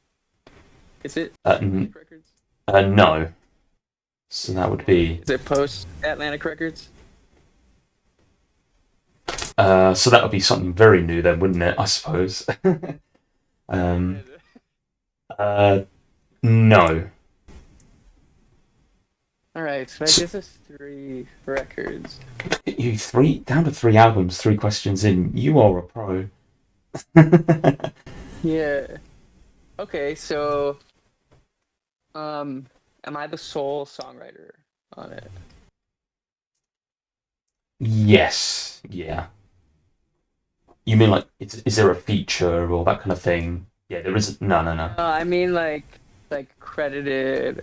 Is it N- Records? no. So that would be. Is it post Atlantic Records? So that would be something very new then, wouldn't it? I suppose. No. All right, so I guess it's 3 records. You down to 3 albums, 3 questions in. You are a pro. Yeah. Okay, so am I the sole songwriter on it? Yes. Yeah. You mean like is there a feature or that kind of thing? Yeah, there isn't. No. I mean like credited.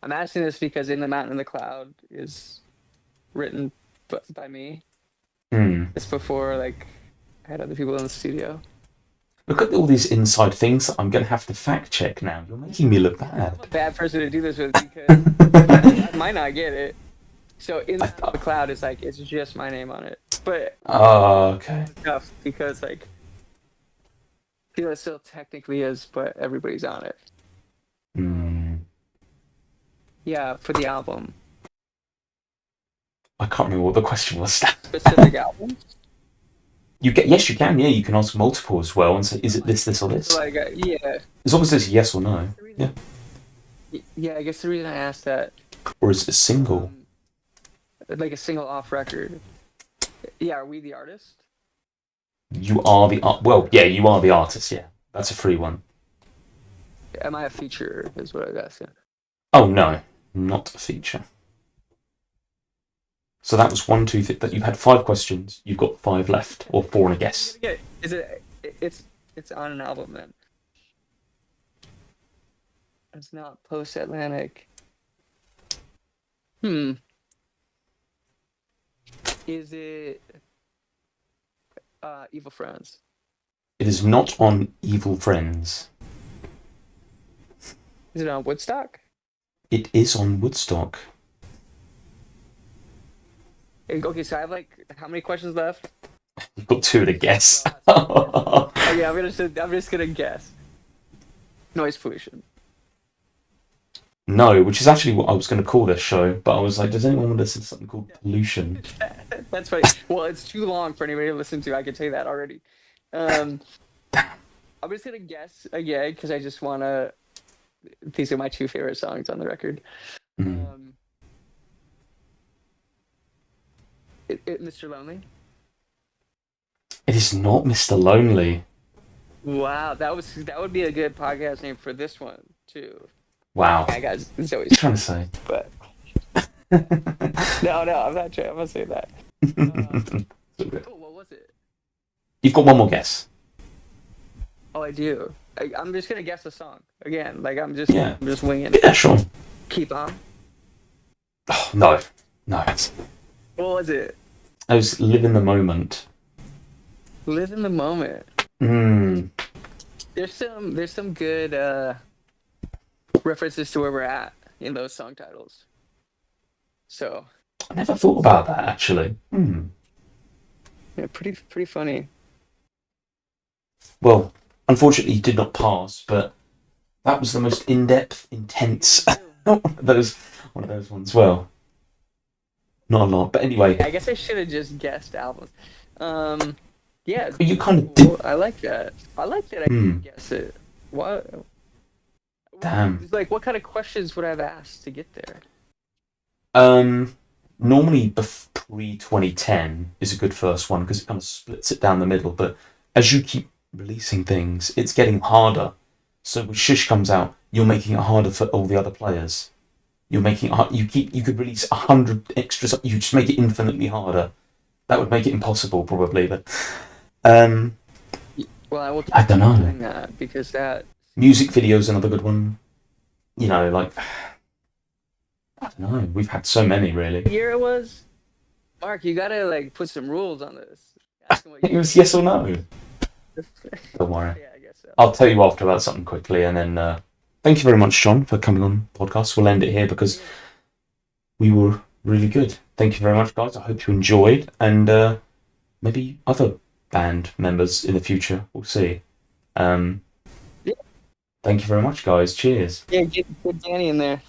I'm asking this because In the Mountain and the Cloud is written by me. It's before like I had other people in the studio. Look at all these inside things that I'm going to have to fact check now. You're making me look bad. I'm a bad person to do this with because I might not get it. So In the Mountain and the Cloud is like it's just my name on it. But okay. Tough because like it still technically is, but everybody's on it. Yeah, for the album. I can't remember what the question was. Specific album? Yes, you can. Yeah, you can ask multiple as well and say, is it this, or this? Like, yeah. As long as it's yes or no. Yeah. Yeah, I guess the reason I asked that. Or is it a single? Like a single off record. Yeah, are we the artist? You are the well, yeah, you are the artist. Yeah, that's a free one. Am I a feature? Is what I was asking. Oh no, not a feature. So that was 1, 2, 3. That you've had 5 questions. You've got 5 left, or 4 and a guess. Yeah, it's It's on an album then. It's not post-Atlantic. Is it Evil Friends? It is not on Evil Friends. Is it on Woodstock? It is on Woodstock. Okay, so I have like how many questions left? You've got 2 to guess. Okay, I'm just gonna guess. Noise pollution. No, which is actually what I was going to call this show, but I was like, does anyone want to listen to something called Pollution? That's funny. Well, it's too long for anybody to listen to. I can tell you that already. I'm just gonna guess again because I just wanna. These are my 2 favorite songs on the record. Mr. Lonely. It is not Mr. Lonely. Wow, that would be a good podcast name for this one too. Wow. Yeah, guys, it's always What are you trying to say? but no, I'm not trying. I'm gonna say that. What was it? You've got one more guess. Oh, I do. I'm just gonna guess a song again. Like I'm just winging. Yeah, sure. Keep on. Oh, no. What was it? I was Live in the Moment. Live in the moment. There's some good references to where we're at in those song titles. So I never thought about that actually. Yeah, pretty funny. Well, unfortunately, you did not pass, but that was the most in-depth, intense one of those ones. Well, not a lot, but anyway. I guess I should have just guessed albums. Yeah. You kind of did. I like that. I didn't guess it. What? Damn. Like, what kind of questions would I have asked to get there? Normally pre-2010 is a good first one because it kind of splits it down the middle. But as you keep releasing things, it's getting harder. So when Shish comes out, you're making it harder for all the other players. You're making it. You could release 100 extras. You just make it infinitely harder. That would make it impossible, probably. But well, I don't know. Doing that because that music video is another good one. You know, like I don't know. We've had so many, really. What year it was? Mark, you gotta like put some rules on this. It was yes or no. Don't worry. Yeah, I guess so. I'll tell you after about something quickly, and then thank you very much, John, for coming on the podcast. We'll end it here because we were really good. Thank you very much, guys. I hope you enjoyed, and maybe other band members in the future. We'll see. Thank you very much, guys. Cheers. Yeah, get Danny in there.